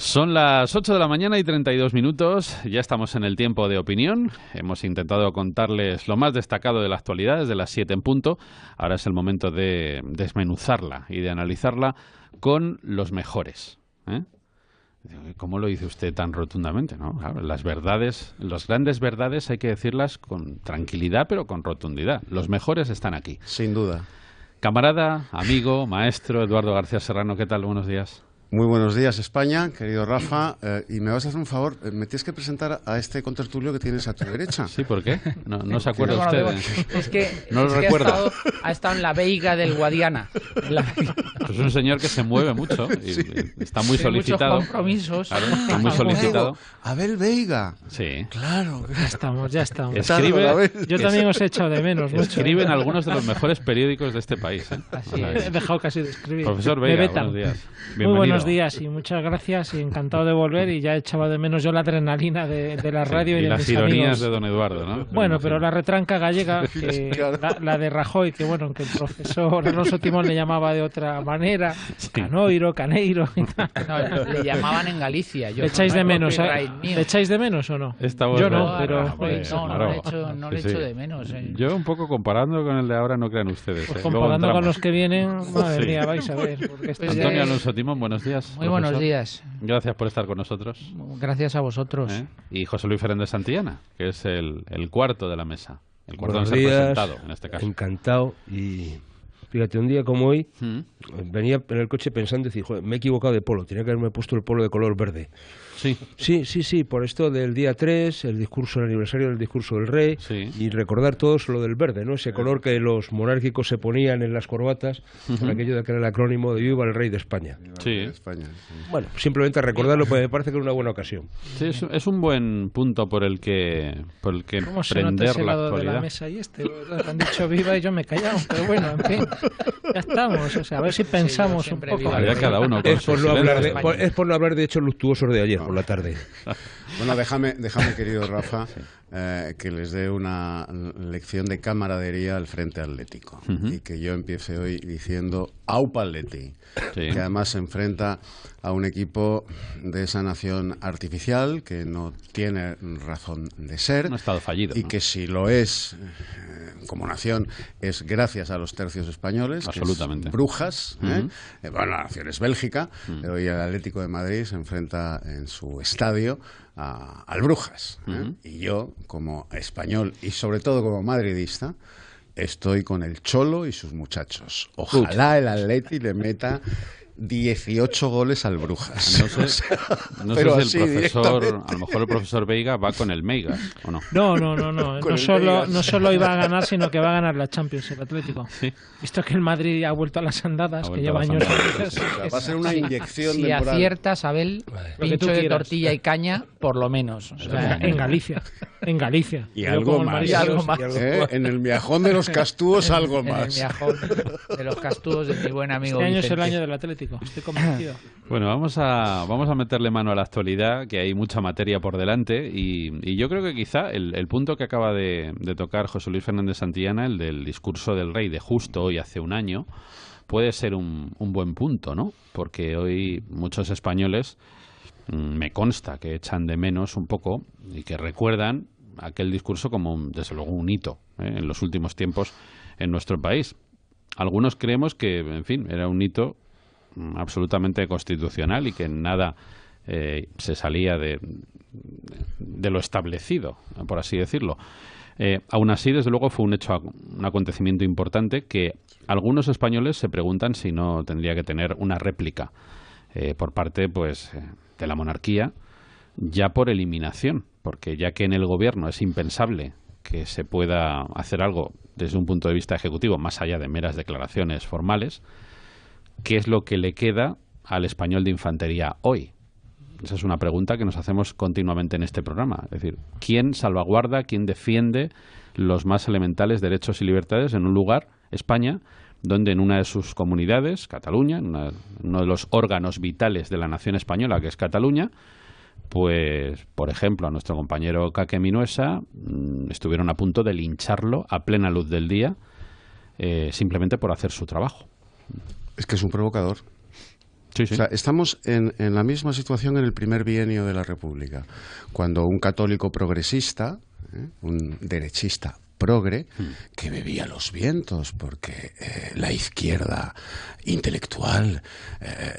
Son las 8 de la mañana y 32 minutos, ya estamos en el tiempo de opinión, hemos intentado contarles lo más destacado de la actualidad desde las 7 en punto, ahora es el momento de desmenuzarla y de analizarla con los mejores. ¿Cómo lo dice usted tan rotundamente? ¿No? Claro, las verdades, las grandes verdades hay que decirlas con tranquilidad pero con rotundidad, los mejores están aquí. Sin duda. Camarada, amigo, maestro Eduardo García Serrano, ¿qué tal? Buenos días. Muy buenos días, España, querido Rafa. Y me vas a hacer un favor, me tienes que presentar a este contertulio que tienes a tu derecha. Sí, ¿por qué? No se acuerda usted. Es que, no lo recuerda. Ha estado en la Veiga del Guadiana. Pues es un señor que se mueve mucho y Sí. está muy solicitado. Muchos compromisos. Claro, está muy solicitado. Abel Veiga. Sí. Claro. Ya estamos. Escribe, Yo también os he echado de menos mucho. escribe en algunos de los mejores periódicos de este país. Así He dejado casi de escribir. Profesor Me Veiga, vetan. buenos días. Muy Bienvenido. buenos días y muchas gracias y encantado de volver, y ya echaba de menos yo la adrenalina de la radio Sí, y de las mis ironías amigos. de don Eduardo, ¿no? Bueno, pero la retranca gallega, que la de Rajoy, que bueno, que el profesor Alonso Timón le llamaba de otra manera, Canoiro, Caneiro y tal. No, le llamaban en Galicia. ¿Le echáis de menos? ¿Le ¿Le echáis de menos o no? Esta voz Yo no, de- pero... hombre, claro. no le Sí, echo sí. de menos. Yo un poco comparando con el de ahora, no crean ustedes. Pues Luego comparando con entramos. los que vienen, madre Sí. mía, vais a ver. Porque esto Pues ya Antonio es- Alonso Timón, buenos días. Muy buenos profesor. días. Gracias por estar con nosotros. Gracias a vosotros. Y José Luis Fernández Santillana, que es el cuarto de la mesa. El cuarto Buenos de ser días, presentado, en este caso. encantado. Y fíjate, un día como hoy Mm. venía en el coche pensando y decir, joder, me he equivocado de polo, tenía que haberme puesto el polo de color verde. Sí, Sí, por esto del día 3, el discurso, el aniversario del discurso del rey, Sí. y recordar todos lo del verde, ¿no? Ese color que los monárquicos se ponían en las corbatas, por aquello de que era el acrónimo de Viva el Rey de España. sí. España. Sí. Bueno, simplemente recordarlo, porque me parece que es una buena ocasión. Sí, es un buen punto por el que ¿Cómo se nota prender ese la lado de la actualidad. mesa y este? ¿Verdad? Han dicho viva y yo me he callado, pero bueno, en fin, ya estamos. O sea, a ver si pensamos un siempre poco. viva. Allá cada uno con Es por, su no hablar de, silencio. es por no hablar de hechos luctuosos de ayer por la tarde. Bueno, déjame, querido Rafa, que les dé una lección de camaradería al Frente Atlético. Y que yo empiece hoy diciendo Aupa Atleti, Sí. que además se enfrenta a un equipo de esa nación artificial que no tiene razón de ser. Un estado fallido, Y ¿no? que si lo es como nación es gracias a los tercios españoles, que es Absolutamente. Brujas. Bueno, la nación es Bélgica, pero hoy el Atlético de Madrid se enfrenta en su estadio al Brujas. Y yo, como español y sobre todo como madridista, estoy con el Cholo y sus muchachos. Ojalá el Atleti le meta 18 goles al Brujas. No sé, no sé Pero si el así, profesor, directamente. a lo mejor el profesor Veiga va con el Meiga, ¿o no? No. Con el Vegas. No solo iba a ganar, sino que va a ganar la Champions, el Atlético. Sí. Visto que el Madrid ha vuelto a las andadas, Ha que vuelto lleva a las años. andadas, O sea, va a ser una inyección Si temporal. aciertas, Abel, Lo que tú pincho de quieras. tortilla y caña, por lo menos. O sea, En Galicia. Y Yo algo como el más. Madrid, Y algo yo- más. En el miajón de los castúos algo en el más. miajón de los castudos de mi buen amigo Este año es el Vicente. año del Atlético, estoy convencido. Bueno, vamos a meterle mano a la actualidad, que hay mucha materia por delante, y yo creo que quizá el punto que acaba de tocar José Luis Fernández Santillana, el del discurso del rey de justo hoy hace un año, puede ser un buen punto, ¿no? Porque hoy muchos españoles me consta que echan de menos un poco y que recuerdan aquel discurso como, desde luego, un hito en los últimos tiempos en nuestro país. Algunos creemos que, en fin, era un hito absolutamente constitucional y que nada se salía de lo establecido, por así decirlo. Aún así, desde luego, fue un acontecimiento importante que algunos españoles se preguntan si no tendría que tener una réplica por parte, pues, de la monarquía, ya por eliminación, porque ya que en el gobierno es impensable que se pueda hacer algo desde un punto de vista ejecutivo, más allá de meras declaraciones formales, ¿qué es lo que le queda al español de infantería hoy? Esa es una pregunta que nos hacemos continuamente en este programa. Es decir, ¿quién salvaguarda, quién defiende los más elementales derechos y libertades en un lugar, España, donde en una de sus comunidades, Cataluña, uno de los órganos vitales de la nación española, que es Cataluña, pues, por ejemplo, a nuestro compañero Kake Minuesa estuvieron a punto de lincharlo a plena luz del día, simplemente por hacer su trabajo? Es que es un provocador. Sí, sí. O sea, estamos en la misma situación en el primer bienio de la República, cuando un católico progresista, un derechista progre, que bebía los vientos porque la izquierda intelectual,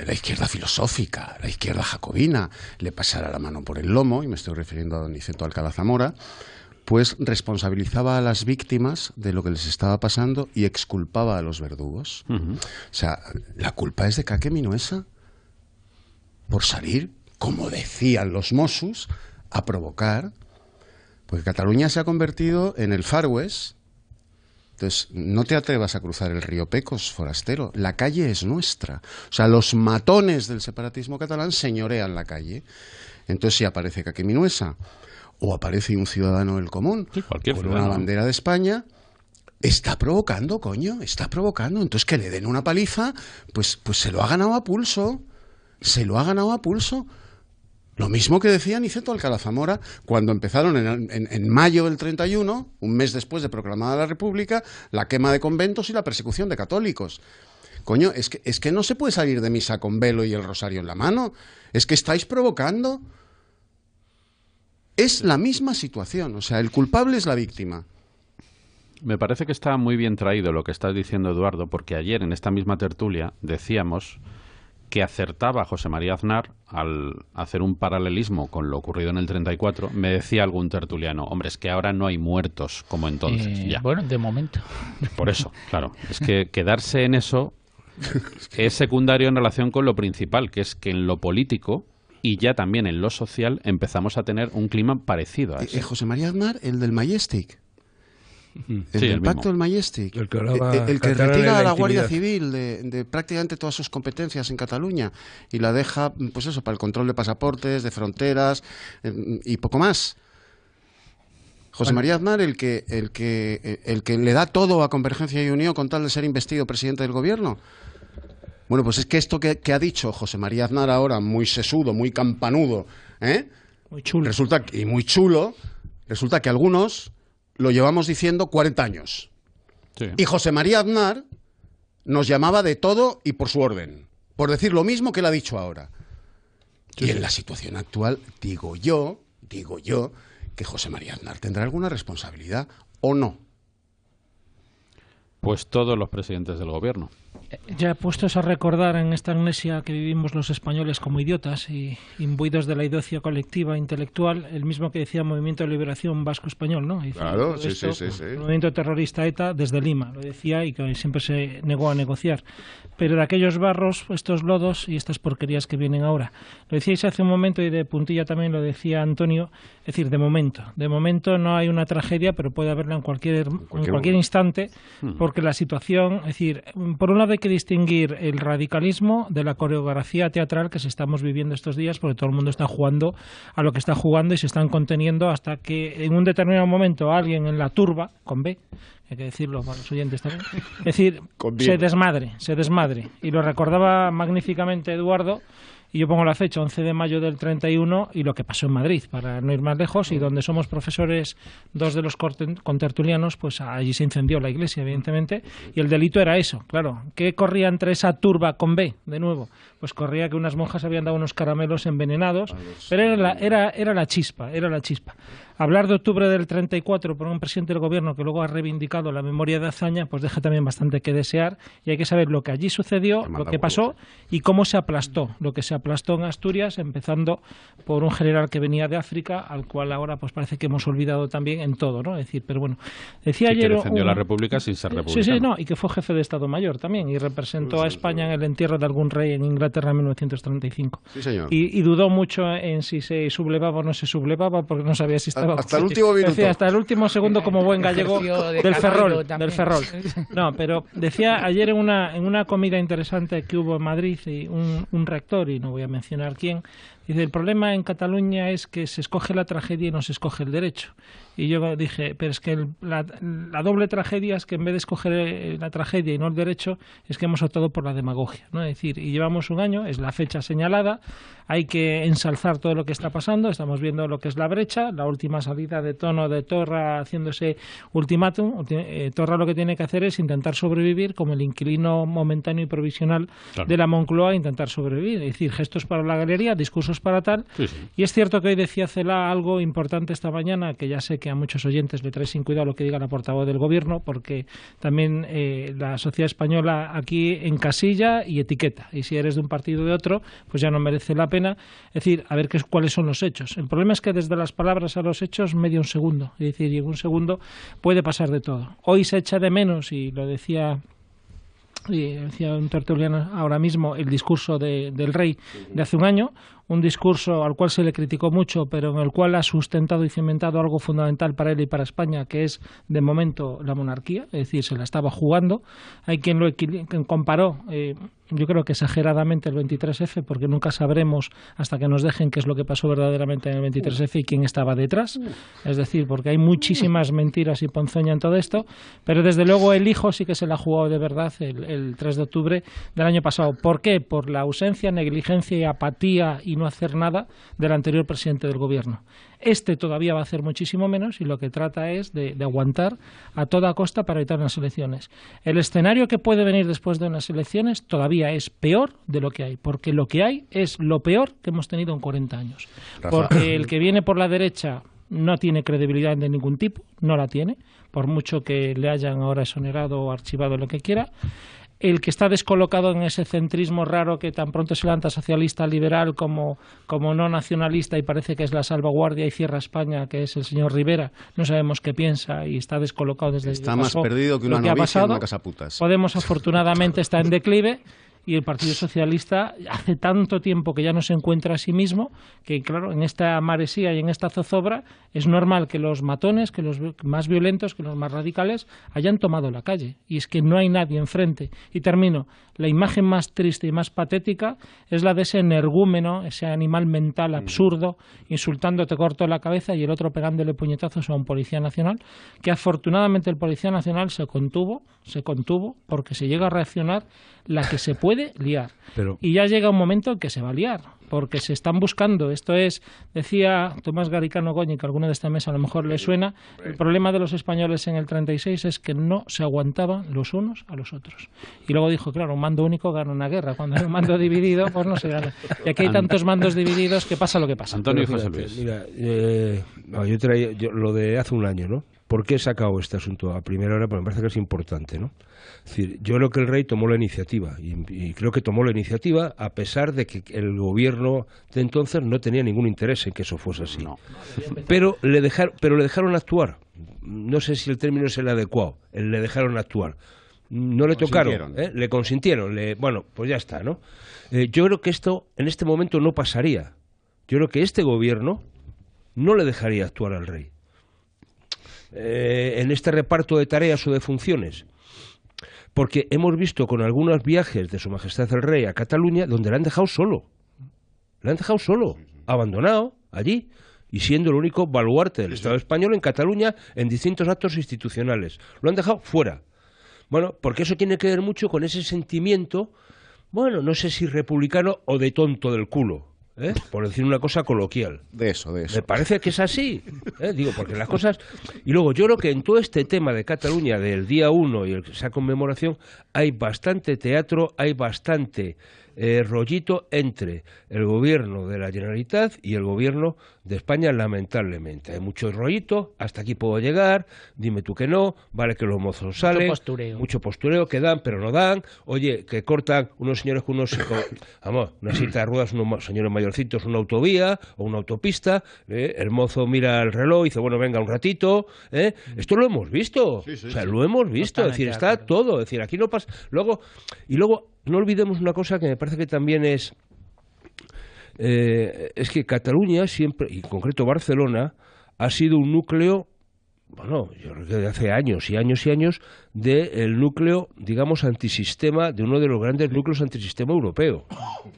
la izquierda filosófica, la izquierda jacobina le pasara la mano por el lomo, y me estoy refiriendo a don Niceto Alcalá Zamora, pues responsabilizaba a las víctimas de lo que les estaba pasando y exculpaba a los verdugos. O sea, la culpa es de Caque Minuesa por salir, como decían los Mossos, a provocar. Porque Cataluña se ha convertido en el Far West. Entonces, no te atrevas a cruzar el río Pecos, forastero. La calle es nuestra. O sea, los matones del separatismo catalán señorean la calle. Entonces, si aparece Caque Minuesa o aparece un ciudadano del común con una bandera de España, está provocando, coño, está provocando. Entonces, que le den una paliza, pues se lo ha ganado a pulso. Se lo ha ganado a pulso. Lo mismo que decía Niceto Alcalá Zamora cuando empezaron en mayo del 31, un mes después de proclamada la República, la quema de conventos y la persecución de católicos. Coño, es que no se puede salir de misa con velo y el rosario en la mano. Es que estáis provocando. Es la misma situación. O sea, el culpable es la víctima. Me parece que está muy bien traído lo que estás diciendo, Eduardo, porque ayer en esta misma tertulia decíamos que acertaba José María Aznar al hacer un paralelismo con lo ocurrido en el 34. Me decía algún tertuliano, hombre, es que ahora no hay muertos como entonces. Ya. Bueno, de momento. Por eso, claro. Es que quedarse en eso es secundario en relación con lo principal, que es que en lo político y ya también en lo social empezamos a tener un clima parecido a eso. José María Aznar, el del Majestic. El mismo. pacto del Majestic, el que retira a la Guardia Civil de prácticamente todas sus competencias en Cataluña y la deja, pues eso, para el control de pasaportes, de fronteras y poco más. José María Aznar, el que le da todo a Convergencia y Unión con tal de ser investido presidente del gobierno. Bueno, pues es que esto que ha dicho José María Aznar ahora, muy sesudo, muy campanudo, muy chulo, muy chulo, resulta que algunos lo llevamos diciendo 40 años. Sí. Y José María Aznar nos llamaba de todo y por su orden, por decir lo mismo que él ha dicho ahora. Sí, y en la situación actual, digo yo, que José María Aznar tendrá alguna responsabilidad o no. Pues todos los presidentes del gobierno. Ya puestos a recordar en esta amnesia que vivimos los españoles como idiotas y imbuidos de la idocia colectiva intelectual, el mismo que decía Movimiento de Liberación Vasco-Español, ¿no? Claro, sí. El movimiento terrorista ETA desde Lima, lo decía, y que siempre se negó a negociar. Pero de aquellos barros, estos lodos y estas porquerías que vienen ahora. Lo decíais hace un momento y de puntilla también lo decía Antonio, es decir, de momento no hay una tragedia, pero puede haberla en cualquier instante, porque la situación, es decir, por un lado hay que distinguir el radicalismo de la coreografía teatral que se estamos viviendo estos días, porque todo el mundo está jugando a lo que está jugando y se están conteniendo hasta que en un determinado momento alguien en la turba, con B, hay que decirlo para los oyentes también, es decir, se desmadre. Y lo recordaba magníficamente Eduardo, y yo pongo la fecha, 11 de mayo del 31, y lo que pasó en Madrid, para no ir más lejos, y donde somos profesores, dos de los contertulianos, pues allí se incendió la iglesia, evidentemente, y el delito era eso, claro. ¿Qué corría entre esa turba con B, de nuevo? Pues corría que unas monjas habían dado unos caramelos envenenados, pero era la chispa. Hablar de octubre del 34 por un presidente del gobierno que luego ha reivindicado la memoria de hazaña, pues deja también bastante que desear, y hay que saber lo que allí sucedió, lo que pasó y cómo se aplastó, lo que se aplastó en Asturias, empezando por un general que venía de África, al cual ahora pues parece que hemos olvidado también en todo, ¿no? Es decir, pero bueno, decía ayer que defendió la República sin ser republicano. Sí, no, y que fue jefe de Estado Mayor también, y representó a España en el entierro de algún rey en Inglaterra en 1935. Sí, señor. Y dudó mucho en si se sublevaba o no se sublevaba, porque no sabía si estaba... Hasta el último minuto. Decía, hasta el último segundo, como buen gallego, del Ferrol. No, pero decía ayer en una comida interesante que hubo en Madrid, y un rector, y no voy a mencionar quién, dice, el problema en Cataluña es que se escoge la tragedia y no se escoge el derecho. Y yo dije, pero es que la doble tragedia es que en vez de escoger la tragedia y no el derecho, es que hemos optado por la demagogia, ¿no? Es decir, y llevamos un año, es la fecha señalada, hay que ensalzar todo lo que está pasando, estamos viendo lo que es la brecha, la última última salida de tono de Torra haciendo ese ultimátum. Torra lo que tiene que hacer es intentar sobrevivir como el inquilino momentáneo y provisional de la Moncloa, intentar sobrevivir. Es decir, gestos para la galería, discursos para tal. Sí. Y es cierto que hoy decía Celaá algo importante esta mañana, que ya sé que a muchos oyentes le trae sin cuidado lo que diga la portavoz del Gobierno, porque también la sociedad española aquí encasilla y etiqueta. Y si eres de un partido o de otro, pues ya no merece la pena. Es decir, a ver cuáles son los hechos. El problema es que desde las palabras a los hechos medio un segundo. Es decir, y en un segundo puede pasar de todo. Hoy se echa de menos, y lo decía un tertuliano ahora mismo, el discurso del rey de hace un año, un discurso al cual se le criticó mucho, pero en el cual ha sustentado y cimentado algo fundamental para él y para España, que es, de momento, la monarquía. Es decir, se la estaba jugando. Hay quien comparó, yo creo que exageradamente, el 23F, porque nunca sabremos hasta que nos dejen qué es lo que pasó verdaderamente en el 23F y quién estaba detrás. Es decir, porque hay muchísimas mentiras y ponzoña en todo esto, pero desde luego el hijo sí que se la ha jugado de verdad el 3 de octubre del año pasado. ¿Por qué? Por la ausencia, negligencia y apatía y no hacer nada del anterior presidente del Gobierno. Este todavía va a hacer muchísimo menos, y lo que trata es de aguantar a toda costa para evitar unas elecciones. El escenario que puede venir después de unas elecciones todavía es peor de lo que hay, porque lo que hay es lo peor que hemos tenido en 40 años. Rafa. Porque el que viene por la derecha no tiene credibilidad de ningún tipo, no la tiene, por mucho que le hayan ahora exonerado o archivado lo que quiera. El que está descolocado en ese centrismo raro que tan pronto se levanta socialista liberal como no nacionalista, y parece que es la salvaguardia y cierra España, que es el señor Rivera, no sabemos qué piensa y está descolocado desde está más perdido que una novicia en una casaputas. Podemos, afortunadamente, está en declive, y el Partido Socialista hace tanto tiempo que ya no se encuentra a sí mismo que, claro, en esta maresía y en esta zozobra es normal que los matones, que los más violentos, que los más radicales hayan tomado la calle. Y es que no hay nadie enfrente. Y termino. La imagen más triste y más patética es la de ese energúmeno, ese animal mental absurdo, insultando te corto la cabeza, y el otro pegándole puñetazos a un policía nacional, que afortunadamente el policía nacional se contuvo, porque se llega a reaccionar la que se puede liar. Y ya llega un momento en que se va a liar, porque se están buscando. Esto es, decía Tomás Garicano Goñi, que alguno de esta mesa a lo mejor le suena, el problema de los españoles en el 36 es que no se aguantaban los unos a los otros. Y luego dijo, claro, un mando único gana una guerra, cuando hay un mando dividido, pues no se gana. Y aquí hay tantos mandos divididos que pasa lo que pasa. Antonio y José Luis. Mira, yo traía lo de hace un año, ¿no? ¿Por qué he sacado este asunto a primera hora? Porque me parece que es importante, ¿no? Es decir, yo creo que el rey tomó la iniciativa, y creo que tomó la iniciativa a pesar de que el gobierno de entonces no tenía ningún interés en que eso fuese así. No. Pero le dejaron actuar. No sé si el término es el adecuado. Le dejaron actuar. No le tocaron, le consintieron. Bueno, pues ya está, ¿no? Yo creo que esto en este momento no pasaría. Yo creo que este gobierno no le dejaría actuar al rey en este reparto de tareas o de funciones, porque hemos visto con algunos viajes de Su Majestad el Rey a Cataluña donde le han dejado solo, abandonado allí, y siendo el único baluarte del Estado español en Cataluña en distintos actos institucionales. Lo han dejado fuera. Bueno, porque eso tiene que ver mucho con ese sentimiento, bueno, no sé si republicano o de tonto del culo, por decir una cosa coloquial. De eso. Me parece que es así, digo, porque las cosas... Y luego, yo creo que en todo este tema de Cataluña, del día 1 y esa conmemoración, hay bastante teatro, hay bastante rollito entre el gobierno de la Generalitat y el gobierno de España, lamentablemente. Hay mucho rollito, hasta aquí puedo llegar, dime tú que no, vale que los mozos salen, mucho postureo que dan, pero no dan, oye, que cortan unos señores con unos vamos, una cinta de ruedas, unos señores mayorcitos, una autovía o una autopista, el mozo mira el reloj y dice, bueno, venga un ratito, esto lo hemos visto, lo hemos visto, es decir, está todo, es decir, aquí no pasa, luego, no olvidemos una cosa que me parece que también es que Cataluña siempre, y en concreto Barcelona, ha sido un núcleo bueno, yo creo que de hace años y años y años, del núcleo, digamos, antisistema, de uno de los grandes núcleos antisistema europeo,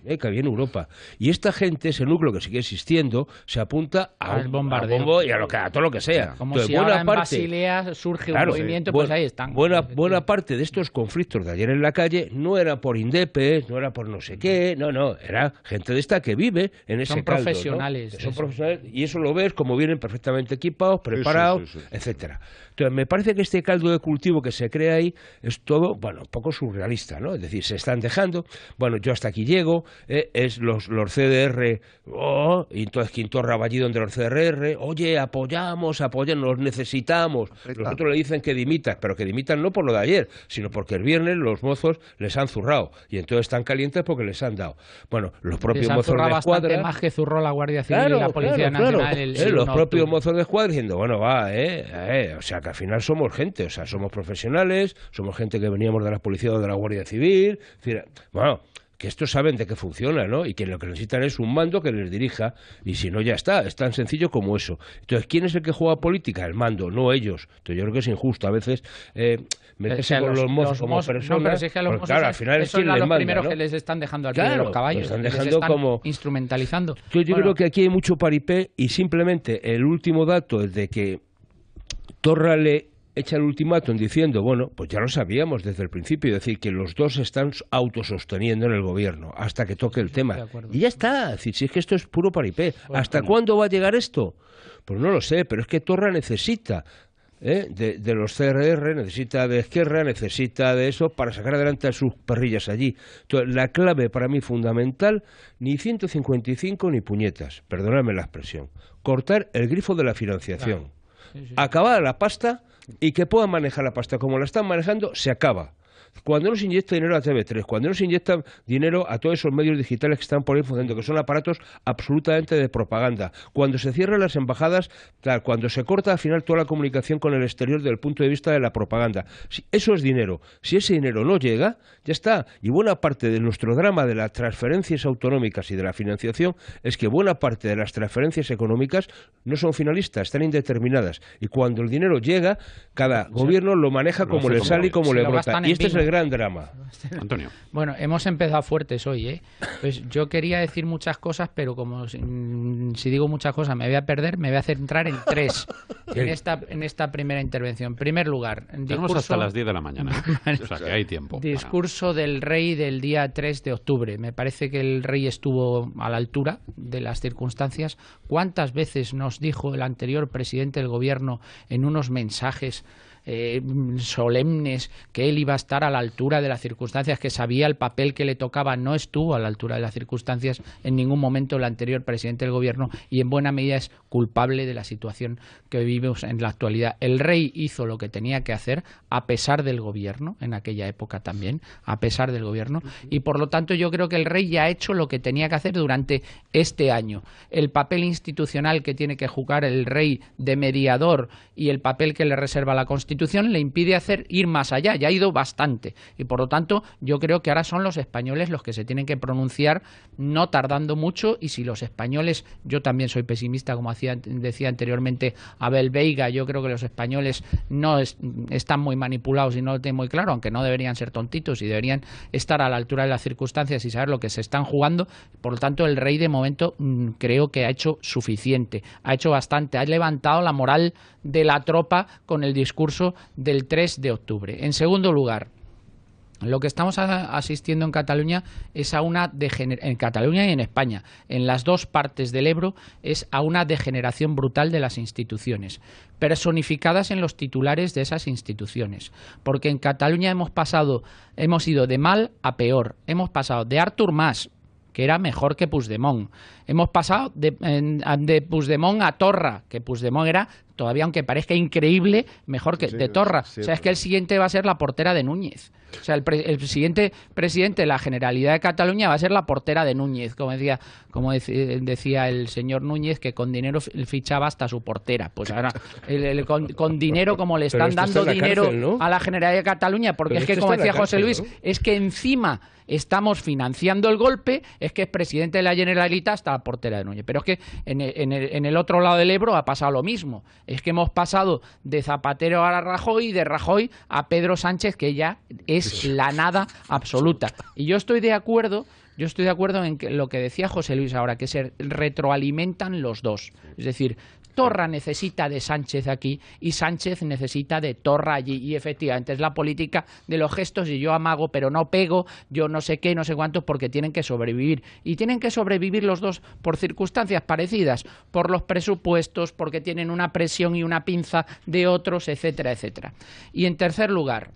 que había en Europa. Y esta gente, ese núcleo que sigue existiendo, se apunta Al un bombardeo. bombo y a todo lo que sea. Como Entonces, si ahora en Basilea surge un movimiento, pues ahí están. Buena parte de estos conflictos de ayer en la calle no era por Indepe, no era por no sé qué, no, era gente de esta que vive en ese Son caldo, ¿no? profesionales. Que son profesionales, y eso lo ves como vienen perfectamente equipados, preparados, sí. etcétera. Entonces, me parece que este caldo de cultivo que se crea ahí es todo, bueno, un poco surrealista, ¿no? Es decir, se están dejando, bueno, yo hasta aquí llego, es los CDR, y entonces Quintorra va allí donde los CDR, oye, apoyamos, los necesitamos. Los otros le dicen que dimitan, pero que dimitan no por lo de ayer, sino porque el viernes los mozos les han zurrado, y entonces están calientes porque les han dado. Bueno, los propios Les han mozos zurrado de escuadra... bastante más que zurró la Guardia Civil y la Policía Nacional el los 1 de propios octubre. mozos de escuadra diciendo, bueno, o sea, que al final somos gente, o sea, somos profesionales, somos gente que veníamos de la Policía o de la Guardia Civil, es decir, bueno, que estos saben de qué funciona, ¿no? Y que lo que necesitan es un mando que les dirija, y si no ya está, es tan sencillo como eso. Entonces, ¿quién es el que juega política? El mando, no ellos. Entonces, yo creo que es injusto a veces meterse con los mozos como personas, no, pero si es que a los porque, mozos claro, al final es quien les los manda, primeros ¿no? que les están dejando al pie de Claro, los caballos, los están les dejando están como instrumentalizando. Yo Bueno, creo que aquí hay mucho paripé, y simplemente el último dato es de que Torra le echa el ultimátum diciendo, bueno, pues ya lo sabíamos desde el principio, es decir, que los dos están autososteniendo en el gobierno hasta que toque el tema. Y ya está, es decir, si es que esto es puro paripé. ¿Hasta cuándo va a llegar esto? Pues no lo sé, pero es que Torra necesita de los CRR, necesita de Esquerra, necesita de eso para sacar adelante a sus perrillas allí. Entonces, la clave para mí fundamental, ni 155 ni puñetas, perdóname la expresión, cortar el grifo de la financiación. Claro. Sí. Acabar la pasta y que puedan manejar la pasta como la están manejando, se acaba. Cuando no se inyecta dinero a TV3, cuando no se inyecta dinero a todos esos medios digitales que están por ahí funcionando, que son aparatos absolutamente de propaganda, cuando se cierran las embajadas, tal, cuando se corta al final toda la comunicación con el exterior desde el punto de vista de la propaganda. Si eso es dinero. Si ese dinero no llega, ya está. Y buena parte de nuestro drama de las transferencias autonómicas y de la financiación es que buena parte de las transferencias económicas no son finalistas, están indeterminadas. Y cuando el dinero llega, cada gobierno lo maneja como le sale y como le brota. Y este es el gran drama. Antonio. Bueno, hemos empezado fuertes hoy, ¿eh? Pues yo quería decir muchas cosas, pero como si digo muchas cosas me voy a perder, me voy a centrar en tres en esta primera intervención. En primer lugar, Tenemos hasta las 10 de la mañana, o sea que hay tiempo. Discurso del rey del día 3 de octubre. Me parece que el rey estuvo a la altura de las circunstancias. ¿Cuántas veces nos dijo el anterior presidente del gobierno en unos mensajes solemnes que él iba a estar a la altura de las circunstancias, que sabía el papel que le tocaba? No estuvo a la altura de las circunstancias en ningún momento el anterior presidente del gobierno, y en buena medida es culpable de la situación que vivimos en la actualidad. El rey hizo lo que tenía que hacer a pesar del gobierno, en aquella época también, a pesar del gobierno, y por lo tanto yo creo que el rey ya ha hecho lo que tenía que hacer durante este año. El papel institucional que tiene que jugar el rey de mediador y el papel que le reserva la Constitución le impide ir más allá, ya ha ido bastante, y por lo tanto yo creo que ahora son los españoles los que se tienen que pronunciar, no tardando mucho. Y si los españoles, yo también soy pesimista, como decía anteriormente Abel Veiga, yo creo que los españoles no están muy manipulados y no lo tienen muy claro, aunque no deberían ser tontitos y deberían estar a la altura de las circunstancias y saber lo que se están jugando. Por lo tanto, el rey de momento creo que ha hecho suficiente, ha hecho bastante, ha levantado la moral de la tropa con el discurso del 3 de octubre. En segundo lugar, lo que estamos asistiendo en Cataluña es a una en Cataluña y en España, en las dos partes del Ebro, es a una degeneración brutal de las instituciones, personificadas en los titulares de esas instituciones. Porque en Cataluña hemos ido de mal a peor. Hemos pasado de Artur Mas, que era mejor que Puigdemont. Hemos pasado de Puigdemont a Torra, que Puigdemont era, todavía aunque parezca increíble, mejor que de Torra. O sea, es que el siguiente va a ser la portera de Núñez. O sea, el siguiente presidente de la Generalidad de Cataluña va a ser la portera de Núñez, como decía el señor Núñez, que con dinero fichaba hasta su portera. Pues ahora, con dinero, como le están dando dinero cárcel, ¿no?, a la Generalidad de Cataluña, porque es que, como decía José Luis, ¿no?, es que encima estamos financiando el golpe, es que es presidente de la Generalitat hasta la portera de Núñez. Pero es que en el otro lado del Ebro ha pasado lo mismo. Es que hemos pasado de Zapatero a Rajoy y de Rajoy a Pedro Sánchez, que ya es la nada absoluta. Y yo estoy de acuerdo en lo que decía José Luis ahora, que se retroalimentan los dos. Es decir, Torra necesita de Sánchez aquí y Sánchez necesita de Torra allí. Y efectivamente es la política de los gestos y yo amago pero no pego, yo no sé qué, no sé cuántos, porque tienen que sobrevivir. Y tienen que sobrevivir los dos por circunstancias parecidas, por los presupuestos, porque tienen una presión y una pinza de otros, etcétera, etcétera. Y en tercer lugar,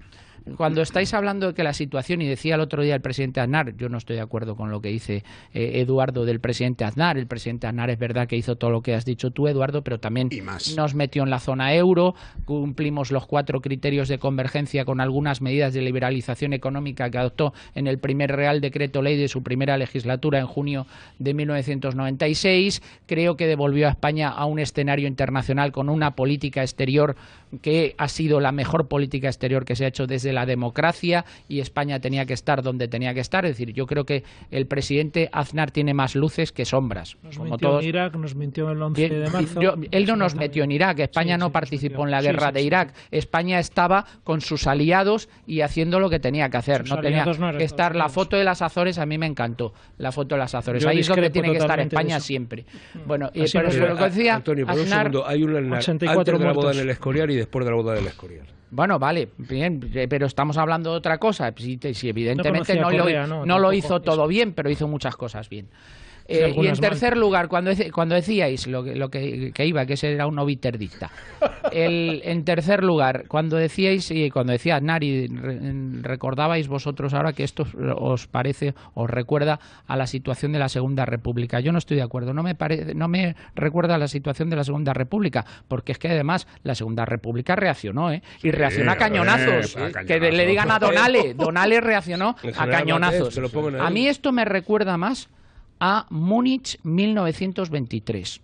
cuando estáis hablando de que la situación, y decía el otro día el presidente Aznar, yo no estoy de acuerdo con lo que dice Eduardo del presidente Aznar. El presidente Aznar es verdad que hizo todo lo que has dicho tú, Eduardo, pero también nos metió en la zona euro, cumplimos los 4 criterios de convergencia con algunas medidas de liberalización económica que adoptó en el primer Real Decreto Ley de su primera legislatura en junio de 1996. Creo que devolvió a España a un escenario internacional con una política exterior que ha sido la mejor política exterior que se ha hecho desde la democracia, y España tenía que estar donde tenía que estar. Es decir, yo creo que el presidente Aznar tiene más luces que sombras. Nos como mintió todos. en Irak, nos mintió el 11 de marzo. Él no nos metió en Irak, España no participó en la guerra de Irak. España estaba con sus aliados y haciendo lo que tenía que hacer. No tenía que estar. La foto de las Azores a mí me encantó. La foto de las Azores. Ahí es donde tiene que estar España siempre. Bueno, pero lo que decía Antonio, por Aznar, un segundo, hay una antes de la boda en el Escorial y después de la boda del Escorial. Bueno, vale, bien, pero estamos hablando de otra cosa. Si evidentemente no lo hizo todo bien, pero hizo muchas cosas bien. Y en tercer lugar, cuando decíais lo que iba, que ese era un obiterdicta. En tercer lugar, cuando decíais, y cuando decía Aznar, y recordabais vosotros ahora que esto os recuerda a la situación de la Segunda República. Yo no estoy de acuerdo, no me recuerda a la situación de la Segunda República, porque es que además la Segunda República reaccionó, y reaccionó a cañonazos. Que le digan a Donale reaccionó a cañonazos. A mí esto me recuerda más a Múnich 1923.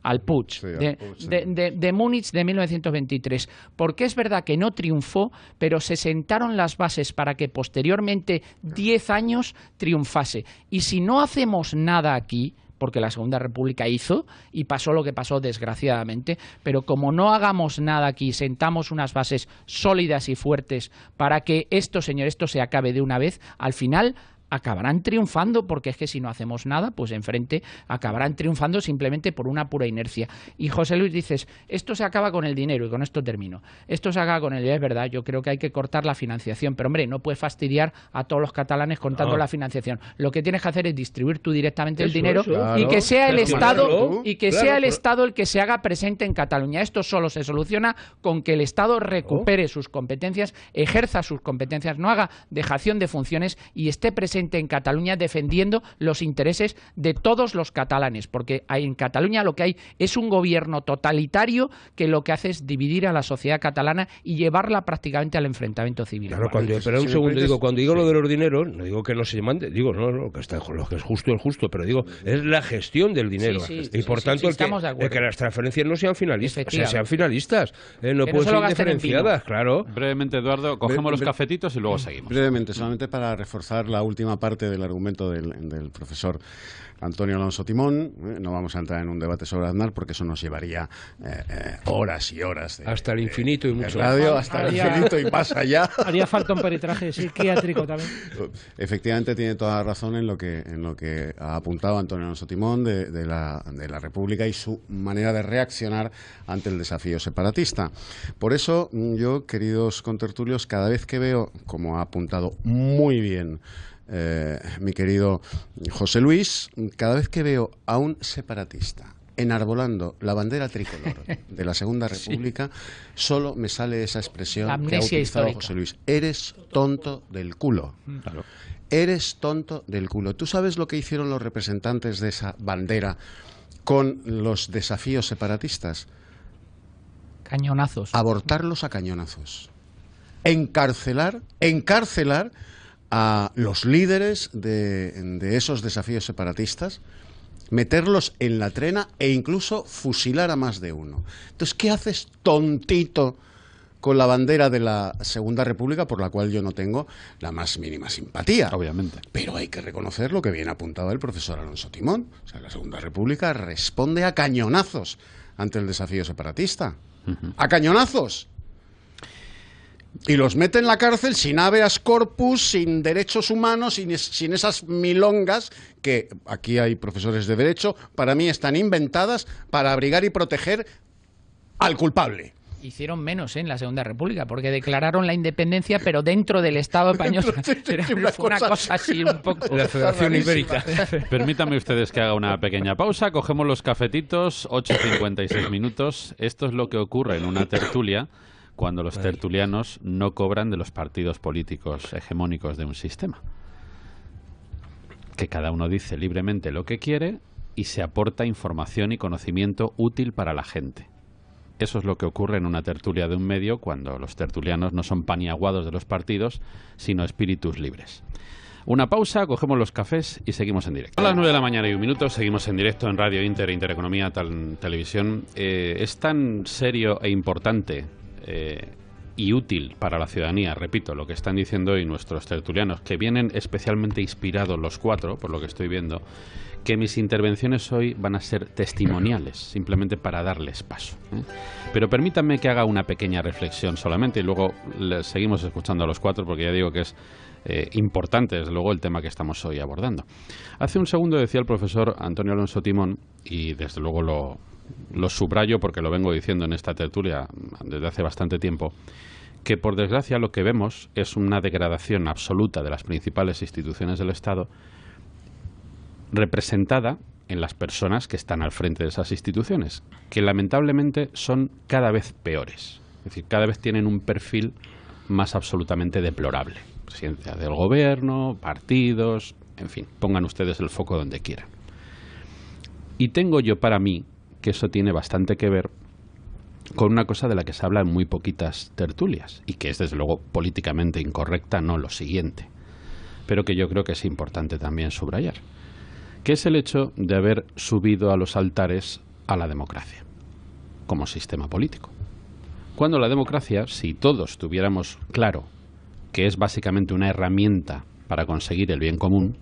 Al Putsch, de Múnich de 1923, porque es verdad que no triunfó, pero se sentaron las bases para que posteriormente 10 años triunfase. Y si no hacemos nada aquí, porque la Segunda República hizo y pasó lo que pasó desgraciadamente, pero como no hagamos nada aquí, sentamos unas bases sólidas y fuertes para que esto se acabe de una vez, al final acabarán triunfando, porque es que si no hacemos nada, pues enfrente acabarán triunfando simplemente por una pura inercia. Y José Luis, dices, esto se acaba con el dinero, y con esto termino. Esto se acaba con el dinero, es verdad, yo creo que hay que cortar la financiación, pero hombre, no puedes fastidiar a todos los catalanes contando la financiación. Lo que tienes que hacer es distribuir tú directamente el dinero, y que sea el Estado el que se haga presente en Cataluña. Esto solo se soluciona con que el Estado recupere sus competencias, ejerza sus competencias, no haga dejación de funciones y esté presente en Cataluña defendiendo los intereses de todos los catalanes, porque en Cataluña lo que hay es un gobierno totalitario que lo que hace es dividir a la sociedad catalana y llevarla prácticamente al enfrentamiento civil. Claro, pero un segundo, cuando digo lo de los dineros, no digo que no se mande, digo, lo que es justo, pero digo, es la gestión del dinero. Y por tanto, el que las transferencias no sean finalistas, sean finalistas, no pueden ser diferenciadas, claro. Brevemente, Eduardo, cogemos los cafetitos y luego seguimos. Brevemente, solamente para reforzar la última parte del argumento del profesor Antonio Alonso Timón. No vamos a entrar en un debate sobre Aznar porque eso nos llevaría horas y horas hasta el infinito y mucho radio, hasta el infinito y más allá. Haría falta un peritraje psiquiátrico también. Efectivamente tiene toda la razón en lo que ha apuntado Antonio Alonso Timón de la República y su manera de reaccionar ante el desafío separatista. Por eso yo, queridos contertulios, cada vez que veo, como ha apuntado muy bien mi querido José Luis, cada vez que veo a un separatista enarbolando la bandera tricolor de la Segunda República, solo me sale esa expresión que ha utilizado histórica. José Luis: eres tonto del culo. Claro. Eres tonto del culo. ¿Tú sabes lo que hicieron los representantes de esa bandera con los desafíos separatistas? Cañonazos. Abortarlos a cañonazos. Encarcelar a los líderes de esos desafíos separatistas, meterlos en la trena e incluso fusilar a más de uno. Entonces, ¿qué haces, tontito con la bandera de la Segunda República, por la cual yo no tengo la más mínima simpatía. Obviamente. Pero hay que reconocer lo que bien apuntaba el profesor Alonso Timón. O sea, la Segunda República responde a cañonazos ante el desafío separatista. ¡A cañonazos! Y los mete en la cárcel sin habeas corpus, sin derechos humanos, sin esas milongas que, aquí hay profesores de derecho, para mí están inventadas para abrigar y proteger al culpable. Hicieron menos en la Segunda República, porque declararon la independencia, pero dentro del Estado español. Fue una cosa así un poco... La Federación Ibérica. Permítanme ustedes que haga una pequeña pausa. Cogemos los cafetitos, 8:56 minutos. Esto es lo que ocurre en una tertulia cuando los tertulianos no cobran de los partidos políticos hegemónicos de un sistema. Que cada uno dice libremente lo que quiere y se aporta información y conocimiento útil para la gente. Eso es lo que ocurre en una tertulia de un medio cuando los tertulianos no son paniaguados de los partidos, sino espíritus libres. Una pausa, cogemos los cafés y seguimos en directo. A las 9 de la mañana y 1 minuto, seguimos en directo en Radio Inter, Intereconomía, Televisión. Es tan serio e importante y útil para la ciudadanía, repito, lo que están diciendo hoy nuestros tertulianos, que vienen especialmente inspirados los cuatro, por lo que estoy viendo, que mis intervenciones hoy van a ser testimoniales, simplemente para darles paso. Pero permítanme que haga una pequeña reflexión solamente y luego seguimos escuchando a los cuatro, porque ya digo que es importante, desde luego, el tema que estamos hoy abordando. Hace un segundo decía el profesor Antonio Alonso Timón, y desde luego lo subrayo porque lo vengo diciendo en esta tertulia desde hace bastante tiempo, que por desgracia lo que vemos es una degradación absoluta de las principales instituciones del Estado, representada en las personas que están al frente de esas instituciones, que lamentablemente son cada vez peores. Es decir, cada vez tienen un perfil más absolutamente deplorable. Presidencia del gobierno, partidos, en fin, pongan ustedes el foco donde quieran. Y tengo yo para mí que eso tiene bastante que ver con una cosa de la que se habla en muy poquitas tertulias y que es desde luego políticamente incorrecta, no lo siguiente, pero que yo creo que es importante también subrayar, que es el hecho de haber subido a los altares a la democracia como sistema político. Cuando la democracia, si todos tuviéramos claro que es básicamente una herramienta para conseguir el bien común,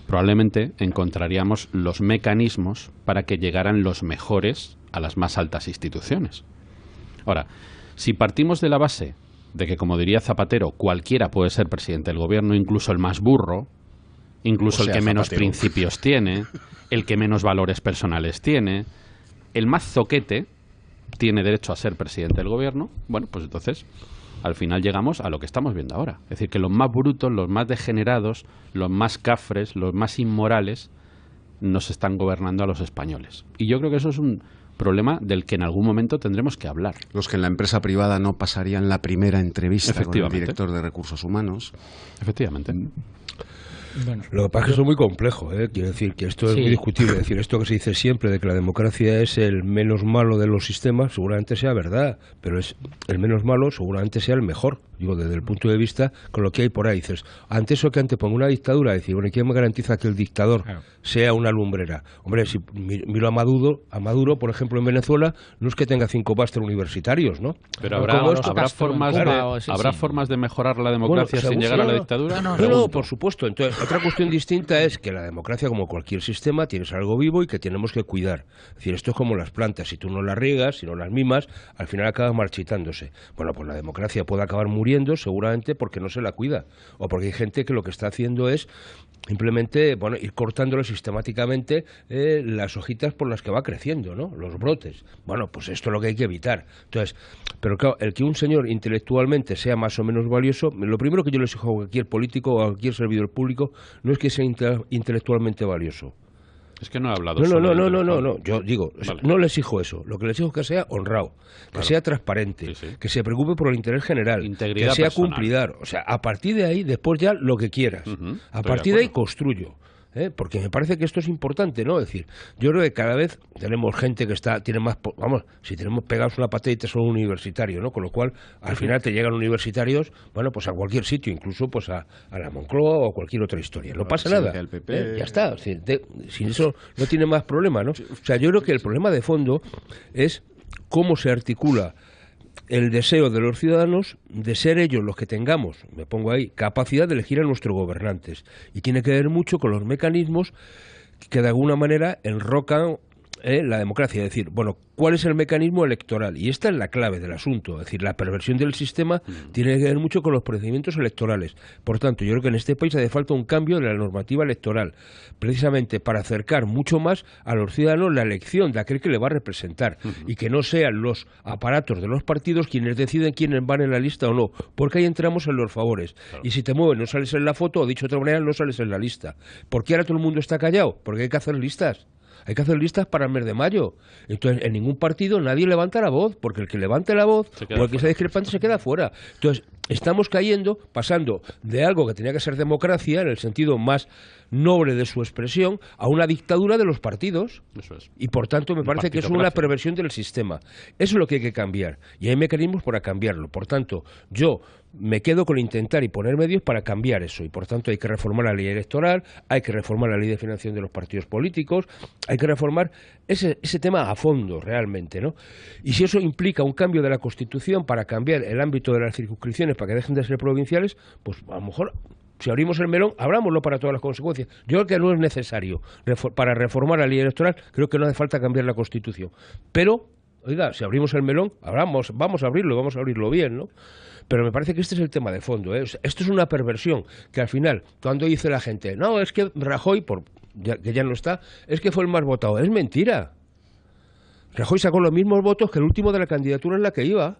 probablemente encontraríamos los mecanismos para que llegaran los mejores a las más altas instituciones. Ahora, si partimos de la base de que, como diría Zapatero, cualquiera puede ser presidente del gobierno, incluso el más burro, incluso el que menos principios tiene, el que menos valores personales tiene, el más zoquete tiene derecho a ser presidente del gobierno, bueno, pues entonces al final llegamos a lo que estamos viendo ahora. Es decir, que los más brutos, los más degenerados, los más cafres, los más inmorales nos están gobernando a los españoles. Y yo creo que eso es un problema del que en algún momento tendremos que hablar. Los que en la empresa privada no pasarían la primera entrevista con el director de Recursos Humanos. Efectivamente. Bueno, lo que pasa es que eso es muy complejo, quiero decir que esto es muy discutible. Es decir, esto que se dice siempre de que la democracia es el menos malo de los sistemas, seguramente sea verdad, pero es el menos malo, seguramente sea el mejor. Digo, desde el punto de vista con lo que hay por ahí. Dices, ante eso que antepongo una dictadura, decir, bueno, ¿quién me garantiza que el dictador sea una lumbrera? Hombre, si miro a Maduro, por ejemplo, en Venezuela, no es que tenga 5 másteres universitarios, ¿no? Pero habrá formas de mejorar la democracia sin llegar a la dictadura. No, por supuesto. Entonces, otra cuestión distinta es que la democracia, como cualquier sistema, tienes algo vivo y que tenemos que cuidar. Es decir, esto es como las plantas. Si tú no las riegas, si no las mimas, al final acaba marchitándose. Bueno, pues la democracia puede acabar muriendo seguramente porque no se la cuida o porque hay gente que lo que está haciendo es simplemente ir cortándole sistemáticamente las hojitas por las que va creciendo, ¿no? Los brotes. Bueno, pues esto es lo que hay que evitar. Entonces, pero claro, el que un señor intelectualmente sea más o menos valioso, lo primero que yo les exijo a cualquier político o a cualquier servidor público no es que sea intelectualmente valioso. Es que no he hablado No. Yo digo, vale. No le exijo eso. Lo que le exijo es que sea honrado, que sea transparente, que se preocupe por el interés general, integridad que sea personal. Cumplidor. O sea, a partir de ahí, después ya lo que quieras. A partir de ahí construyo. Porque me parece que esto es importante, ¿no? Es decir, yo creo que cada vez tenemos gente que tiene más... Vamos, si tenemos pegados una patata y te son universitario, ¿no? Con lo cual, al final te llegan universitarios, bueno, pues a cualquier sitio, incluso pues a la Moncloa o cualquier otra historia. No pasa nada. El PP... Ya está. Sin eso no tiene más problema, ¿no? O sea, yo creo que el problema de fondo es cómo se articula el deseo de los ciudadanos de ser ellos los que tengamos, me pongo ahí, capacidad de elegir a nuestros gobernantes. Y tiene que ver mucho con los mecanismos que de alguna manera enrocan la democracia. Es decir, bueno, ¿cuál es el mecanismo electoral? Y esta es la clave del asunto. Es decir, la perversión del sistema tiene que ver mucho con los procedimientos electorales. Por tanto, yo creo que en este país hace falta un cambio de la normativa electoral, precisamente para acercar mucho más a los ciudadanos la elección de aquel que le va a representar, y que no sean los aparatos de los partidos quienes deciden quiénes van en la lista o no, porque ahí entramos en los favores. Claro. Y si te mueves no sales en la foto, o dicho de otra manera, no sales en la lista. ¿Por qué ahora todo el mundo está callado? Porque hay que hacer listas. Hay que hacer listas para el mes de mayo. Entonces, en ningún partido nadie levanta la voz, porque el que levante la voz o el que sea discrepante se queda fuera. Entonces, estamos pasando de algo que tenía que ser democracia, en el sentido más noble de su expresión, a una dictadura de los partidos. Eso es. Y por tanto me parece que es una perversión del sistema. Eso es lo que hay que cambiar. Y hay mecanismos para cambiarlo. Por tanto, yo me quedo con intentar y poner medios para cambiar eso. Y por tanto hay que reformar la ley electoral, hay que reformar la ley de financiación de los partidos políticos, hay que reformar ese tema a fondo realmente, ¿no? Y si eso implica un cambio de la Constitución para cambiar el ámbito de las circunscripciones para que dejen de ser provinciales, pues a lo mejor, si abrimos el melón, abrámoslo para todas las consecuencias. Yo creo que no es necesario. Para reformar la ley electoral, creo que no hace falta cambiar la Constitución. Pero, oiga, si abrimos el melón, vamos a abrirlo bien, ¿no? Pero me parece que este es el tema de fondo, ¿eh? Esto es una perversión, que al final, cuando dice la gente, no, es que Rajoy, que ya no está, es que fue el más votado. Es mentira. Rajoy sacó los mismos votos que el último de la candidatura en la que iba.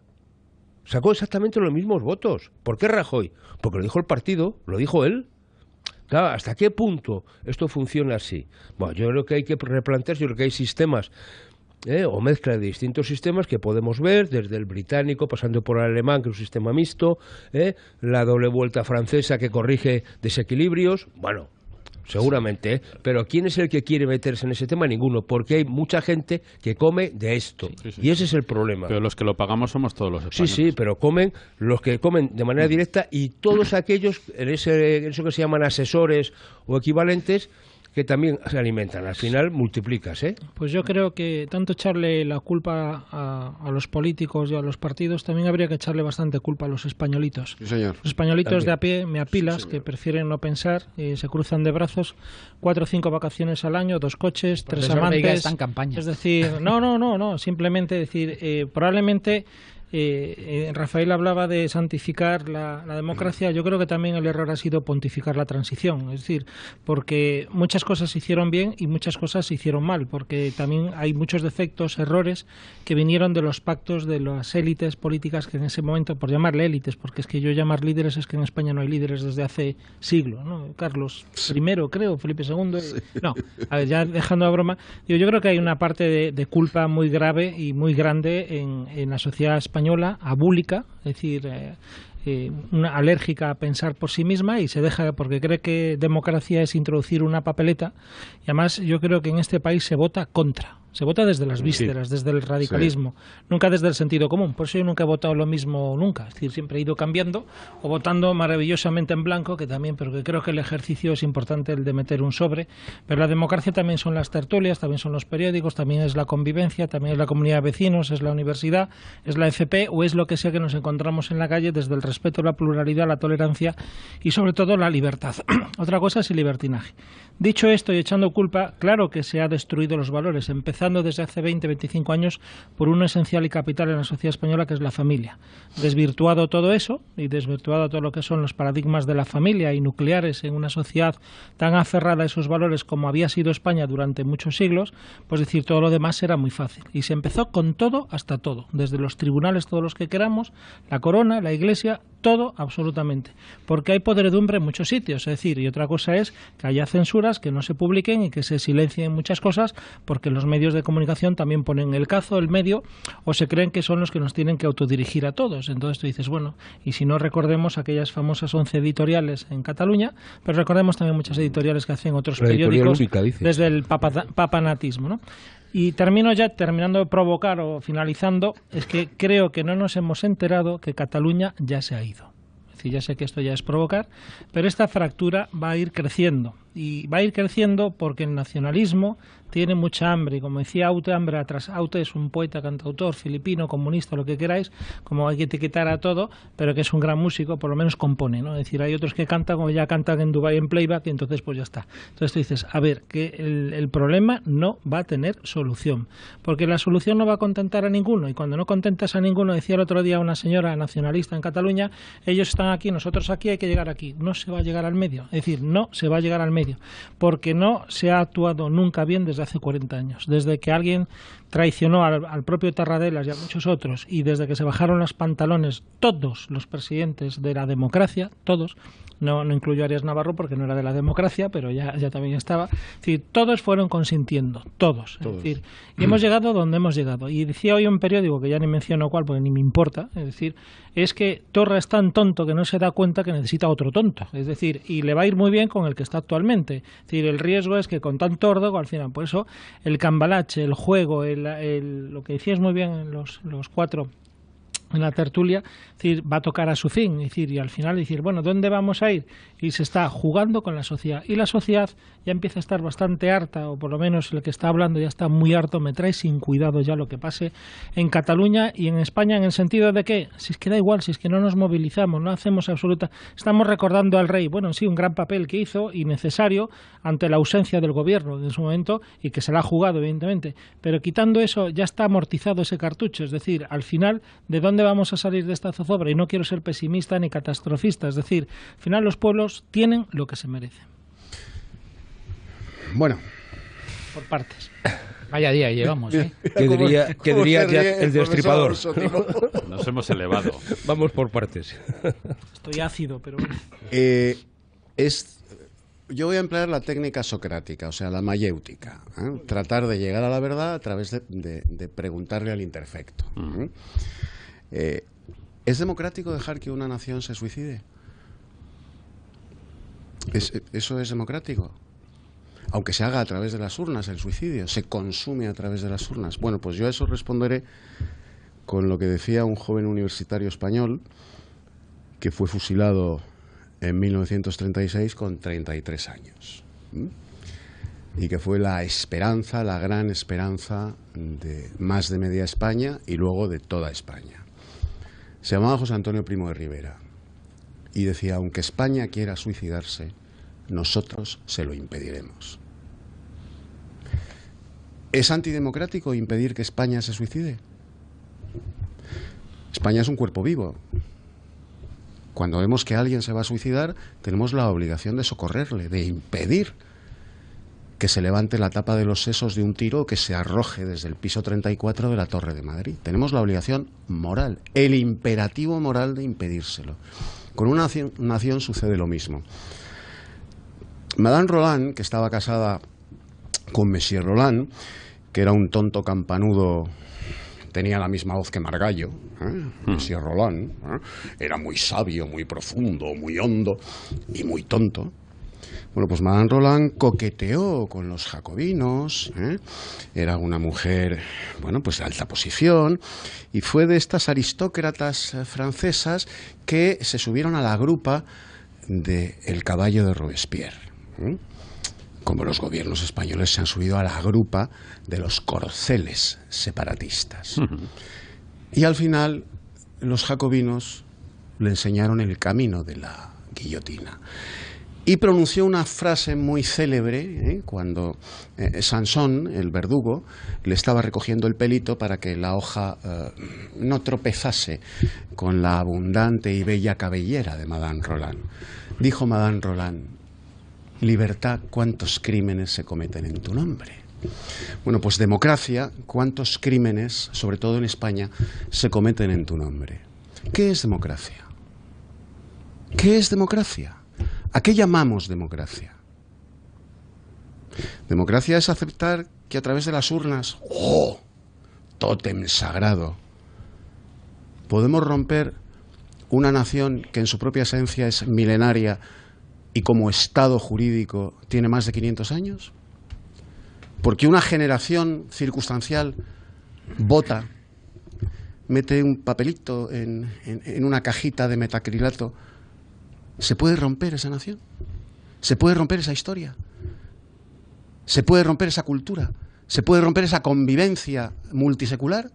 Sacó exactamente los mismos votos. ¿Por qué Rajoy? Porque lo dijo el partido, lo dijo él. Claro, ¿hasta qué punto esto funciona así? Bueno, yo creo que hay que replantearse, yo creo que hay sistemas o mezcla de distintos sistemas que podemos ver, desde el británico, pasando por el alemán, que es un sistema mixto, la doble vuelta francesa que corrige desequilibrios, bueno, seguramente, pero ¿quién es el que quiere meterse en ese tema? Ninguno, porque hay mucha gente que come de esto, y ese es el problema. Pero los que lo pagamos somos todos los españoles. Sí, pero comen los que comen de manera directa, y todos aquellos, en eso que se llaman asesores o equivalentes, que también se alimentan. Al final multiplicas, ¿eh? Pues yo creo que tanto echarle la culpa a los políticos y a los partidos, también habría que echarle bastante culpa a los españolitos. Sí, señor. Los españolitos de a pie, me apilas, que prefieren no pensar, se cruzan de brazos, 4 o 5 vacaciones al año, 2 coches, 3 amantes. Está en campaña. Es decir, no, simplemente decir, probablemente... Rafael hablaba de santificar la democracia. Yo creo que también el error ha sido pontificar la transición, es decir, porque muchas cosas se hicieron bien y muchas cosas se hicieron mal, porque también hay muchos defectos, errores que vinieron de los pactos de las élites políticas que en ese momento, por llamarle élites, porque es que yo llamar líderes es que en España no hay líderes desde hace siglos, ¿no? Carlos I, creo, Felipe II, no, a ver, ya dejando la broma, yo creo que hay una parte de culpa muy grave y muy grande en la sociedad española, abúlica, es decir, una alérgica a pensar por sí misma, y se deja porque cree que democracia es introducir una papeleta, y además yo creo que en este país se vota contra. Se vota desde las vísceras, desde el radicalismo, nunca desde el sentido común. Por eso yo nunca he votado lo mismo nunca. Es decir, siempre he ido cambiando o votando maravillosamente en blanco, que también, pero que creo que el ejercicio es importante, el de meter un sobre. Pero la democracia también son las tertulias, también son los periódicos, también es la convivencia, también es la comunidad de vecinos, es la universidad, es la FP o es lo que sea que nos encontramos en la calle, desde el respeto, la pluralidad, la tolerancia y sobre todo la libertad. Otra cosa es el libertinaje. Dicho esto y echando culpa, claro que se ha destruido los valores, empezando desde hace 20, 25 años por un esencial y capital en la sociedad española, que es la familia. Desvirtuado todo eso y desvirtuado todo lo que son los paradigmas de la familia y nucleares en una sociedad tan aferrada a esos valores como había sido España durante muchos siglos, pues decir, todo lo demás era muy fácil. Y se empezó con todo hasta todo, desde los tribunales, todos los que queramos, la corona, la iglesia, todo absolutamente, porque hay podredumbre en muchos sitios, es decir, y otra cosa es que haya censuras, que no se publiquen y que se silencien muchas cosas, porque los medios de comunicación también ponen el cazo, el medio, o se creen que son los que nos tienen que autodirigir a todos. Entonces tú dices, bueno, y si no, recordemos aquellas famosas 11 editoriales en Cataluña, pero recordemos también muchas editoriales que hacen otros periódicos desde el papanatismo, ¿no? Y terminando de provocar o finalizando, es que creo que no nos hemos enterado que Cataluña ya se ha ido. Es decir, ya sé que esto ya es provocar, pero esta fractura va a ir creciendo y va a ir creciendo porque el nacionalismo tiene mucha hambre, y como decía Aute, hambre atrás. Aute es un poeta, cantautor, filipino, comunista, lo que queráis, como hay que etiquetar a todo, pero que es un gran músico, por lo menos compone, ¿no? Es decir, hay otros que cantan, como ya cantan en Dubái en playback, y entonces pues ya está. Entonces tú dices, a ver, que el problema no va a tener solución, porque la solución no va a contentar a ninguno, y cuando no contentas a ninguno, decía el otro día una señora nacionalista en Cataluña, ellos están aquí, nosotros aquí, hay que llegar aquí. No se va a llegar al medio, es decir, no se va a llegar al medio, porque no se ha actuado nunca bien desde hace 40 años, desde que alguien traicionó al propio Tarradellas y a muchos otros, y desde que se bajaron los pantalones todos los presidentes de la democracia, todos, no incluyo a Arias Navarro porque no era de la democracia, pero ya también estaba, es decir, todos fueron consintiendo, todos. Es decir, y hemos llegado donde hemos llegado. Y decía hoy un periódico, que ya ni menciono cuál porque ni me importa, es decir, es que Torra es tan tonto que no se da cuenta que necesita otro tonto, es decir, y le va a ir muy bien con el que está actualmente. Es decir, el riesgo es que con tanto órdago, al final, por eso el cambalache, el juego, lo que decías muy bien los cuatro en la tertulia, es decir, va a tocar a su fin, es decir, y al final decir, bueno, ¿dónde vamos a ir? Y se está jugando con la sociedad, y la sociedad ya empieza a estar bastante harta, o por lo menos el que está hablando ya está muy harto, me trae sin cuidado ya lo que pase en Cataluña y en España, en el sentido de que, si es que da igual, si es que no nos movilizamos, no hacemos estamos recordando al rey, bueno, sí, un gran papel que hizo y necesario ante la ausencia del gobierno en su momento, y que se la ha jugado evidentemente, pero quitando eso ya está amortizado ese cartucho, es decir, al final, ¿de dónde vamos a salir de esta zozobra? Y no quiero ser pesimista ni catastrofista, es decir, al final los pueblos tienen lo que se merecen. Bueno, por partes. Vaya día llevamos, ¿eh? ¿Qué diría ya el destripador? Nos hemos elevado. Vamos por partes. Estoy ácido, pero bueno. Yo voy a emplear la técnica socrática, o sea, la mayéutica. Tratar de llegar a la verdad a través de preguntarle al imperfecto. ¿Es democrático dejar que una nación se suicide? ¿Eso es democrático? Aunque se haga a través de las urnas el suicidio, se consume a través de las urnas. Bueno, pues yo a eso responderé con lo que decía un joven universitario español que fue fusilado en 1936 con 33 años. Y que fue la esperanza, la gran esperanza de más de media España y luego de toda España. Se llamaba José Antonio Primo de Rivera y decía, aunque España quiera suicidarse, nosotros se lo impediremos. ¿Es antidemocrático impedir que España se suicide? España es un cuerpo vivo. Cuando vemos que alguien se va a suicidar, tenemos la obligación de socorrerle, de impedir que se levante la tapa de los sesos de un tiro o que se arroje desde el piso 34 de la Torre de Madrid. Tenemos la obligación moral, el imperativo moral de impedírselo. Con una nación sucede lo mismo. Madame Roland, que estaba casada con Monsieur Roland, que era un tonto campanudo, tenía la misma voz que Margallo, Monsieur Roland, era muy sabio, muy profundo, muy hondo y muy tonto. Bueno, pues Madame Roland coqueteó con los jacobinos, era una mujer, bueno, pues de alta posición, y fue de estas aristócratas francesas que se subieron a la grupa del caballo de Robespierre. Como los gobiernos españoles se han subido a la grupa de los corceles separatistas. Y al final los jacobinos le enseñaron el camino de la guillotina. Y pronunció una frase muy célebre cuando Sansón, el verdugo, le estaba recogiendo el pelito para que la hoja no tropezase con la abundante y bella cabellera de Madame Roland. Dijo Madame Roland, libertad, ¿cuántos crímenes se cometen en tu nombre? Bueno, pues democracia, ¿cuántos crímenes, sobre todo en España, se cometen en tu nombre? ¿Qué es democracia? ¿Qué es democracia? ¿A qué llamamos democracia? Democracia es aceptar que a través de las urnas, ¡oh!, tótem sagrado, podemos romper una nación que en su propia esencia es milenaria y como Estado jurídico tiene más de 500 años. Porque una generación circunstancial vota, mete un papelito en una cajita de metacrilato. ¿Se puede romper esa nación? ¿Se puede romper esa historia? ¿Se puede romper esa cultura? ¿Se puede romper esa convivencia multisecular?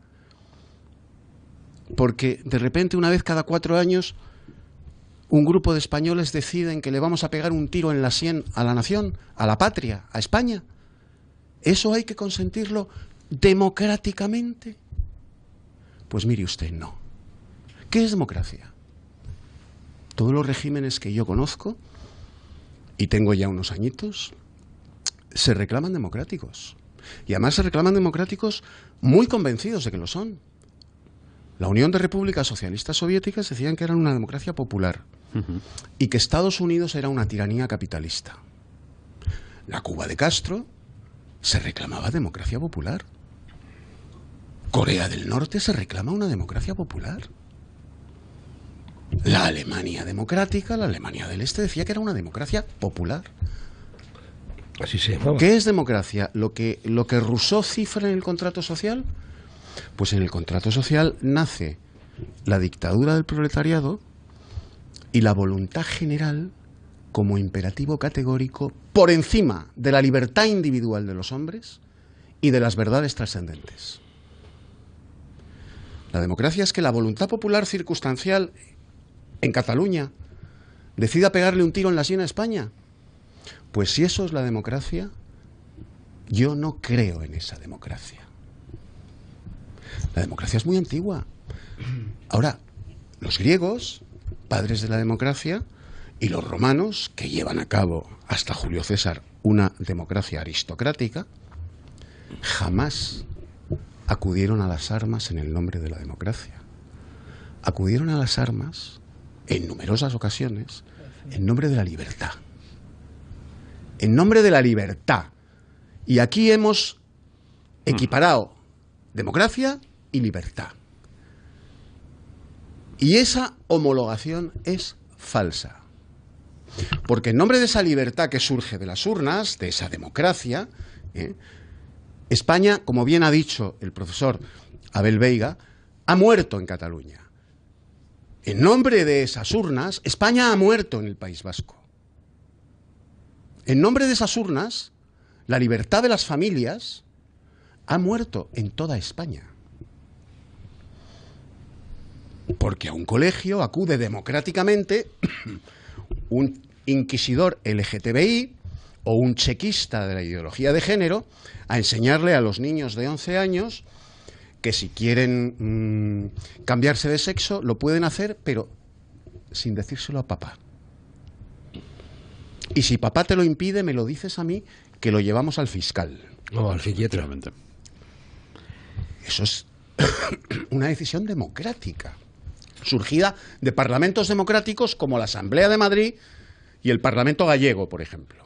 Porque de repente, una vez cada 4 años, un grupo de españoles deciden que le vamos a pegar un tiro en la sien a la nación, a la patria, a España. ¿Eso hay que consentirlo democráticamente? Pues mire usted, no. ¿Qué es democracia? Todos los regímenes que yo conozco, y tengo ya unos añitos, se reclaman democráticos. Y además se reclaman democráticos muy convencidos de que lo son. La Unión de Repúblicas Socialistas Soviéticas decían que eran una democracia popular y que Estados Unidos era una tiranía capitalista. La Cuba de Castro se reclamaba democracia popular. Corea del Norte se reclama una democracia popular. La Alemania democrática, la Alemania del Este, decía que era una democracia popular. Así se llamaba. ¿Qué es democracia? ¿Lo que Rousseau cifra en el contrato social? Pues en el contrato social nace la dictadura del proletariado y la voluntad general como imperativo categórico por encima de la libertad individual de los hombres y de las verdades trascendentes. La democracia es que la voluntad popular circunstancial en Cataluña decida pegarle un tiro en la sien a España. Pues si eso es la democracia, yo no creo en esa democracia. La democracia es muy antigua. Ahora, los griegos, padres de la democracia, y los romanos, que llevan a cabo hasta Julio César una democracia aristocrática, jamás acudieron a las armas en el nombre de la democracia. Acudieron a las armas en numerosas ocasiones en nombre de la libertad. En nombre de la libertad. Y aquí hemos equiparado democracia y libertad. Y esa homologación es falsa. Porque en nombre de esa libertad que surge de las urnas, de esa democracia, España, como bien ha dicho el profesor Abel Veiga, ha muerto en Cataluña. En nombre de esas urnas, España ha muerto en el País Vasco. En nombre de esas urnas, la libertad de las familias ha muerto en toda España. Porque a un colegio acude democráticamente un inquisidor LGTBI o un chequista de la ideología de género a enseñarle a los niños de 11 años que si quieren cambiarse de sexo lo pueden hacer, pero sin decírselo a papá. Y si papá te lo impide, me lo dices a mí, que lo llevamos al fiscal. No, al psiquiatra. Eso es una decisión democrática, surgida de parlamentos democráticos como la Asamblea de Madrid y el Parlamento gallego, por ejemplo.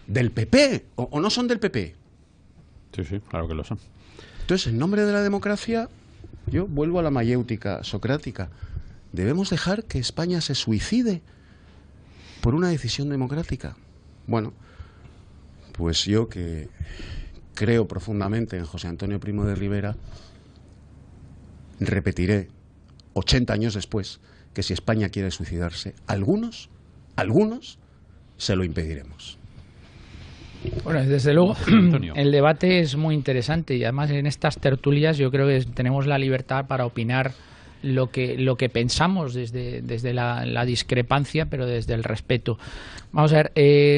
¿Del PP? ¿O no son del PP? Sí, sí, claro que lo son. Entonces, en nombre de la democracia, yo vuelvo a la mayéutica socrática. ¿Debemos dejar que España se suicide por una decisión democrática? Bueno, pues yo que creo profundamente en José Antonio Primo de Rivera, repetiré 80 años después que si España quiere suicidarse, algunos se lo impediremos. Bueno, desde luego el debate es muy interesante y además en estas tertulias yo creo que tenemos la libertad para opinar lo que pensamos desde la discrepancia, pero desde el respeto. Vamos a ver,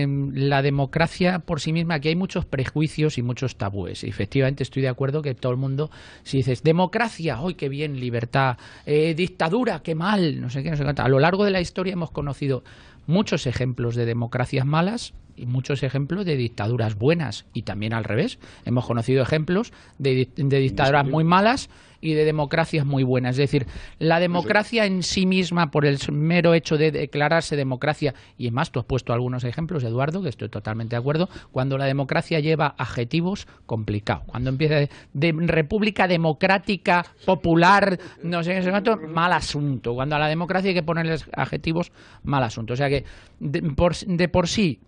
la democracia por sí misma, aquí hay muchos prejuicios y muchos tabúes. Efectivamente estoy de acuerdo que todo el mundo, si dices democracia, ¡ay, qué bien! Libertad, dictadura, qué mal, no sé qué, no sé qué. A lo largo de la historia hemos conocido muchos ejemplos de democracias malas y muchos ejemplos de dictaduras buenas, y también al revés. Hemos conocido ejemplos de dictaduras muy malas y de democracias muy buenas. Es decir, la democracia en sí misma, por el mero hecho de declararse democracia, y además tú has puesto algunos ejemplos, Eduardo, que estoy totalmente de acuerdo, cuando la democracia lleva adjetivos, complicado. Cuando empieza de república democrática, popular, no sé qué, mal asunto. Cuando a la democracia hay que ponerles adjetivos, mal asunto. O sea que de por sí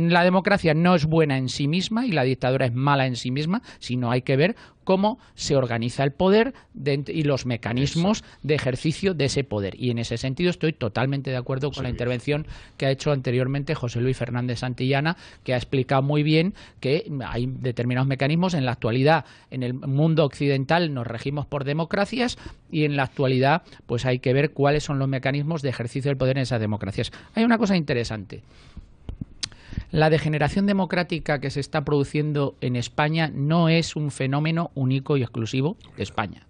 la democracia no es buena en sí misma y la dictadura es mala en sí misma, sino hay que ver cómo se organiza el poder y los mecanismos de ejercicio de ese poder. Y en ese sentido estoy totalmente de acuerdo con la intervención que ha hecho anteriormente José Luis Fernández Santillana, que ha explicado muy bien que hay determinados mecanismos. En la actualidad, en el mundo occidental nos regimos por democracias y en la actualidad pues hay que ver cuáles son los mecanismos de ejercicio del poder en esas democracias. Hay una cosa interesante. La degeneración democrática que se está produciendo en España no es un fenómeno único y exclusivo de España,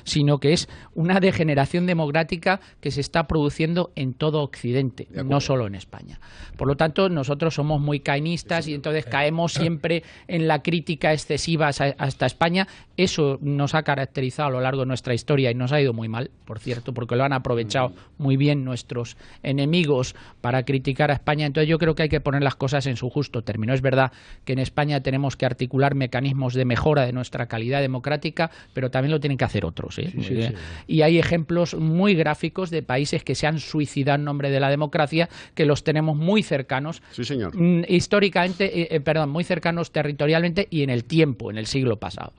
sino que es una degeneración democrática que se está produciendo en todo Occidente, no solo en España. Por lo tanto, nosotros somos muy caenistas y entonces caemos siempre en la crítica excesiva hasta España. Eso nos ha caracterizado a lo largo de nuestra historia y nos ha ido muy mal, por cierto, porque lo han aprovechado muy bien nuestros enemigos para criticar a España. Entonces yo creo que hay que poner las cosas en su justo término. Es verdad que en España tenemos que articular mecanismos de mejora de nuestra calidad democrática, pero también lo tienen que hacer otros, ¿eh? Sí. Y hay ejemplos muy gráficos de países que se han suicidado en nombre de la democracia, que los tenemos muy cercanos, sí, señor. Históricamente, muy cercanos territorialmente y en el tiempo, en el siglo pasado.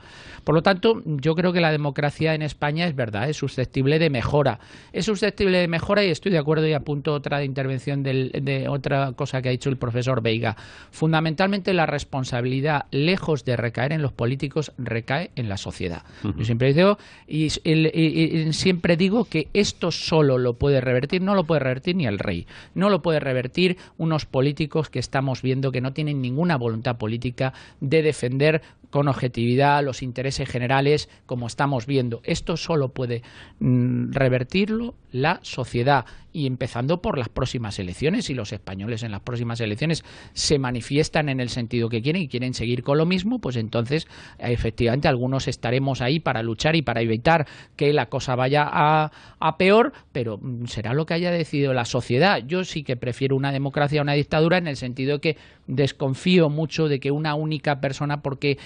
Por lo tanto, yo creo que la democracia en España es verdad, es susceptible de mejora. Es susceptible de mejora y estoy de acuerdo y apunto otra intervención de otra cosa que ha dicho el profesor Veiga. Fundamentalmente la responsabilidad, lejos de recaer en los políticos, recae en la sociedad. Yo siempre digo, y siempre digo que esto solo lo puede revertir, no lo puede revertir ni el rey, no lo puede revertir unos políticos que estamos viendo que no tienen ninguna voluntad política de defender con objetividad los intereses generales, como estamos viendo. Esto solo puede revertirlo la sociedad, y empezando por las próximas elecciones. Si los españoles en las próximas elecciones se manifiestan en el sentido que quieren y quieren seguir con lo mismo, pues entonces efectivamente algunos estaremos ahí para luchar y para evitar que la cosa vaya a peor, pero será lo que haya decidido la sociedad. Yo sí que prefiero una democracia a una dictadura, en el sentido que desconfío mucho de que una única persona, porque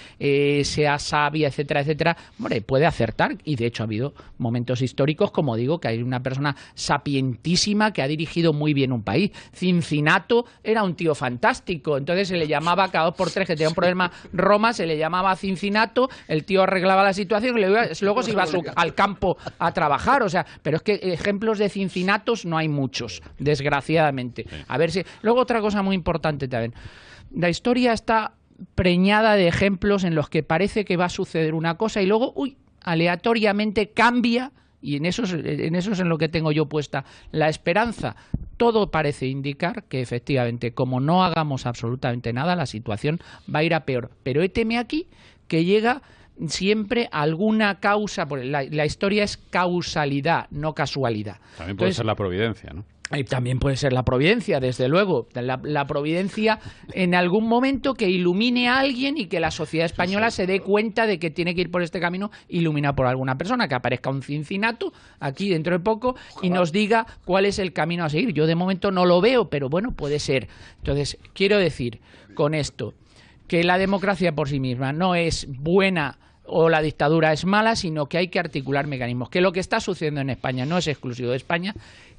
sea sabia, etcétera, etcétera, hombre, puede acertar, y de hecho ha habido momentos históricos, como digo, que hay una persona sapientísima que ha dirigido muy bien un país. Cincinnato era un tío fantástico, entonces se le llamaba cada 2 por 3 que tenía un problema Roma, se le llamaba Cincinnato, el tío arreglaba la situación y luego se iba al campo a trabajar, o sea, pero es que ejemplos de Cincinnatos no hay muchos, desgraciadamente. A ver si... Luego otra cosa muy importante también, la historia está preñada de ejemplos en los que parece que va a suceder una cosa y luego, aleatoriamente cambia. Y en eso es en lo que tengo yo puesta la esperanza. Todo parece indicar que efectivamente, como no hagamos absolutamente nada, la situación va a ir a peor. Pero héteme aquí que llega siempre alguna causa. La historia es causalidad, no casualidad. También puede ser la providencia, ¿no? Y también puede ser la providencia, desde luego. La providencia en algún momento que ilumine a alguien y que la sociedad española se dé cuenta de que tiene que ir por este camino iluminado por alguna persona, que aparezca un Cincinnato aquí dentro de poco y nos diga cuál es el camino a seguir. Yo de momento no lo veo, pero bueno, puede ser. Entonces, quiero decir con esto que la democracia por sí misma no es buena o la dictadura es mala, sino que hay que articular mecanismos. Que lo que está sucediendo en España no es exclusivo de España,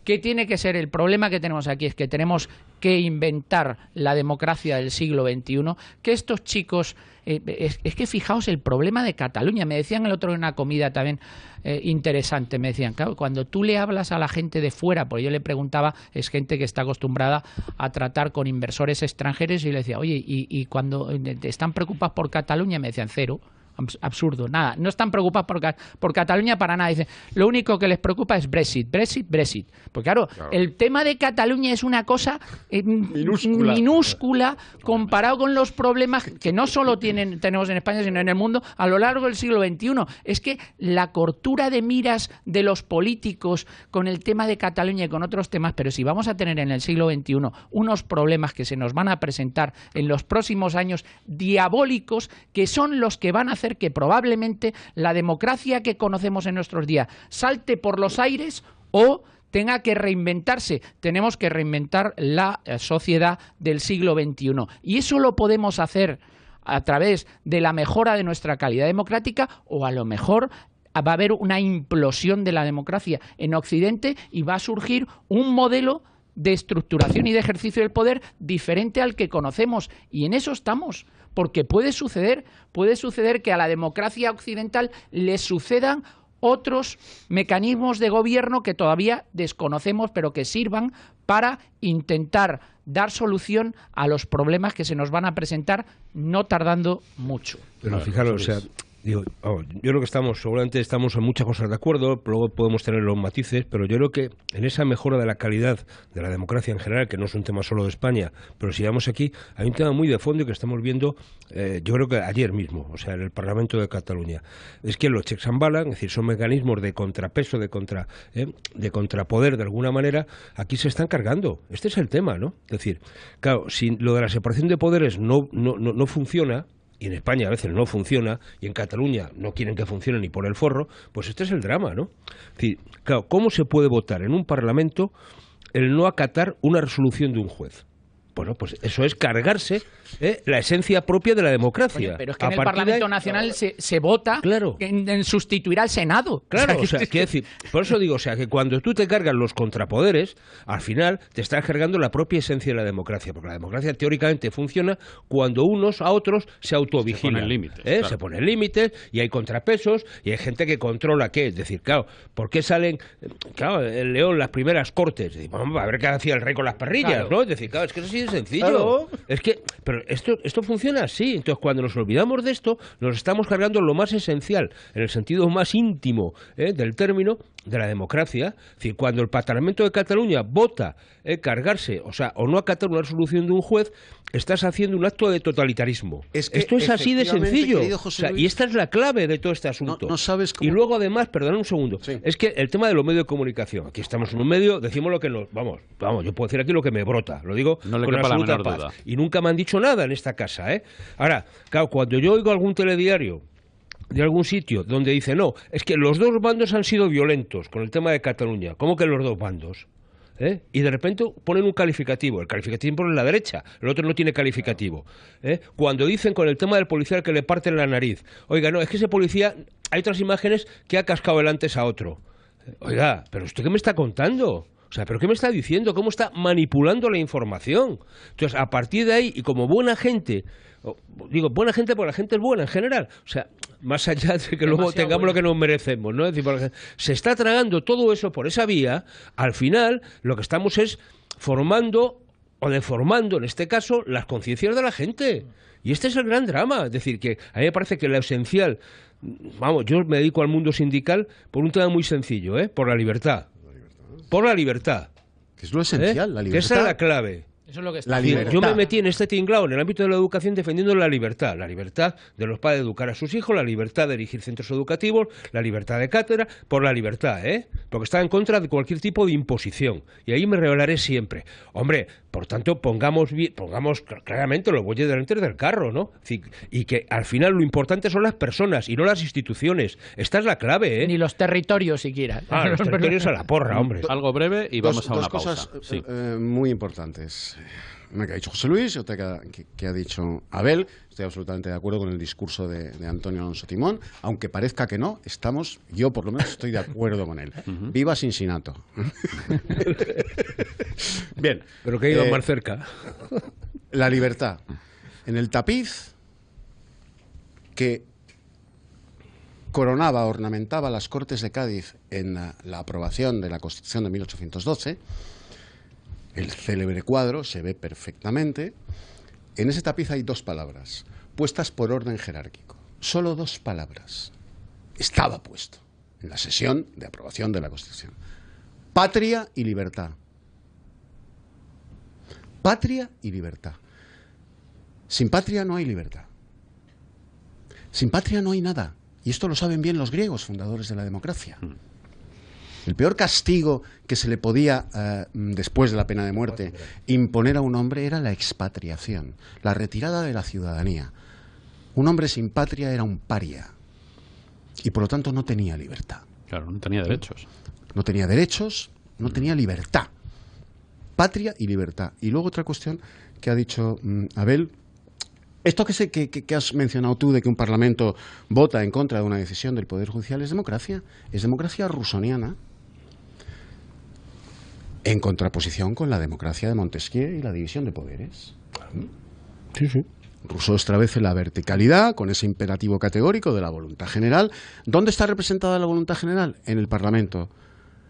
que tiene que ser el problema que tenemos aquí, es que tenemos que inventar la democracia del siglo XXI, que estos chicos, es que fijaos el problema de Cataluña, me decían el otro en una comida también interesante, me decían, claro, cuando tú le hablas a la gente de fuera, porque yo le preguntaba, es gente que está acostumbrada a tratar con inversores extranjeros, y le decía, oye, y cuando están preocupados por Cataluña, me decían, cero. Absurdo, nada, no están preocupados por Cataluña para nada. Dicen, lo único que les preocupa es Brexit. Porque claro, el tema de Cataluña es una cosa minúscula comparado con los problemas que no solo tenemos en España, sino en el mundo a lo largo del siglo XXI. Es que la cortura de miras de los políticos con el tema de Cataluña y con otros temas, pero si vamos a tener en el siglo XXI unos problemas que se nos van a presentar en los próximos años diabólicos, que son los que van a hacer que probablemente la democracia que conocemos en nuestros días salte por los aires o tenga que reinventarse. Tenemos que reinventar la sociedad del siglo XXI. Y eso lo podemos hacer a través de la mejora de nuestra calidad democrática, o a lo mejor va a haber una implosión de la democracia en Occidente y va a surgir un modelo de estructuración y de ejercicio del poder diferente al que conocemos. Y en eso estamos, porque puede suceder que a la democracia occidental le sucedan otros mecanismos de gobierno que todavía desconocemos, pero que sirvan para intentar dar solución a los problemas que se nos van a presentar no tardando mucho. Pero fijaros, o sea, digo, yo creo que seguramente estamos en muchas cosas de acuerdo, luego podemos tener los matices, pero yo creo que en esa mejora de la calidad de la democracia en general, que no es un tema solo de España, pero si vamos aquí, hay un tema muy de fondo y que estamos viendo, yo creo que ayer mismo, o sea, en el Parlamento de Cataluña, es que los checks and balance, es decir, son mecanismos de contrapeso, de contrapoder de alguna manera, aquí se están cargando. Este es el tema, ¿no? Es decir, claro, si lo de la separación de poderes no funciona, y en España a veces no funciona, y en Cataluña no quieren que funcione ni por el forro, pues este es el drama, ¿no? Es decir, claro, ¿cómo se puede votar en un Parlamento el no acatar una resolución de un juez? Bueno, pues eso es cargarse la esencia propia de la democracia. Oye, pero es que en el Parlamento Nacional se vota en sustituir al Senado. Claro, o sea, quiero decir, por eso digo, o sea, que cuando tú te cargas los contrapoderes, al final te estás cargando la propia esencia de la democracia, porque la democracia teóricamente funciona cuando unos a otros se autovigilan. Se ponen límites y hay contrapesos y hay gente que controla qué. Es decir, claro, ¿por qué salen, el León, las primeras cortes? Vamos a ver qué hacía el rey con las perrillas, ¿no? Es decir, claro, es que eso sí es sencillo. Claro. Es que, pero esto funciona así. Entonces, cuando nos olvidamos de esto, nos estamos cargando lo más esencial, en el sentido más íntimo del término, de la democracia. Es decir, cuando el Parlamento de Cataluña vota cargarse, o no acatar una resolución de un juez, estás haciendo un acto de totalitarismo. Esto es así de sencillo. Y esta es la clave de todo este asunto. No sabes cómo... Y luego, además, perdón un segundo, es que el tema de los medios de comunicación, aquí estamos en un medio, decimos lo que nos... Vamos, yo puedo decir aquí lo que me brota, lo digo no le con quepa absoluta la menor paz. duda. Y nunca me han dicho nada en esta casa, ¿eh? Ahora, claro, cuando yo oigo algún telediario de algún sitio donde dice, no, es que los dos bandos han sido violentos con el tema de Cataluña. ¿Cómo que los dos bandos? Y de repente ponen un calificativo. El calificativo pone la derecha, el otro no tiene calificativo. Cuando dicen con el tema del policía que le parten la nariz, oiga, no, es que ese policía, hay otras imágenes que ha cascado el antes a otro. Oiga, ¿pero usted qué me está contando? O sea, ¿pero qué me está diciendo? ¿Cómo está manipulando la información? Entonces, a partir de ahí, y como buena gente, digo buena gente porque la gente es buena en general, o sea, más allá de que luego tengamos lo que nos merecemos, ¿no? Es decir, porque se está tragando todo eso por esa vía, al final lo que estamos es formando o deformando, en este caso, las conciencias de la gente. Y este es el gran drama. Es decir, que a mí me parece que lo esencial, vamos, yo me dedico al mundo sindical por un tema muy sencillo, por la libertad. Por la libertad. Que es lo esencial, la libertad. Que esa es la clave. Eso es lo que está. La libertad. Yo me metí en este tinglado en el ámbito de la educación defendiendo la libertad de los padres de educar a sus hijos, la libertad de dirigir centros educativos, la libertad de cátedra, por la libertad, porque está en contra de cualquier tipo de imposición. Y ahí me revelaré siempre. Hombre, por tanto, pongamos claramente los bueyes delante del carro, ¿no? Y que al final lo importante son las personas y no las instituciones. Esta es la clave, Ni los territorios siquiera. Los territorios a la porra, hombre. Algo breve y vamos a una pausa. Dos cosas muy importantes. Una que ha dicho José Luis y otra que ha dicho Abel. Estoy absolutamente de acuerdo con el discurso de Antonio Alonso Timón. Aunque parezca que no, yo por lo menos estoy de acuerdo con él. ¡Viva Cincinato! Bien. Pero que ha ido más cerca. La libertad. En el tapiz que coronaba, ornamentaba las Cortes de Cádiz en la aprobación de la Constitución de 1812, el célebre cuadro se ve perfectamente. En ese tapiz hay dos palabras, puestas por orden jerárquico. Solo dos palabras. Estaba puesto en la sesión de aprobación de la Constitución. Patria y libertad. Patria y libertad. Sin patria no hay libertad. Sin patria no hay nada. Y esto lo saben bien los griegos, fundadores de la democracia. El peor castigo que se le podía, después de la pena de muerte, imponer a un hombre era la expatriación, la retirada de la ciudadanía. Un hombre sin patria era un paria y por lo tanto no tenía libertad. Claro, no tenía derechos. No tenía derechos, no tenía libertad. Patria y libertad. Y luego otra cuestión que ha dicho Abel. Esto que has mencionado tú de que un parlamento vota en contra de una decisión del Poder Judicial es democracia rusoniana. en contraposición con la democracia de Montesquieu y la división de poderes. Sí, sí. Rousseau establece la verticalidad con ese imperativo categórico de la voluntad general. ¿Dónde está representada la voluntad general? En el Parlamento.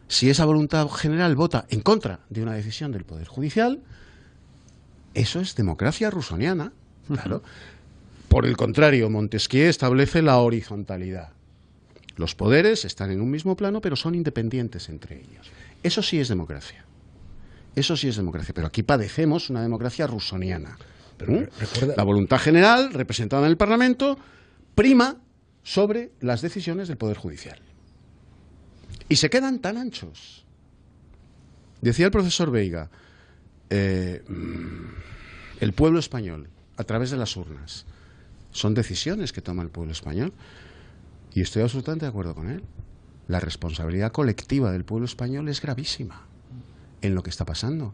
Si esa voluntad general vota en contra de una decisión del Poder Judicial, eso es democracia rousseauiana. Claro. Por el contrario, Montesquieu establece la horizontalidad. Los poderes están en un mismo plano, pero son independientes entre ellos. Eso sí es democracia. Eso sí es democracia. Pero aquí padecemos una democracia rousseauiana. La voluntad general, representada en el Parlamento, prima sobre las decisiones del Poder Judicial. Y se quedan tan anchos. Decía el profesor Veiga, el pueblo español, a través de las urnas, son decisiones que toma el pueblo español. Y estoy absolutamente de acuerdo con él. La responsabilidad colectiva del pueblo español es gravísima en lo que está pasando.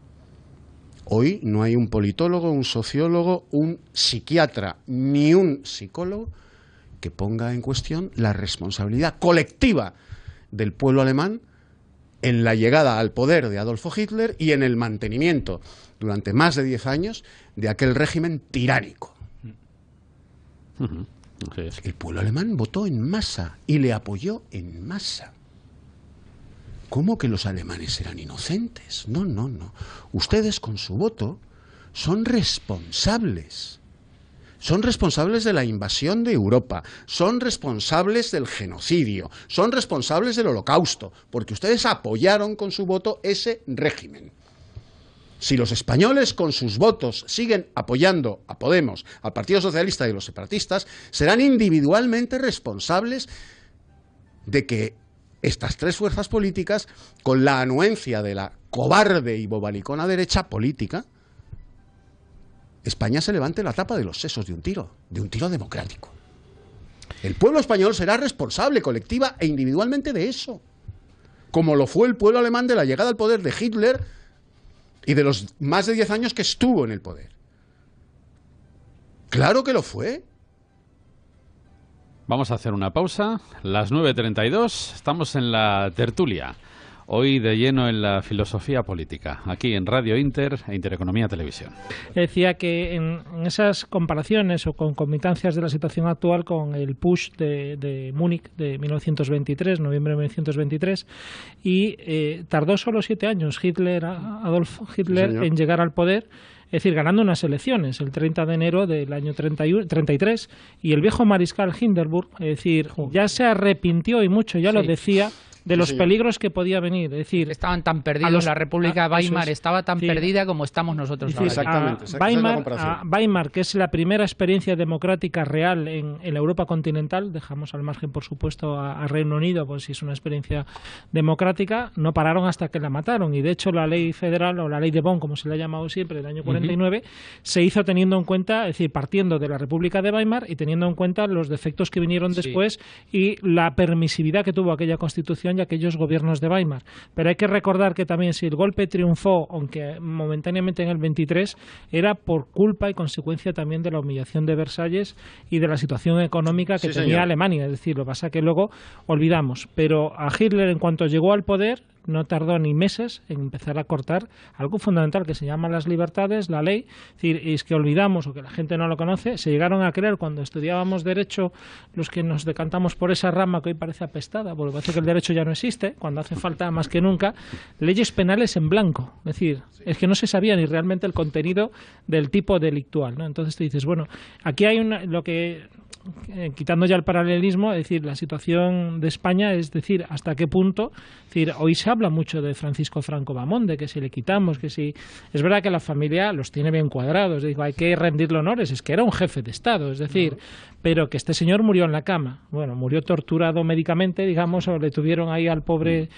Hoy no hay un politólogo, un sociólogo, un psiquiatra, ni un psicólogo que ponga en cuestión la responsabilidad colectiva del pueblo alemán en la llegada al poder de Adolfo Hitler y en el mantenimiento durante más de 10 años de aquel régimen tiránico. El pueblo alemán votó en masa y le apoyó en masa. ¿Cómo que los alemanes eran inocentes? No, no, no. Ustedes con su voto son responsables. Son responsables de la invasión de Europa, son responsables del genocidio, son responsables del Holocausto, porque ustedes apoyaron con su voto ese régimen. Si los españoles con sus votos siguen apoyando a Podemos, al Partido Socialista y a los separatistas, serán individualmente responsables de que estas tres fuerzas políticas, con la anuencia de la cobarde y bobalicona derecha política, España se levante la tapa de los sesos de un tiro democrático. El pueblo español será responsable colectiva e individualmente de eso, como lo fue el pueblo alemán de la llegada al poder de Hitler y de los más de 10 años que estuvo en el poder. Claro que lo fue. Vamos a hacer una pausa. Las 9:32, estamos en la tertulia. Hoy de lleno en la filosofía política, aquí en Radio Inter e Intereconomía Televisión. Decía que en esas comparaciones o concomitancias de la situación actual con el push de Múnich de 1923, noviembre de 1923, y tardó solo 7 años Adolf Hitler, sí, en llegar al poder. Es decir, ganando unas elecciones el 30 de enero del año 33, y el viejo mariscal Hindenburg, es decir, ya se arrepintió y mucho, ya lo decía, de los peligros que podía venir. Es decir, estaban tan perdidos, la República de Weimar estaba tan perdida como estamos nosotros ahora. Exactamente. Weimar, que es la primera experiencia democrática real en la Europa continental, dejamos al margen, por supuesto, a Reino Unido, pues si es una experiencia democrática, no pararon hasta que la mataron. Y de hecho la ley federal, o la ley de Bonn, como se le ha llamado siempre, del año 49, se hizo teniendo en cuenta, es decir, partiendo de la República de Weimar y teniendo en cuenta los defectos que vinieron después y la permisividad que tuvo aquella Constitución y aquellos gobiernos de Weimar. Pero hay que recordar que también si el golpe triunfó, aunque momentáneamente en el 23, era por culpa y consecuencia también de la humillación de Versalles y de la situación económica que tenía Alemania. Es decir, lo que pasa que luego olvidamos. Pero a Hitler, en cuanto llegó al poder, no tardó ni meses en empezar a cortar algo fundamental que se llama las libertades, la ley. Es decir, es que olvidamos o que la gente no lo conoce, se llegaron a creer cuando estudiábamos Derecho, los que nos decantamos por esa rama que hoy parece apestada, porque parece que el derecho ya no existe, cuando hace falta más que nunca, leyes penales en blanco. Es decir, es que no se sabía ni realmente el contenido del tipo delictual, ¿no? Entonces te dices, bueno, aquí hay lo que... quitando ya el paralelismo, es decir, la situación de España, es decir, hasta qué punto, es decir, hoy se habla mucho de Francisco Franco Bamonde, que si le quitamos, que si... Es verdad que la familia los tiene bien cuadrados, digo, hay que rendirle honores, es que era un jefe de Estado, es decir, pero que este señor murió en la cama, bueno, murió torturado médicamente, digamos, o le tuvieron ahí al pobre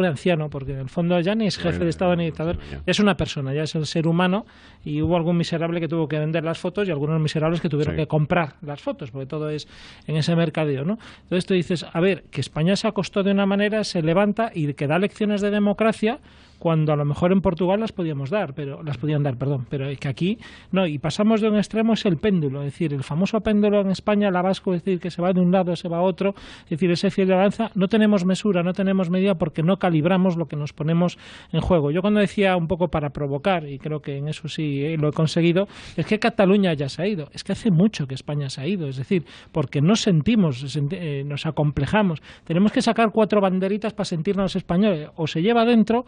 anciano, porque en el fondo ya ni es jefe de Estado ni dictador, es una persona, ya es un ser humano, y hubo algún miserable que tuvo que vender las fotos y algunos miserables que tuvieron que comprar las fotos, porque todo es en ese mercadeo, ¿no? Entonces tú dices, a ver, que España se acostó de una manera, se levanta y que da lecciones de democracia, cuando a lo mejor en Portugal las podían dar, pero es que aquí no, y pasamos de un extremo, es el péndulo, es decir, el famoso péndulo en España, la vasco, es decir, que se va de un lado, se va a otro, es decir, ese fil de balanza, no tenemos mesura, no tenemos medida porque no calibramos lo que nos ponemos en juego. Yo cuando decía un poco para provocar, y creo que en eso sí lo he conseguido, es que Cataluña ya se ha ido, es que hace mucho que España se ha ido, es decir, porque no sentimos, nos acomplejamos, tenemos que sacar 4 banderitas para sentirnos españoles, o se lleva dentro,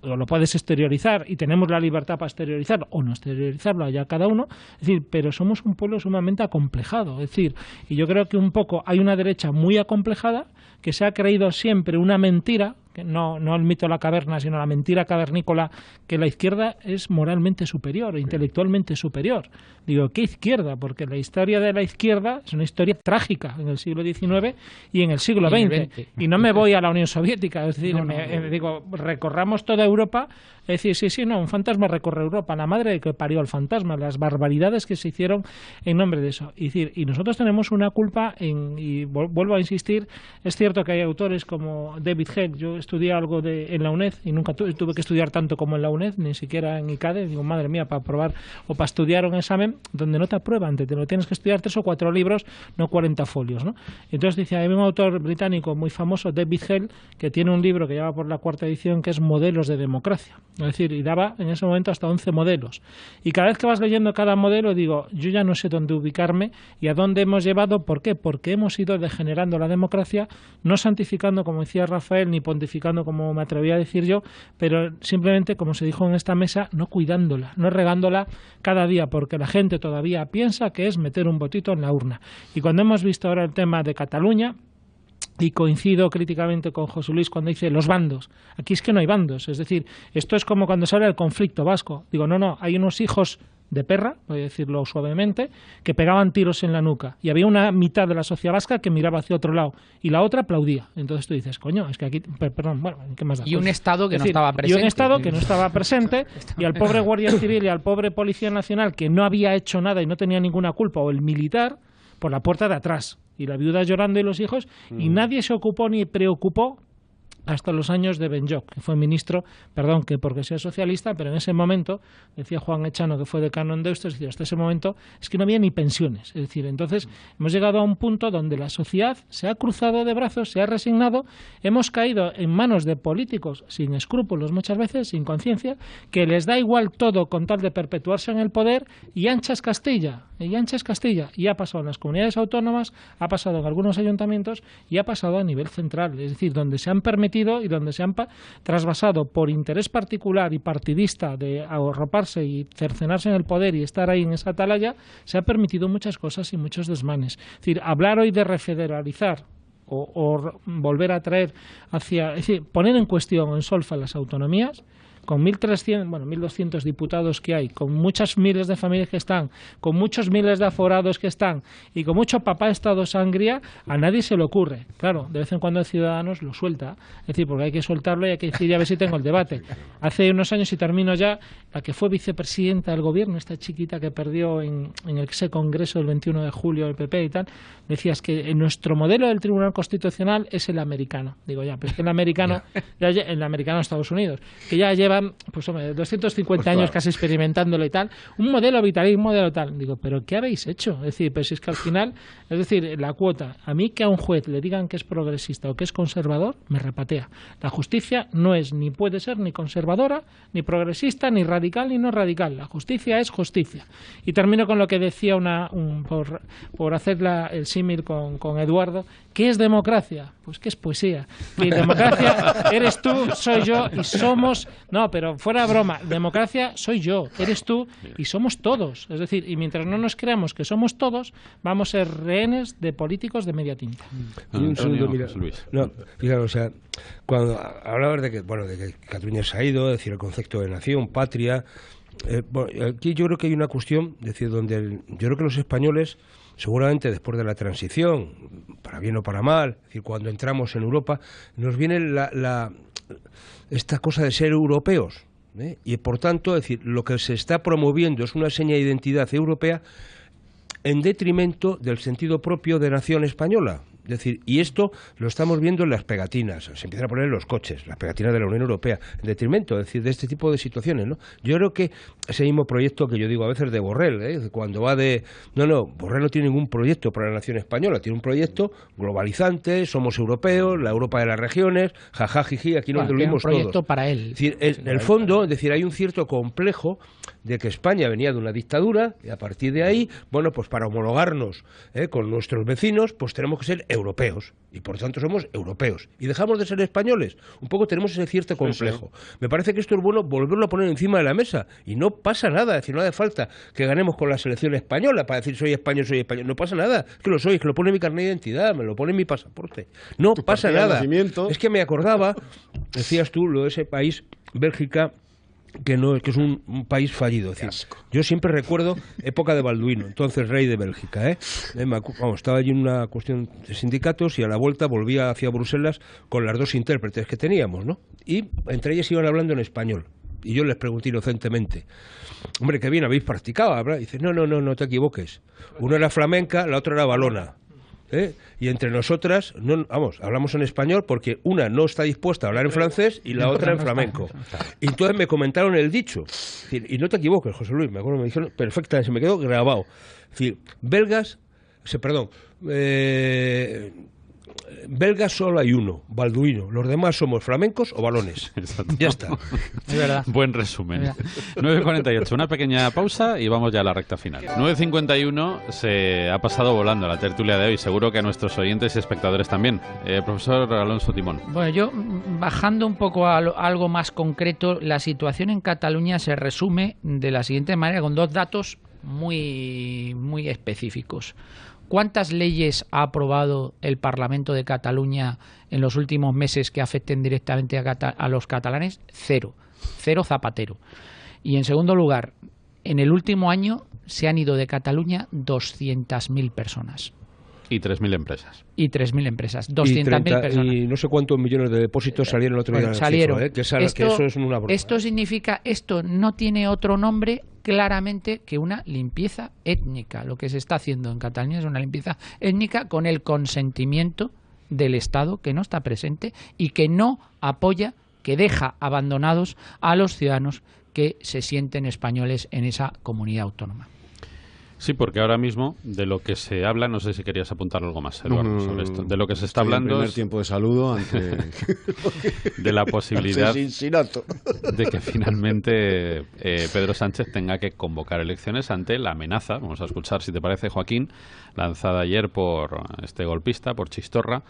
o lo puedes exteriorizar y tenemos la libertad para exteriorizarlo o no exteriorizarlo allá cada uno, es decir, pero somos un pueblo sumamente acomplejado, es decir, y yo creo que un poco hay una derecha muy acomplejada que se ha creído siempre una mentira, que no el mito de la caverna, sino la mentira cavernícola, que la izquierda es moralmente superior, intelectualmente superior. Digo, ¿qué izquierda? Porque la historia de la izquierda es una historia trágica en el siglo XIX y en el siglo XX. Y no me voy a la Unión Soviética, es decir, digo, recorramos toda Europa, es decir, sí, un fantasma recorre Europa, la madre que parió al fantasma, las barbaridades que se hicieron en nombre de eso. Es decir, y nosotros tenemos una culpa y vuelvo a insistir, es cierto que hay autores como David Hale, yo estudié algo en la UNED y nunca tuve que estudiar tanto como en la UNED, ni siquiera en ICADE, digo, madre mía, para aprobar o para estudiar un examen donde no te aprueban, te lo tienes que estudiar 3 o 4 libros, no 40 folios, ¿no? Entonces dice, hay un autor británico muy famoso, David Hale, que tiene un libro que lleva por la 4ª edición que es Modelos de Democracia, es decir, y daba en ese momento hasta 11 modelos, y cada vez que vas leyendo cada modelo digo, yo ya no sé dónde ubicarme y a dónde hemos llevado. ¿Por qué? Porque hemos ido degenerando la democracia, no santificando, como decía Rafael, ni pontificando, como me atrevía a decir yo, pero simplemente, como se dijo en esta mesa, no cuidándola, no regándola cada día, porque la gente todavía piensa que es meter un votito en la urna. Y cuando hemos visto ahora el tema de Cataluña, y coincido críticamente con José Luis cuando dice los bandos. Aquí es que no hay bandos, es decir, esto es como cuando se habla del conflicto vasco. Digo, no, hay unos hijos de perra, voy a decirlo suavemente, que pegaban tiros en la nuca y había una mitad de la sociedad vasca que miraba hacia otro lado y la otra aplaudía. Entonces tú dices, coño, es que aquí, perdón, bueno, ¿qué más da? Y un Estado que no estaba presente. Y un Estado que no estaba presente y al pobre Guardia Civil y al pobre Policía Nacional que no había hecho nada y no tenía ninguna culpa, o el militar, por la puerta de atrás. Y la viuda llorando y los hijos, y nadie se ocupó ni preocupó hasta los años de Benlloch, que fue ministro, perdón que porque sea socialista, pero en ese momento, decía Juan Echano, que fue decano en Deusto, es decir, hasta ese momento es que no había ni pensiones. Es decir, entonces hemos llegado a un punto donde la sociedad se ha cruzado de brazos, se ha resignado, hemos caído en manos de políticos sin escrúpulos muchas veces, sin conciencia, que les da igual todo con tal de perpetuarse en el poder, y ancha es Castilla, y ha pasado en las comunidades autónomas, ha pasado en algunos ayuntamientos y ha pasado a nivel central, es decir, donde se han permitido y donde se han trasvasado por interés particular y partidista de arroparse y cercenarse en el poder y estar ahí en esa atalaya, se ha permitido muchas cosas y muchos desmanes. Es decir, hablar hoy de refederalizar o volver a traer hacia, es decir, poner en cuestión en solfa las autonomías, con 1.200 diputados que hay, con muchas miles de familias que están, con muchos miles de aforados que están y con mucho papá Estado sangría, a nadie se le ocurre. Claro, de vez en cuando el Ciudadanos lo suelta, es decir, porque hay que soltarlo y hay que decir, ya a ver si tengo el debate. Hace unos años, y termino ya, la que fue vicepresidenta del gobierno, esta chiquita que perdió en ese congreso del 21 de julio del PP y tal, decías que nuestro modelo del Tribunal Constitucional es el americano. Digo, ya, pero es que el americano de Estados Unidos, que ya lleva 250 años casi experimentándolo y tal, un modelo vital, un modelo tal. Digo, ¿pero qué habéis hecho? Es decir, pues es que al final, es decir, la cuota, a mí que a un juez le digan que es progresista o que es conservador, me repatea. La justicia no es ni puede ser ni conservadora, ni progresista, ni radical, ni no radical. La justicia es justicia. Y termino con lo que decía por hacer el símil con Eduardo. ¿Qué es democracia? Pues que es poesía. Y democracia eres tú, soy yo y somos... No, pero fuera de broma, democracia soy yo, eres tú y somos todos. Es decir, y mientras no nos creamos que somos todos, vamos a ser rehenes de políticos de media tinta. Un segundo, mira, no, fíjate, o sea, cuando hablabas de que Cataluña se ha ido, es decir, el concepto de nación, patria, aquí yo creo que hay una cuestión, es decir, donde yo creo que los españoles, seguramente después de la transición, para bien o para mal, es decir, cuando entramos en Europa, nos viene esta cosa de ser europeos, y por tanto, es decir, lo que se está promoviendo es una seña de identidad europea en detrimento del sentido propio de nación española. Es decir, y esto lo estamos viendo en las pegatinas, se empiezan a poner en los coches, las pegatinas de la Unión Europea, en detrimento, es decir, de este tipo de situaciones, ¿no? Yo creo que ese mismo proyecto que yo digo a veces de Borrell, cuando va de... No, Borrell no tiene ningún proyecto para la nación española, tiene un proyecto globalizante, somos europeos, la Europa de las regiones, jajajiji, aquí nos diluimos todos. Un proyecto para él. Es decir, en el fondo, es decir, hay un cierto complejo de que España venía de una dictadura y a partir de ahí, bueno, pues para homologarnos con nuestros vecinos, pues tenemos que ser europeos y por tanto somos europeos y dejamos de ser españoles. Un poco tenemos ese cierto complejo. Sí. Me parece que esto es bueno volverlo a poner encima de la mesa y no pasa nada, es decir, no hace falta que ganemos con la selección española para decir soy español, no pasa nada, es que lo soy, es que lo pone en mi carnet de identidad, me lo pone en mi pasaporte, no pasa nada. Es que me acordaba, decías tú, lo de ese país, Bélgica, que es un país fallido. Es decir, yo siempre recuerdo época de Balduino, entonces rey de Bélgica. Estaba allí en una cuestión de sindicatos y a la vuelta volvía hacia Bruselas con las dos intérpretes que teníamos, ¿no? Y entre ellas iban hablando en español. Y yo les pregunté inocentemente, hombre, qué bien habéis practicado, ¿verdad? Y dice, no te equivoques. Una era flamenca, la otra era valona. Y entre nosotras, hablamos en español porque una no está dispuesta a hablar en francés y la otra en flamenco. Y entonces me comentaron el dicho. Y no te equivoques, José Luis, me acuerdo, me dijeron, perfectamente, se me quedó grabado. Es decir, belgas solo hay uno, Balduino. Los demás somos flamencos o balones. Ya está. Es verdad. Buen resumen. 9:48, una pequeña pausa y vamos ya a la recta final. 9:51, se ha pasado volando la tertulia de hoy. Seguro que a nuestros oyentes y espectadores también. Profesor Alonso Timón. Bueno, yo, bajando un poco a algo más concreto, la situación en Cataluña se resume de la siguiente manera, con dos datos muy, muy específicos. ¿Cuántas leyes ha aprobado el Parlamento de Cataluña en los últimos meses que afecten directamente a los catalanes? Cero Zapatero. Y en segundo lugar, en el último año se han ido de Cataluña 200.000 personas. Y 3.000 empresas. 200.000 personas. Y no sé cuántos millones de depósitos salieron el otro día. Salieron. Que eso es una broma. Esto significa, esto no tiene otro nombre claramente que una limpieza étnica. Lo que se está haciendo en Cataluña es una limpieza étnica con el consentimiento del Estado, que no está presente y que no apoya, que deja abandonados a los ciudadanos que se sienten españoles en esa comunidad autónoma. Sí, porque ahora mismo de lo que se habla, no sé si querías apuntar algo más, Eduardo, sobre esto. De lo que se está hablando el primer tiempo de saludo ante de la posibilidad de que finalmente Pedro Sánchez tenga que convocar elecciones ante la amenaza, vamos a escuchar si te parece, Joaquín, lanzada ayer por este golpista, por Chistorra,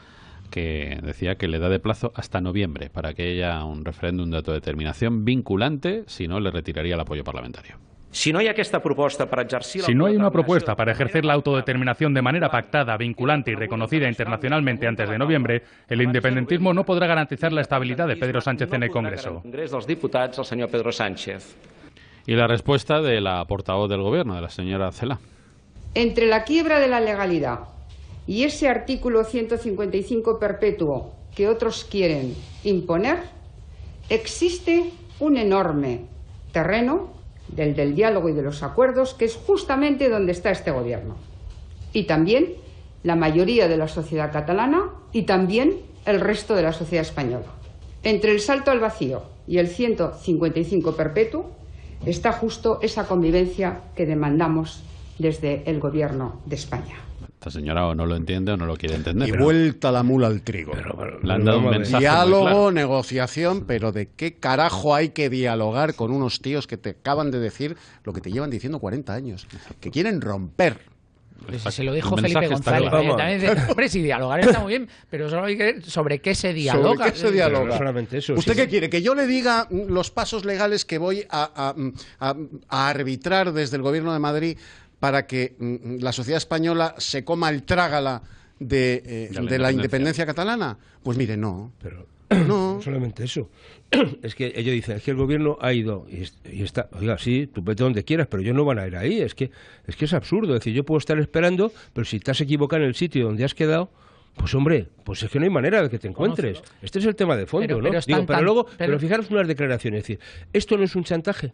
que decía que le da de plazo hasta noviembre para que haya un referéndum de autodeterminación vinculante, si no le retiraría el apoyo parlamentario. Si no hay una propuesta para ejercer la autodeterminación de manera pactada, vinculante y reconocida internacionalmente antes de noviembre, el independentismo no podrá garantizar la estabilidad de Pedro Sánchez en el Congreso. Y la respuesta de la portavoz del Gobierno, de la señora Celaá. Entre la quiebra de la legalidad y ese artículo 155 perpetuo que otros quieren imponer, existe un enorme terreno del diálogo y de los acuerdos, que es justamente donde está este gobierno. Y también la mayoría de la sociedad catalana y también el resto de la sociedad española. Entre el salto al vacío y el 155 perpetuo está justo esa convivencia que demandamos desde el gobierno de España. Esta señora o no lo entiende o no lo quiere entender. Y vuelta la mula al trigo. Le han dado un mensaje diálogo, muy claro. Negociación, pero ¿de qué carajo hay que dialogar con unos tíos que te acaban de decir lo que te llevan diciendo 40 años? Que quieren romper. Se lo dijo Felipe González. También dice, hombre, si dialogar está muy bien, pero solo hay que ver sobre qué se dialoga. ¿Sobre qué se dialoga? No solamente eso, ¿Usted sí. qué quiere? ¿Que yo le diga los pasos legales que voy a arbitrar desde el Gobierno de Madrid para que la sociedad española se coma el trágala de la independencia catalana? Pues mire, no. Pero no. no solamente eso. Es que ellos dicen, es que el gobierno ha ido y está, oiga, sí, tú vete donde quieras, pero ellos no van a ir ahí. Es que es absurdo. Es decir, yo puedo estar esperando, pero si te has equivocado en el sitio donde has quedado, pues hombre, pues es que no hay manera de que te encuentres. Este es el tema de fondo, ¿no? Pero fijaros unas declaraciones. Es decir, esto no es un chantaje.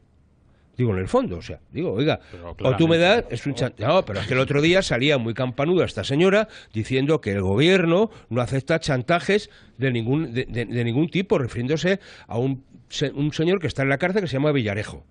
Digo, en el fondo, o sea, digo, oiga, o tú me das, es un chantaje. No, pero es que el otro día salía muy campanuda esta señora diciendo que el gobierno no acepta chantajes de ningún tipo, refiriéndose a un señor que está en la cárcel que se llama Villarejo.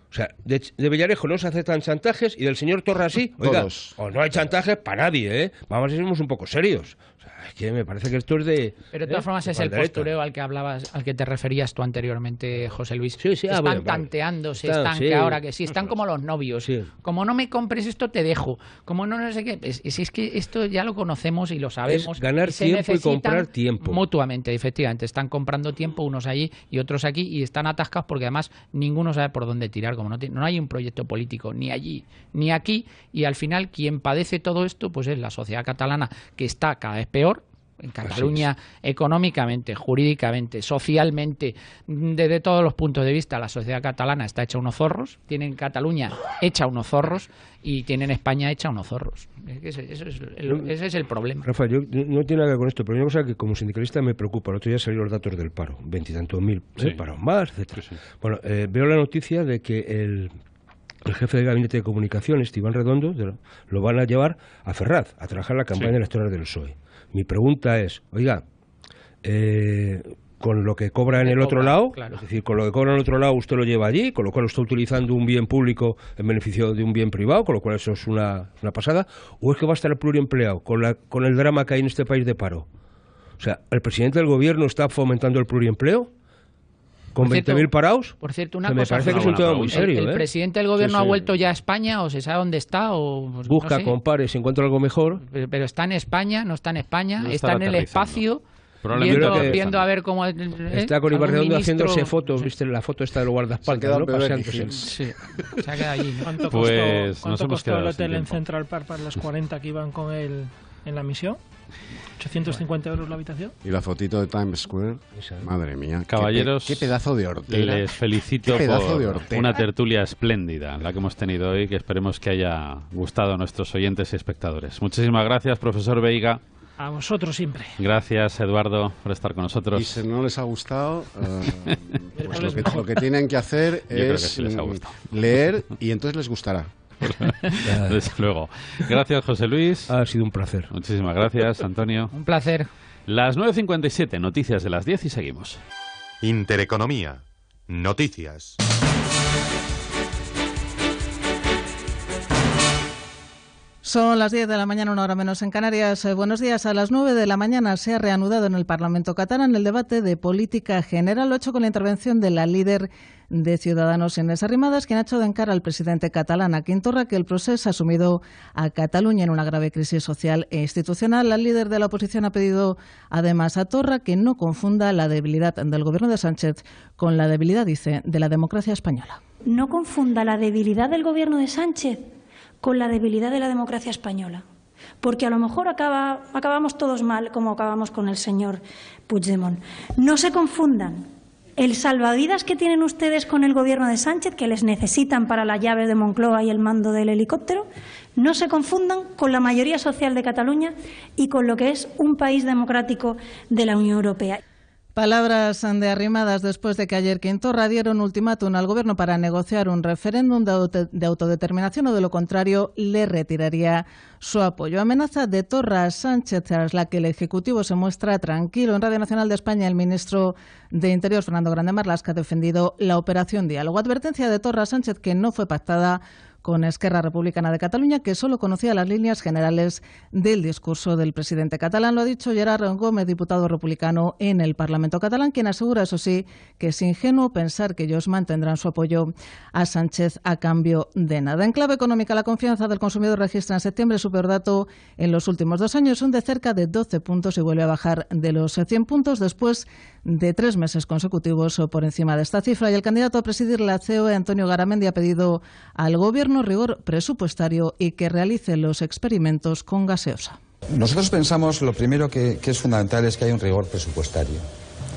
O sea, de Villarejo no se aceptan chantajes y del señor Torra sí. Oiga, o no hay chantajes para nadie, ¿eh? Vamos a ser un poco serios. O sea, es que me parece que esto es de... Pero de todas formas es el postureo al que hablabas, al que te referías tú anteriormente, José Luis. Sí, están tanteándose, que ahora que sí, están como los novios. Sí. Como no me compres esto, te dejo. Como no sé qué. Es que esto ya lo conocemos y lo sabemos. Es ganar tiempo y comprar tiempo. Mutuamente, efectivamente. Están comprando tiempo unos allí y otros aquí y están atascados porque además ninguno sabe por dónde tirar. Como no hay un proyecto político ni allí ni aquí, y al final quien padece todo esto pues es la sociedad catalana, que está cada vez peor en Cataluña, económicamente, jurídicamente, socialmente, desde todos los puntos de vista. La sociedad catalana está hecha unos zorros, tienen Cataluña hecha unos zorros y tienen España hecha unos zorros. Ese es el problema. Rafa, yo no tiene nada que ver con esto, pero hay una cosa que como sindicalista me preocupa. El otro día salieron los datos del paro, 20 y tantos mil paros más, etcétera. Sí. Bueno, veo la noticia de que el jefe de gabinete de comunicaciones, Iván Redondo, lo van a llevar a Ferraz a trabajar la campaña electoral del PSOE. Mi pregunta es, oiga, con lo que cobra en el otro lado, claro. Es decir, con lo que cobra en el otro lado usted lo lleva allí, con lo cual está utilizando un bien público en beneficio de un bien privado, con lo cual eso es una pasada, o es que va a estar pluriempleado con el drama que hay en este país de paro. O sea, ¿el presidente del gobierno está fomentando el pluriempleo? ¿Con 20.000 parados? Por cierto, una cosa. Me parece que es un tema muy serio. ¿El presidente del gobierno ha vuelto ya a España o se sabe dónde está? O, busca, no sé. compare, si encuentra algo mejor. Pero está en España, no está en España, no está en el espacio. Viendo a ver cómo está con Iván Redondo haciéndose fotos, viste la foto esta del guardaespaldas, ¿no? Paseándose. Sí, se ha quedado allí, ¿no? ¿Cuánto costó el hotel en Central Park para los 40 que iban con él en la misión? 850 euros la habitación. Y la fotito de Times Square. Madre mía. Caballeros, qué pedazo de hortera. Les felicito por una tertulia espléndida, la que hemos tenido hoy, que esperemos que haya gustado a nuestros oyentes y espectadores. Muchísimas gracias, profesor Veiga. A vosotros siempre. Gracias, Eduardo, por estar con nosotros. Y si no les ha gustado, pues lo que tienen que hacer es sí leer y entonces les gustará. Desde luego. Gracias, José Luis. Ha sido un placer. Muchísimas gracias, Antonio. Un placer. Las 9:57, noticias de las 10 y seguimos. Intereconomía. Noticias. Son las 10 de la mañana, una hora menos en Canarias. Buenos días. A las 9 de la mañana se ha reanudado en el Parlamento catalán el debate de política general. Lo ha hecho con la intervención de la líder de Ciudadanos, Inés Arrimadas, quien ha echado en cara al presidente catalán, a Quim Torra, que el proceso ha sumido a Cataluña en una grave crisis social e institucional. La líder de la oposición ha pedido además a Torra que no confunda la debilidad del gobierno de Sánchez con la debilidad, dice, de la democracia española. No confunda la debilidad del gobierno de Sánchez con la debilidad de la democracia española. Porque a lo mejor acabamos todos mal, como acabamos con el señor Puigdemont. No se confundan. El salvavidas que tienen ustedes con el gobierno de Sánchez, que les necesitan para las llaves de Moncloa y el mando del helicóptero, no se confundan con la mayoría social de Cataluña y con lo que es un país democrático de la Unión Europea. Palabras de Arrimadas después de que ayer Quim Torra diera un ultimátum al Gobierno para negociar un referéndum de autodeterminación o, de lo contrario, le retiraría su apoyo. Amenaza de Torra a Sánchez, tras la que el Ejecutivo se muestra tranquilo. En Radio Nacional de España, el ministro de Interior, Fernando Grande Marlaska, ha defendido la operación Diálogo. Advertencia de Torra a Sánchez que no fue pactada con Esquerra Republicana de Cataluña, que solo conocía las líneas generales del discurso del presidente catalán. Lo ha dicho Gerard Gómez, diputado republicano en el Parlamento catalán, quien asegura, eso sí, que es ingenuo pensar que ellos mantendrán su apoyo a Sánchez a cambio de nada. En clave económica, la confianza del consumidor registra en septiembre su peor dato en los últimos 2 años, un de cerca de 12 puntos y vuelve a bajar de los 100 puntos después de 3 meses consecutivos por encima de esta cifra. Y el candidato a presidir la COE, Antonio Garamendi, ha pedido al Gobierno rigor presupuestario y que realice los experimentos con gaseosa. Nosotros pensamos, lo primero que es fundamental es que haya un rigor presupuestario.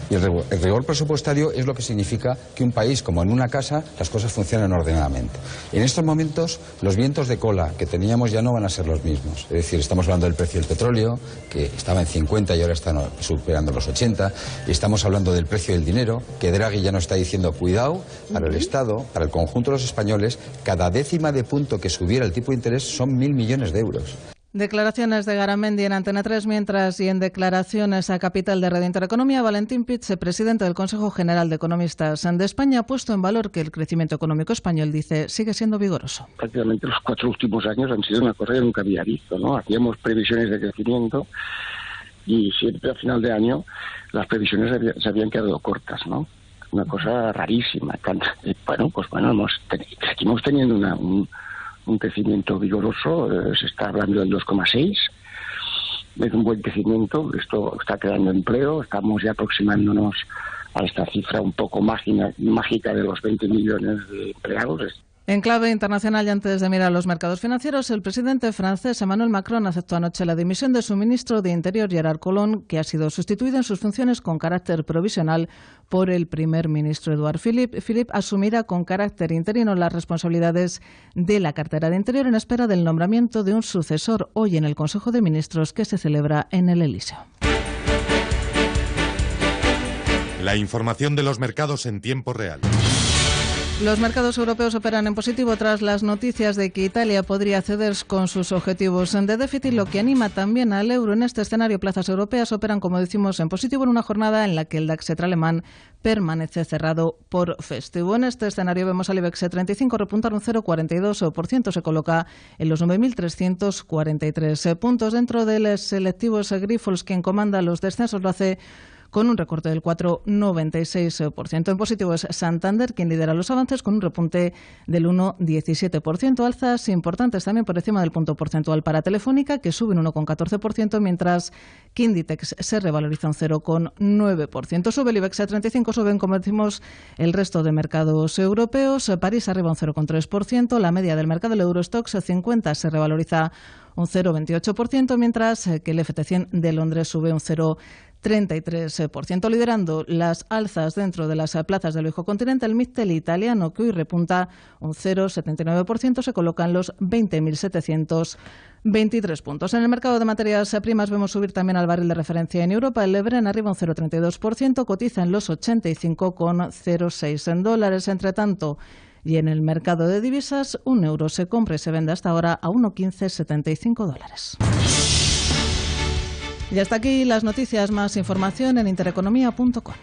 Y el rigor presupuestario es lo que significa que un país, como en una casa, las cosas funcionan ordenadamente. En estos momentos, los vientos de cola que teníamos ya no van a ser los mismos. Es decir, estamos hablando del precio del petróleo, que estaba en 50 y ahora está superando los 80. Y estamos hablando del precio del dinero, que Draghi ya nos está diciendo, cuidado, para el Estado, para el conjunto de los españoles, cada décima de punto que subiera el tipo de interés son 1.000 millones de euros. Declaraciones de Garamendi en Antena 3, mientras y en declaraciones a Capital de Radio Intereconomía, Valentín Pich, presidente del Consejo General de Economistas de España, ha puesto en valor que el crecimiento económico español, dice, sigue siendo vigoroso. Prácticamente los 4 últimos años han sido una correa de un nunca visto, ¿no? Hacíamos previsiones de crecimiento y siempre a final de año las previsiones se habían quedado cortas, ¿no? Una cosa rarísima. Seguimos teniendo un crecimiento vigoroso, se está hablando del 2,6, es un buen crecimiento, esto está creando empleo, estamos ya aproximándonos a esta cifra un poco mágica de los 20 millones de empleados. En clave internacional y antes de mirar los mercados financieros, el presidente francés Emmanuel Macron aceptó anoche la dimisión de su ministro de Interior, Gerard Collomb, que ha sido sustituido en sus funciones con carácter provisional por el primer ministro Édouard Philippe. Philippe asumirá con carácter interino las responsabilidades de la cartera de Interior en espera del nombramiento de un sucesor hoy en el Consejo de Ministros que se celebra en el Elíseo. La información de los mercados en tiempo real. Los mercados europeos operan en positivo tras las noticias de que Italia podría ceder con sus objetivos de déficit, lo que anima también al euro. En este escenario, plazas europeas operan, como decimos, en positivo en una jornada en la que el DAX alemán permanece cerrado por festivo. En este escenario vemos al IBEX 35 repuntar un 0,42%, se coloca en los 9.343 puntos. Dentro del selectivo Grifols, quien comanda los descensos, lo hace con un recorte del 4,96%. En positivo es Santander, quien lidera los avances con un repunte del 1,17%. Alzas importantes también por encima del punto porcentual para Telefónica, que sube un 1,14%, mientras que Inditex se revaloriza un 0,9%. Sube el IBEX 35, suben, como decimos, el resto de mercados europeos. París arriba un 0,3%, la media del mercado del Eurostoxx 50 se revaloriza un 0,28%, mientras que el FT100 de Londres sube un 0,33%. Liderando las alzas dentro de las plazas del viejo continente, el Mittel italiano, que hoy repunta un 0,79%, se coloca en los 20.723 puntos. En el mercado de materias primas vemos subir también al barril de referencia en Europa. El Brent arriba un 0,32%, cotiza en los 85,06 dólares. Entre tanto, y en el mercado de divisas, un euro se compra y se vende hasta ahora a 1,1575 dólares. Y hasta aquí las noticias. Más información en intereconomía.com.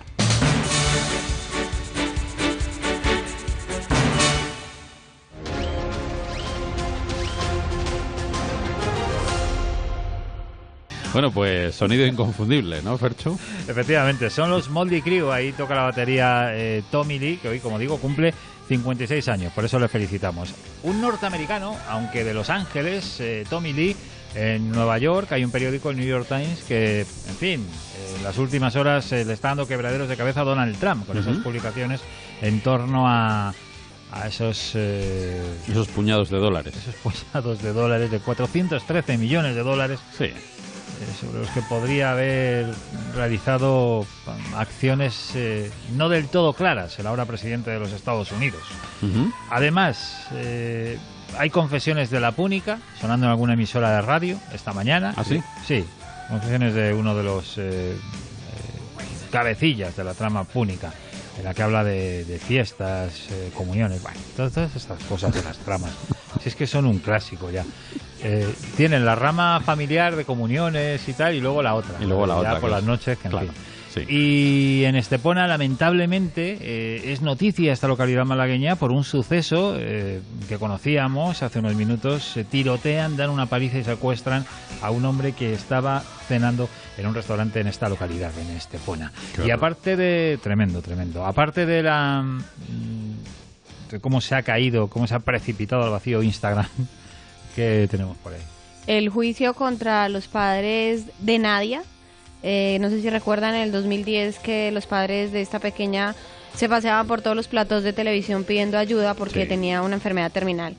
Bueno, pues sonido inconfundible, ¿no, Fercho? Efectivamente, son los Motley Crue. Ahí toca la batería Tommy Lee, que hoy, como digo, cumple 56 años. Por eso le felicitamos. Un norteamericano, aunque de Los Ángeles, Tommy Lee, en Nueva York. Hay un periódico, el New York Times, que, en fin, en las últimas horas le está dando quebraderos de cabeza a Donald Trump con esas publicaciones en torno a esos puñados de dólares. Esos puñados de dólares, de 413 millones de dólares. Sí. Sobre los que podría haber realizado acciones no del todo claras el ahora presidente de los Estados Unidos. Además, hay confesiones de la Púnica sonando en alguna emisora de radio esta mañana. ¿Ah, sí? Sí, confesiones de uno de los cabecillas de la trama púnica, en la que habla de fiestas, comuniones, bueno, todas estas cosas de las tramas. Si es que son un clásico ya. Tienen la rama familiar de comuniones y tal, y luego la otra. Y luego la otra. Por las noches, que en claro, fin. sí. Y en Estepona, lamentablemente, es noticia esta localidad malagueña por un suceso que conocíamos hace unos minutos. Se tirotean, dan una paliza y secuestran a un hombre que estaba cenando en un restaurante en esta localidad, en Estepona. Claro. Y aparte de... Tremendo. Aparte de de cómo se ha caído, cómo se ha precipitado al vacío Instagram, ¿qué tenemos por ahí? El juicio contra los padres de Nadia. No sé si recuerdan en el 2010 que los padres de esta pequeña se paseaban por todos los platos de televisión pidiendo ayuda porque tenía una enfermedad terminal.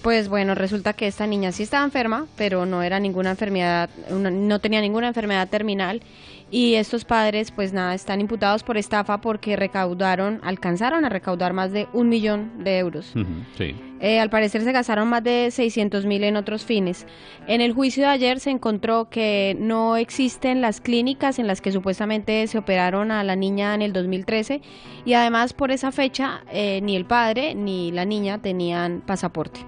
Pues bueno, resulta que esta niña sí estaba enferma, pero no era ninguna enfermedad, no tenía ninguna enfermedad terminal, y estos padres pues nada, están imputados por estafa porque alcanzaron a recaudar más de 1 millón de euros. Sí. Al parecer se gastaron más de 600.000 en otros fines. En el juicio de ayer se encontró que no existen las clínicas en las que supuestamente se operaron a la niña en el 2013 y además por esa fecha ni el padre ni la niña tenían pasaporte.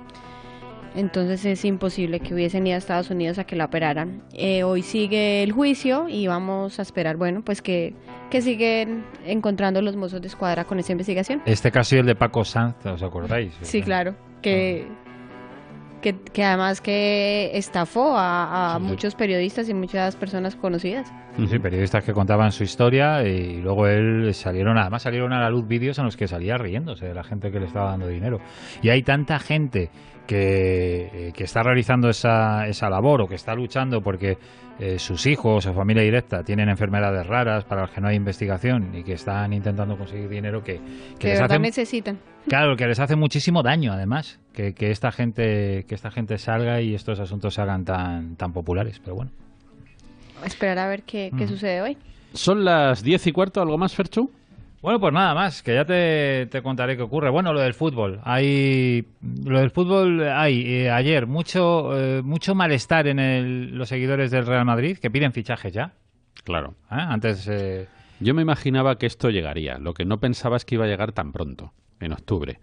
Entonces es imposible que hubiesen ido a Estados Unidos a que la operaran. Hoy sigue el juicio y vamos a esperar, bueno, pues que siguen encontrando los Mossos de Escuadra con esa investigación. Este caso y el de Paco Sanz, ¿os acordáis? Sí, claro, que además que estafó a muchos periodistas y muchas personas conocidas. Sí, periodistas que contaban su historia y luego salieron a la luz vídeos en los que salía riéndose de la gente que le estaba dando dinero. Y hay tanta gente que está realizando esa labor o que está luchando porque sus hijos o familia directa tienen enfermedades raras para las que no hay investigación y que están intentando conseguir dinero que les verdad necesitan. Claro, que les hace muchísimo daño además que esta gente salga y estos asuntos se hagan tan populares, pero bueno. Esperar a ver qué sucede hoy. Son las 10:15, ¿algo más, Ferchu? Bueno, pues nada más, que ya te contaré qué ocurre. Bueno, lo del fútbol. Ayer mucho malestar en los seguidores del Real Madrid que piden fichajes ya. Claro. Antes... Yo me imaginaba que esto llegaría. Lo que no pensaba es que iba a llegar tan pronto, en octubre.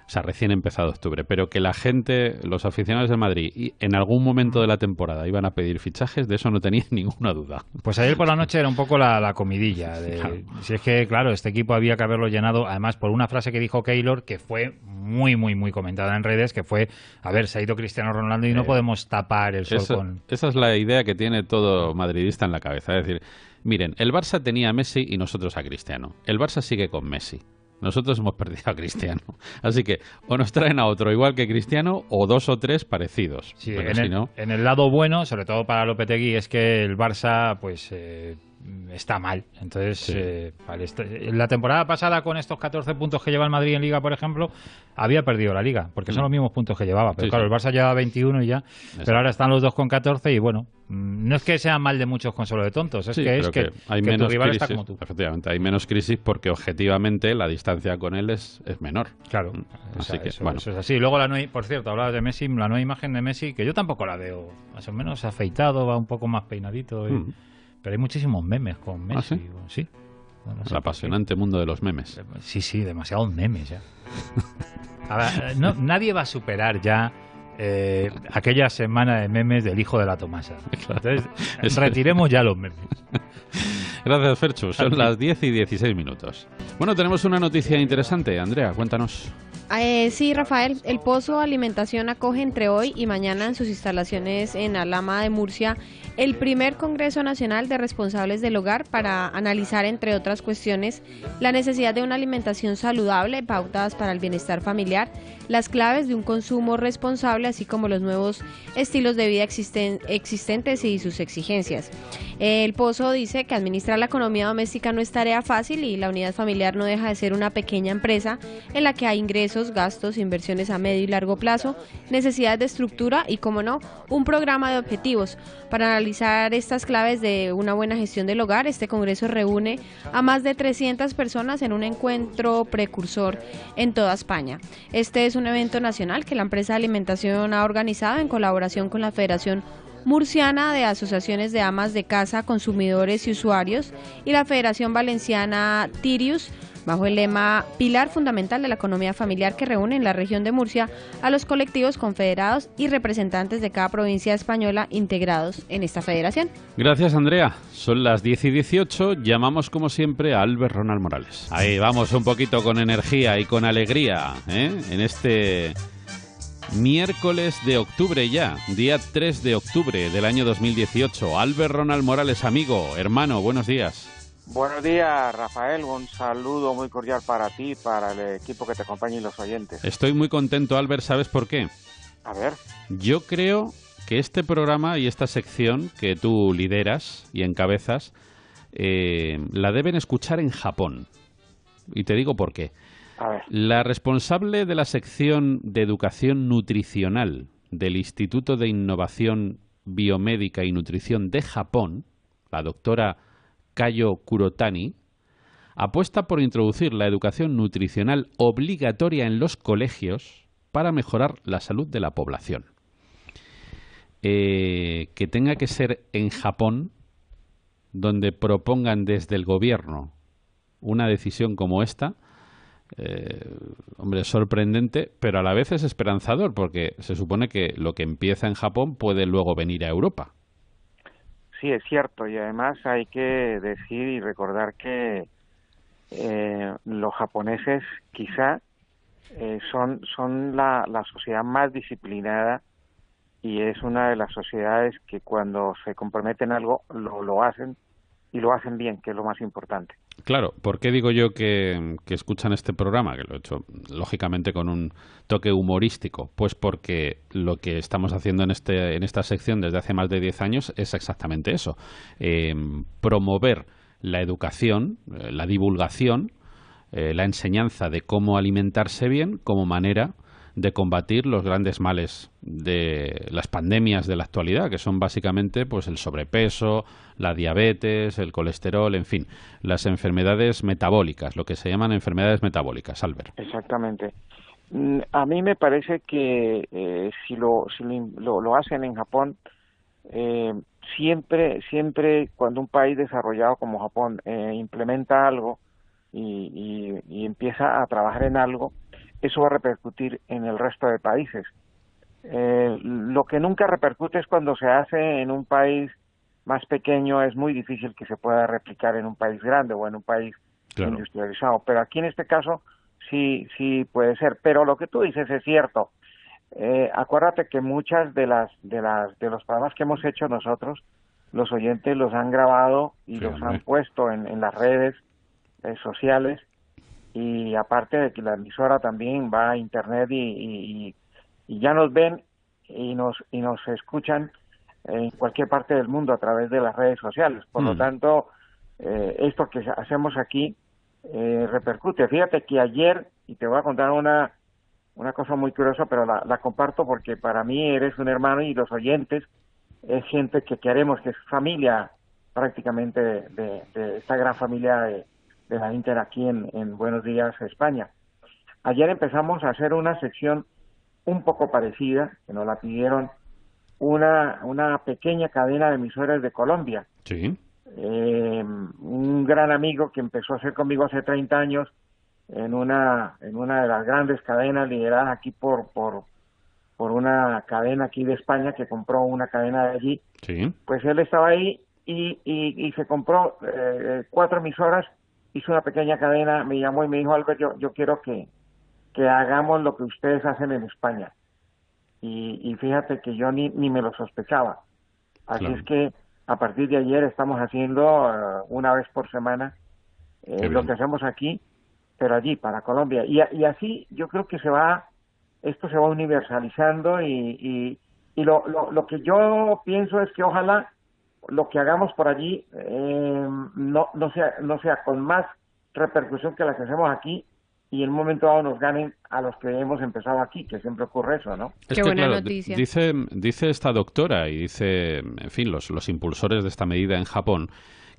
O sea, recién empezado octubre, pero que la gente, los aficionados del Madrid, en algún momento de la temporada iban a pedir fichajes, de eso no tenía ninguna duda. Pues ayer por la noche era un poco la comidilla. Claro. Si es que, claro, este equipo había que haberlo llenado, además por una frase que dijo Keylor, que fue muy, muy, muy comentada en redes, que fue, a ver, se ha ido Cristiano Ronaldo y no podemos tapar el sol con... Esa es la idea que tiene todo madridista en la cabeza. Es decir, miren, el Barça tenía a Messi y nosotros a Cristiano. El Barça sigue con Messi. Nosotros hemos perdido a Cristiano. Así que o nos traen a otro igual que Cristiano o 2 o 3 parecidos. Sí, en el lado bueno, sobre todo para Lopetegui, es que el Barça pues está mal. Entonces, sí. La temporada pasada con estos 14 puntos que lleva el Madrid en Liga, por ejemplo, había perdido la Liga, porque son los mismos puntos que llevaba. Pero claro, el Barça llevaba 21 y ya. Pero ahora están los dos con 14 y bueno, no es que sea mal de muchos consuelo de tontos, es que hay que menos tu rival crisis, está como tú. Efectivamente, hay menos crisis porque objetivamente la distancia con él es menor. Claro, así que, eso es así. Luego, por cierto, hablabas de Messi, la nueva imagen de Messi, que yo tampoco la veo, más o menos afeitado, va un poco más peinadito. Pero hay muchísimos memes con Messi. ¿Ah, sí? Sí. No sé el apasionante mundo de los memes. Sí, demasiados memes ya. Ahora, nadie va a superar ya aquella semana de memes del hijo de la Tomasa. Entonces, retiremos ya los memes. Gracias, Ferchu. Son las 10:16. Bueno, tenemos una noticia interesante. Andrea, cuéntanos. Sí, Rafael, el Pozo Alimentación acoge entre hoy y mañana en sus instalaciones en Alhama de Murcia el primer Congreso Nacional de Responsables del Hogar para analizar, entre otras cuestiones, la necesidad de una alimentación saludable, pautas para el bienestar familiar, las claves de un consumo responsable, así como los nuevos estilos de vida existentes y sus exigencias. El Pozo dice que administrar la economía doméstica no es tarea fácil y la unidad familiar no deja de ser una pequeña empresa en la que hay ingresos, gastos, inversiones a medio y largo plazo, necesidades de estructura y, como no, un programa de objetivos. Para analizar estas claves de una buena gestión del hogar, este congreso reúne a más de 300 personas en un encuentro precursor en toda España. Este es un evento nacional que la empresa de alimentación ha organizado en colaboración con la Federación Murciana de Asociaciones de Amas de Casa, Consumidores y Usuarios y la Federación Valenciana Tirius, bajo el lema Pilar Fundamental de la Economía Familiar, que reúne en la región de Murcia a los colectivos confederados y representantes de cada provincia española integrados en esta federación. Gracias, Andrea. Son las 10:18. Llamamos, como siempre, a Albert Ronald Morales. Ahí vamos, un poquito con energía y con alegría, en este miércoles de octubre ya, día 3 de octubre del año 2018. Albert Ronald Morales, amigo, hermano, buenos días. Buenos días, Rafael. Un saludo muy cordial para ti, para el equipo que te acompaña y los oyentes. Estoy muy contento, Albert. ¿Sabes por qué? A ver. Yo creo que este programa y esta sección que tú lideras y encabezas la deben escuchar en Japón. Y te digo por qué. A ver. La responsable de la sección de educación nutricional del Instituto de Innovación Biomédica y Nutrición de Japón, la doctora Cayo Kurotani, apuesta por introducir la educación nutricional obligatoria en los colegios para mejorar la salud de la población. Que tenga que ser en Japón, donde propongan desde el gobierno una decisión como esta, hombre, es sorprendente, pero a la vez es esperanzador, porque se supone que lo que empieza en Japón puede luego venir a Europa. Sí, es cierto, y además hay que decir y recordar que los japoneses quizá son la sociedad más disciplinada, y es una de las sociedades que cuando se comprometen en algo lo hacen, y lo hacen bien, que es lo más importante. Claro, ¿por qué digo yo que escuchan este programa? Que lo he hecho, lógicamente, con un toque humorístico. Pues porque lo que estamos haciendo en esta sección desde hace más de 10 años es exactamente eso. Promover la educación, la divulgación, la enseñanza de cómo alimentarse bien como manera de combatir los grandes males de las pandemias de la actualidad, que son básicamente pues el sobrepeso, la diabetes, el colesterol, en fin, las enfermedades metabólicas, lo que se llaman enfermedades metabólicas, Albert. Exactamente. A mí me parece que si lo hacen en Japón, siempre cuando un país desarrollado como Japón implementa algo y empieza a trabajar en algo, eso va a repercutir en el resto de países. Lo que nunca repercute es cuando se hace en un país más pequeño, es muy difícil que se pueda replicar en un país grande o en un país industrializado. Pero aquí en este caso sí puede ser. Pero lo que tú dices es cierto. Acuérdate que muchas de los programas que hemos hecho nosotros, los oyentes los han grabado y los han puesto en las redes sociales. Y aparte de que la emisora también va a internet y ya nos ven y nos escuchan en cualquier parte del mundo a través de las redes sociales. Por lo tanto, esto que hacemos aquí repercute. Fíjate que ayer, y te voy a contar una cosa muy curiosa, pero la comparto porque para mí eres un hermano y los oyentes es gente que queremos, que es familia prácticamente de esta gran familia de la Inter aquí en Buenos Días, España. Ayer empezamos a hacer una sección un poco parecida, que nos la pidieron una pequeña cadena de emisoras de Colombia. Sí. Un gran amigo que empezó a hacer conmigo hace 30 años en una de las grandes cadenas lideradas aquí por una cadena aquí de España que compró una cadena de allí. Sí. Pues él estaba ahí y se compró 4 emisoras. Hizo una pequeña cadena, me llamó y me dijo, Albert, yo quiero que hagamos lo que ustedes hacen en España. Y fíjate que yo ni me lo sospechaba. Así es que a partir de ayer estamos haciendo una vez por semana lo que hacemos aquí, pero allí, para Colombia. Y así yo creo que esto se va universalizando y lo que yo pienso es que ojalá lo que hagamos por allí no sea con más repercusión que la que hacemos aquí y en un momento dado nos ganen a los que hemos empezado aquí, que siempre ocurre eso, ¿no? Qué buena noticia. Dice esta doctora y dice, en fin, los impulsores de esta medida en Japón,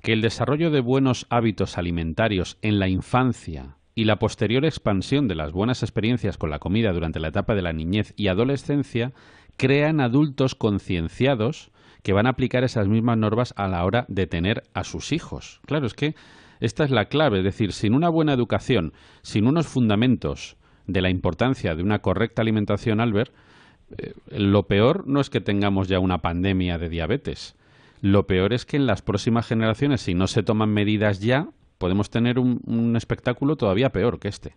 que el desarrollo de buenos hábitos alimentarios en la infancia y la posterior expansión de las buenas experiencias con la comida durante la etapa de la niñez y adolescencia crean adultos concienciados que van a aplicar esas mismas normas a la hora de tener a sus hijos. Claro, es que esta es la clave, es decir, sin una buena educación, sin unos fundamentos de la importancia de una correcta alimentación, Albert, lo peor no es que tengamos ya una pandemia de diabetes. Lo peor es que en las próximas generaciones, si no se toman medidas ya, podemos tener un espectáculo todavía peor que este.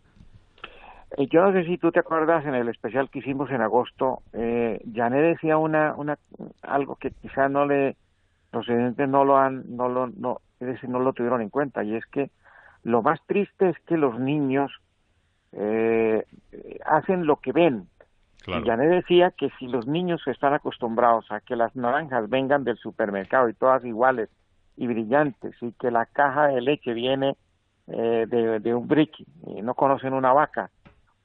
Yo no sé si tú te acuerdas en el especial que hicimos en agosto, Janet decía algo que quizá los oyentes no lo tuvieron en cuenta, y es que lo más triste es que los niños hacen lo que ven. Claro. Y Janet decía que si los niños están acostumbrados a que las naranjas vengan del supermercado y todas iguales y brillantes, y que la caja de leche viene de un brick y no conocen una vaca,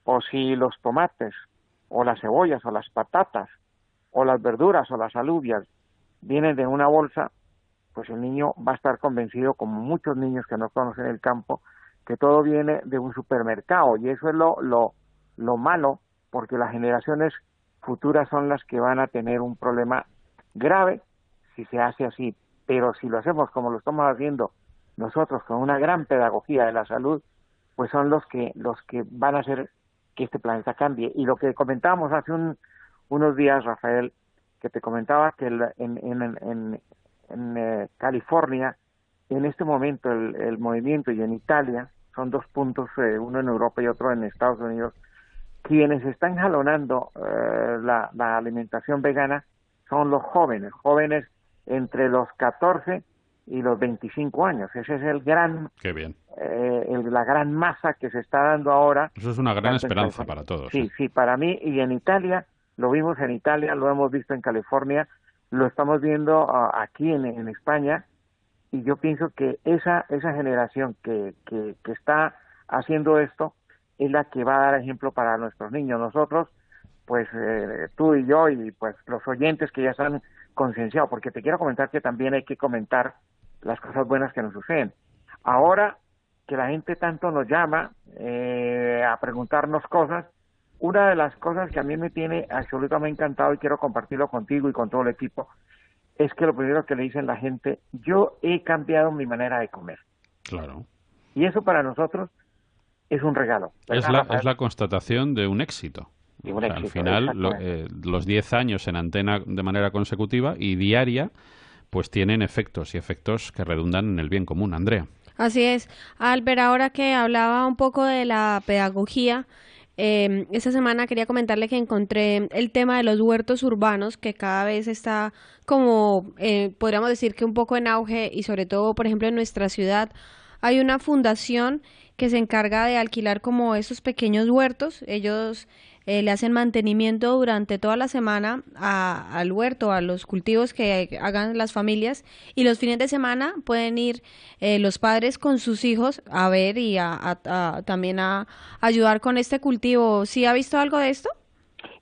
o si los tomates, o las cebollas, o las patatas, o las verduras, o las alubias vienen de una bolsa, pues el niño va a estar convencido, como muchos niños que no conocen el campo, que todo viene de un supermercado, y eso es lo malo, porque las generaciones futuras son las que van a tener un problema grave si se hace así. Pero si lo hacemos como lo estamos haciendo nosotros, con una gran pedagogía de la salud, pues son los que van a hacer que este planeta cambie. Y lo que comentábamos hace unos días, Rafael, que te comentaba que en California, en este momento el movimiento, y en Italia, son 2 puntos, uno en Europa y otro en Estados Unidos, quienes están jalonando la alimentación vegana son los jóvenes entre los 14 y los 25 años. Ese es el gran... Qué bien. La gran masa que se está dando ahora. Eso es una gran esperanza para todos. Sí, para mí, y en Italia, lo vimos en Italia, lo hemos visto en California, lo estamos viendo aquí en España, y yo pienso que esa generación que está haciendo esto es la que va a dar ejemplo para nuestros niños. Nosotros, pues tú y yo, y pues los oyentes que ya están concienciados, porque te quiero comentar que también hay que comentar las cosas buenas que nos suceden. Ahora que la gente tanto nos llama a preguntarnos cosas, una de las cosas que a mí me tiene absolutamente encantado, y quiero compartirlo contigo y con todo el equipo, es que lo primero que le dicen la gente: yo he cambiado mi manera de comer. Claro. Y eso para nosotros es un regalo. Es la constatación de un éxito. O sea, al final, los 10 años en antena de manera consecutiva y diaria, pues tienen efectos, y efectos que redundan en el bien común. Andrea. Así es. Albert, ahora que hablaba un poco de la pedagogía, esta semana quería comentarle que encontré el tema de los huertos urbanos, que cada vez está como, podríamos decir que un poco en auge, y sobre todo, por ejemplo, en nuestra ciudad hay una fundación que se encarga de alquilar como esos pequeños huertos. Ellos le hacen mantenimiento durante toda la semana al huerto, a los cultivos que hagan las familias, y los fines de semana pueden ir los padres con sus hijos a ver y también a ayudar con este cultivo. ¿Sí ha visto algo de esto?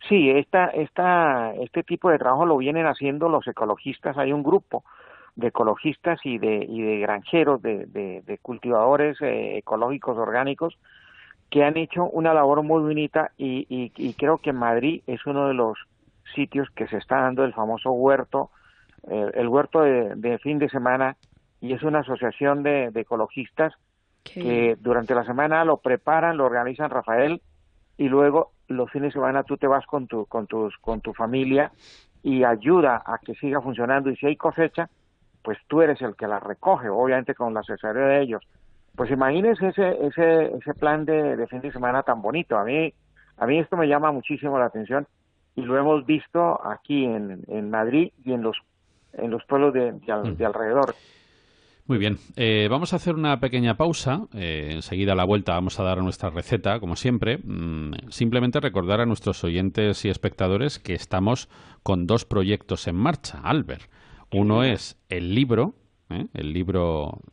Sí, este tipo de trabajo lo vienen haciendo los ecologistas. Hay un grupo de ecologistas y de granjeros, de cultivadores ecológicos orgánicos, que han hecho una labor muy bonita, y creo que en Madrid es uno de los sitios que se está dando el famoso huerto, el huerto de fin de semana, y es una asociación de ecologistas que durante la semana lo preparan, lo organizan, Rafael, y luego los fines de semana tú te vas con tu familia y ayuda a que siga funcionando, y si hay cosecha, pues tú eres el que la recoge, obviamente con la asesoría de ellos. Pues imagínese ese plan de fin de semana tan bonito. A mí esto me llama muchísimo la atención, y lo hemos visto aquí en Madrid y en los pueblos de alrededor. Muy bien, vamos a hacer una pequeña pausa. Enseguida a la vuelta vamos a dar nuestra receta, como siempre. Simplemente recordar a nuestros oyentes y espectadores que estamos con 2 proyectos en marcha, Albert. Uno es el libro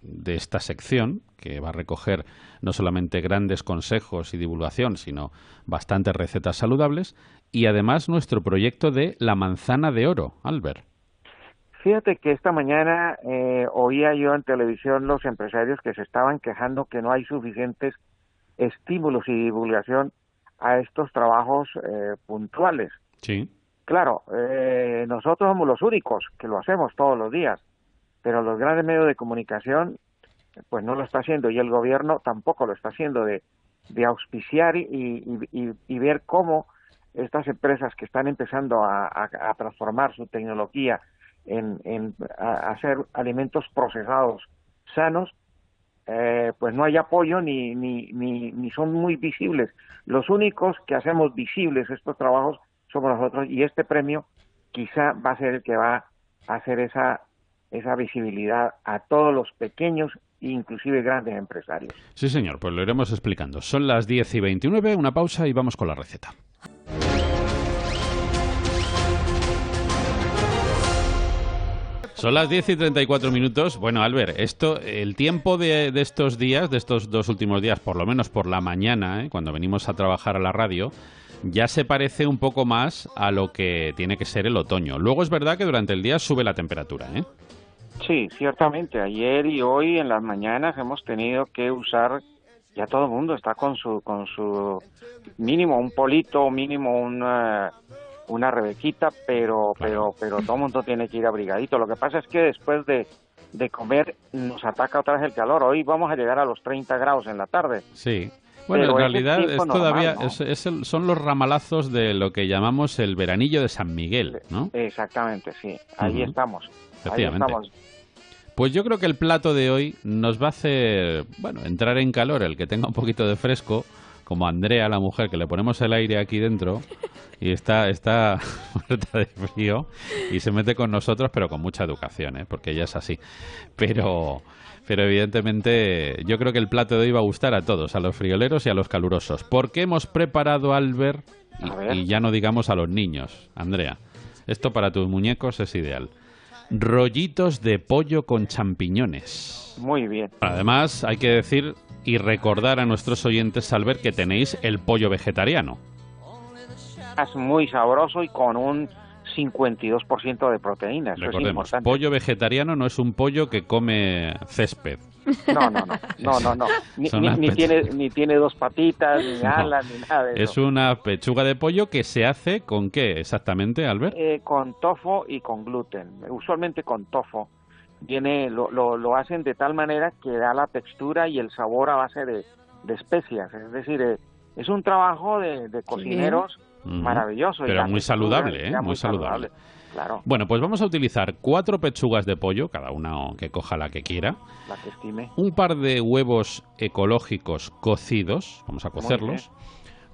de esta sección, que va a recoger no solamente grandes consejos y divulgación, sino bastantes recetas saludables, y además nuestro proyecto de la manzana de oro, Albert. Fíjate que esta mañana oía yo en televisión los empresarios que se estaban quejando que no hay suficientes estímulos y divulgación a estos trabajos puntuales. Sí. Claro, nosotros somos los únicos que lo hacemos todos los días, pero los grandes medios de comunicación pues no lo está haciendo, y el gobierno tampoco lo está haciendo, de auspiciar y ver cómo estas empresas que están empezando a transformar su tecnología en hacer alimentos procesados sanos, pues no hay apoyo ni son muy visibles. Los únicos que hacemos visibles estos trabajos somos nosotros, y este premio quizá va a ser el que va a hacer esa visibilidad a todos los pequeños e inclusive grandes empresarios. Sí, señor, pues lo iremos explicando. Son las 10:29, una pausa y vamos con la receta. Son las 10:34. Bueno, Albert, el tiempo de estos días, de estos 2 últimos días, por lo menos por la mañana, cuando venimos a trabajar a la radio, ya se parece un poco más a lo que tiene que ser el otoño. Luego es verdad que durante el día sube la temperatura, Sí, ciertamente. Ayer y hoy en las mañanas hemos tenido que usar, ya todo el mundo está con su mínimo un polito, mínimo una rebequita, pero todo el mundo tiene que ir abrigadito. Lo que pasa es que después de comer nos ataca otra vez el calor. Hoy vamos a llegar a los 30 grados en la tarde. Sí. Bueno, pero en realidad es todavía ¿no? son los ramalazos de lo que llamamos el veranillo de San Miguel, ¿no? Exactamente, sí. Ahí estamos. Efectivamente. Ahí estamos. Pues yo creo que el plato de hoy nos va a hacer, bueno, entrar en calor, el que tenga un poquito de fresco, como Andrea, la mujer, que le ponemos el aire aquí dentro y está muerta de frío y se mete con nosotros, pero con mucha educación, porque ella es así. Pero evidentemente yo creo que el plato de hoy va a gustar a todos, a los frioleros y a los calurosos. Porque hemos preparado, Albert, y ya no digamos a los niños, Andrea, esto para tus muñecos es ideal. Rollitos de pollo con champiñones. Muy bien. Además, hay que decir y recordar a nuestros oyentes, Albert, que tenéis el pollo vegetariano. Es muy sabroso y con un 52% de proteínas. Recordemos, eso es importante. Pollo vegetariano no es un pollo que come césped. No. Ni tiene dos patitas, ni alas, ni nada de eso. Es una pechuga de pollo que se hace ¿con qué exactamente, Albert? Con tofu y con gluten. Usualmente con tofu. Lo hacen de tal manera que da la textura y el sabor a base de especias. Es decir, es un trabajo de cocineros maravilloso. Pero muy saludable, muy saludable. Claro. Bueno, pues vamos a utilizar 4 pechugas de pollo, cada una que coja la que quiera. La que estime. Un par de huevos ecológicos cocidos, vamos a cocerlos.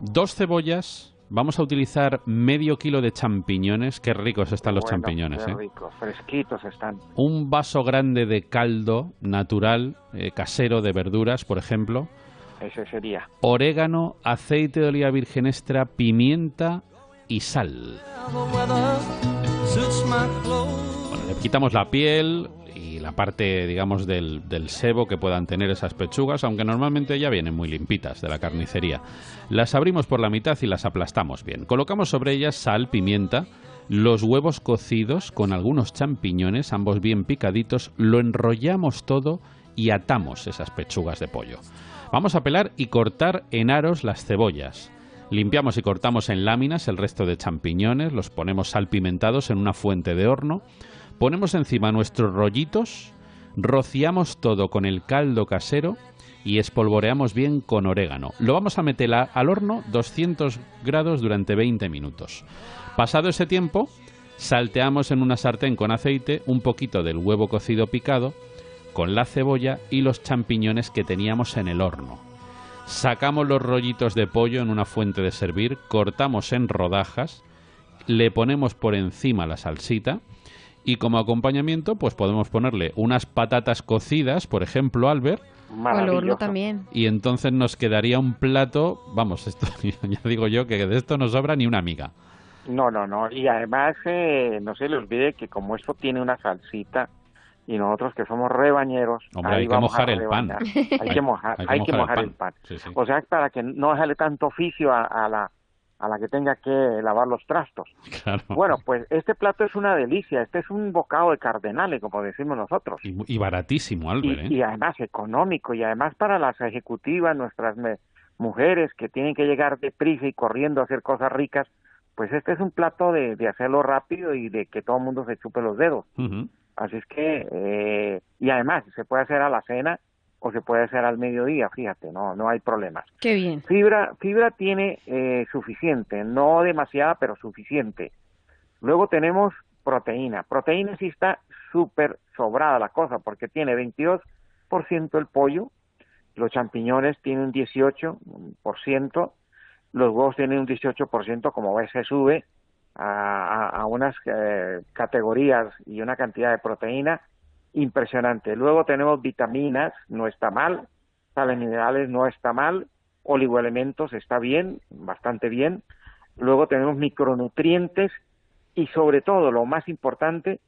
2 cebollas. Vamos a utilizar medio kilo de champiñones. Qué ricos están los champiñones. Qué ricos, fresquitos están. Un vaso grande de caldo natural, casero de verduras, por ejemplo. Ese sería. Orégano, aceite de oliva virgen extra, pimienta y sal. Bueno, le quitamos la piel y la parte, digamos, del sebo que puedan tener esas pechugas, aunque normalmente ya vienen muy limpitas de la carnicería. Las abrimos por la mitad y las aplastamos bien. Colocamos sobre ellas sal, pimienta, los huevos cocidos con algunos champiñones, ambos bien picaditos, lo enrollamos todo y atamos esas pechugas de pollo. Vamos a pelar y cortar en aros las cebollas. Limpiamos y cortamos en láminas el resto de champiñones, los ponemos salpimentados en una fuente de horno, ponemos encima nuestros rollitos, rociamos todo con el caldo casero y espolvoreamos bien con orégano. Lo vamos a meter al horno 200 grados durante 20 minutos. Pasado ese tiempo, salteamos en una sartén con aceite un poquito del huevo cocido picado, con la cebolla y los champiñones que teníamos en el horno. Sacamos los rollitos de pollo en una fuente de servir, cortamos en rodajas, le ponemos por encima la salsita y como acompañamiento pues podemos ponerle unas patatas cocidas, por ejemplo, Albert. Al horno también. Y entonces nos quedaría un plato, vamos, esto ya digo yo que de esto no sobra ni una miga. No. Y además no se le olvide que como esto tiene una salsita, y nosotros que somos rebañeros, hombre, ahí hay que mojar el pan. Hay que mojar el pan. Sí. O sea, para que no dejarle tanto oficio a la que tenga que lavar los trastos. Claro. Bueno, pues este plato es una delicia. Este es un bocado de cardenales, como decimos nosotros. Y baratísimo, Albert. Y además económico. Y además para las ejecutivas, nuestras mujeres que tienen que llegar deprisa y corriendo a hacer cosas ricas, pues este es un plato de hacerlo rápido y de que todo el mundo se chupe los dedos. Así es que, y además, se puede hacer a la cena o se puede hacer al mediodía, fíjate, no hay problemas. Qué bien. Fibra tiene suficiente, no demasiada, pero suficiente. Luego tenemos proteína. Proteína sí está súper sobrada la cosa, porque tiene 22% el pollo, los champiñones tienen 18%, los huevos tienen un 18%, como ves se sube a unas categorías y una cantidad de proteína impresionante. Luego tenemos vitaminas, no está mal, sales minerales no está mal, oligoelementos está bien, bastante bien. Luego tenemos micronutrientes y sobre todo lo más importante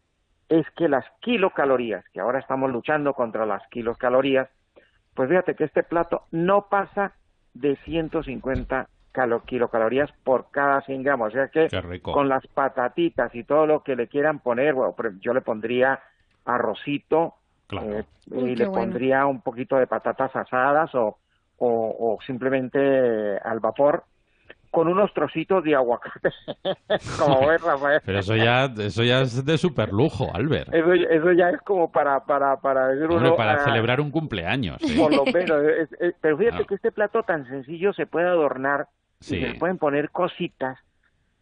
es que las kilocalorías, que ahora estamos luchando contra las kilocalorías, pues fíjate que este plato no pasa de 150 kilocalorías por cada 100 gramos, o sea que con las patatitas y todo lo que le quieran poner, bueno, yo le pondría arrocito, claro. Y le pondría un poquito de patatas asadas o simplemente al vapor, con unos trocitos de aguacate, como ves, Rafael. Pero eso ya es de super lujo, Albert. Eso ya es como para decir Hombre, para celebrar un cumpleaños. Por lo menos. Pero fíjate que este plato tan sencillo se puede adornar y se le pueden poner cositas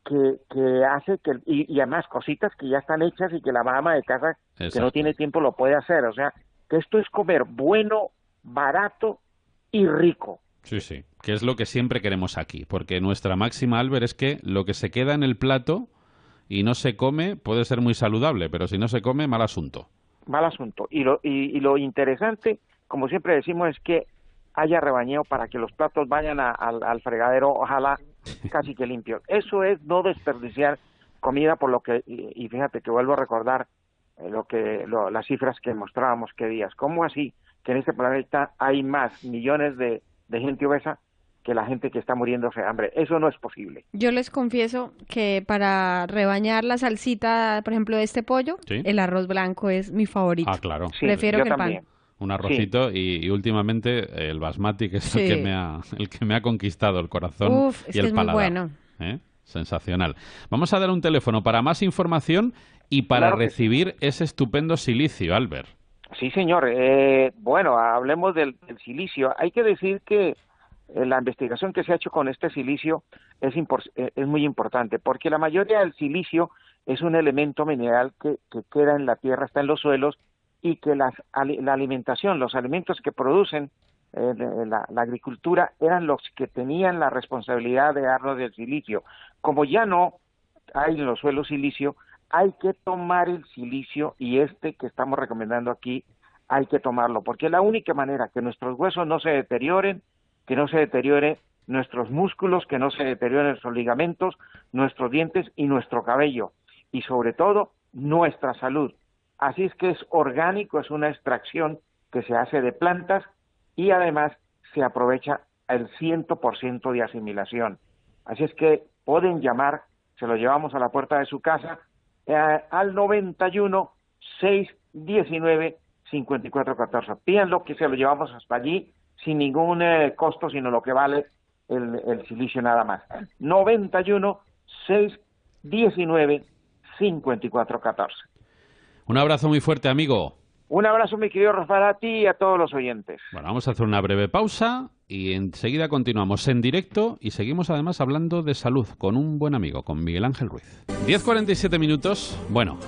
que hace que y además cositas que ya están hechas y que la ama de casa que no tiene tiempo lo puede hacer. O sea, que esto es comer bueno, barato y rico. Sí, sí, que es lo que siempre queremos aquí, porque nuestra máxima, Albert, es que lo que se queda en el plato y no se come puede ser muy saludable, pero si no se come, mal asunto. Mal asunto. Y lo interesante, como siempre decimos, es que haya rebañeo para que los platos vayan al fregadero, ojalá casi que limpios. Eso es no desperdiciar comida, por lo que, y fíjate que vuelvo a recordar las cifras que mostrábamos que días. ¿Cómo así que en este planeta hay más millones de gente obesa que la gente que está muriéndose de hambre? Eso no es posible. Yo les confieso que para rebañar la salsita, por ejemplo, de este pollo, el arroz blanco es mi favorito. Ah, claro. Sí, prefiero que también. el pan. Un arrocito y últimamente el basmati, que es el que me ha conquistado el corazón y el paladar. Es muy bueno. Sensacional. Vamos a dar un teléfono para más información y para recibir ese estupendo silicio, Albert. Sí, señor. Bueno, hablemos del silicio. Hay que decir que la investigación que se ha hecho con este silicio es muy importante, porque la mayoría del silicio es un elemento mineral que queda en la tierra, está en los suelos, y que la alimentación, los alimentos que producen la agricultura eran los que tenían la responsabilidad de darnos del silicio. Como ya no hay en los suelos silicio, hay que tomar el silicio, y que estamos recomendando aquí hay que tomarlo, porque es la única manera que nuestros huesos no se deterioren, que no se deteriore nuestros músculos, que no se deterioren nuestros ligamentos, nuestros dientes y nuestro cabello, y sobre todo nuestra salud. Así es que es orgánico, es una extracción que se hace de plantas y además se aprovecha el 100% de asimilación. Así es que pueden llamar, se lo llevamos a la puerta de su casa, al 91 619 5414. Pídanlo, que se lo llevamos hasta allí sin ningún costo, sino lo que vale el silicio nada más. 91 619 5414. Un abrazo muy fuerte, amigo. Un abrazo, mi querido Rafael, a ti y a todos los oyentes. Bueno, vamos a hacer una breve pausa y enseguida continuamos en directo y seguimos además hablando de salud con un buen amigo, con Miguel Ángel Ruiz. 10:47 minutos. Bueno,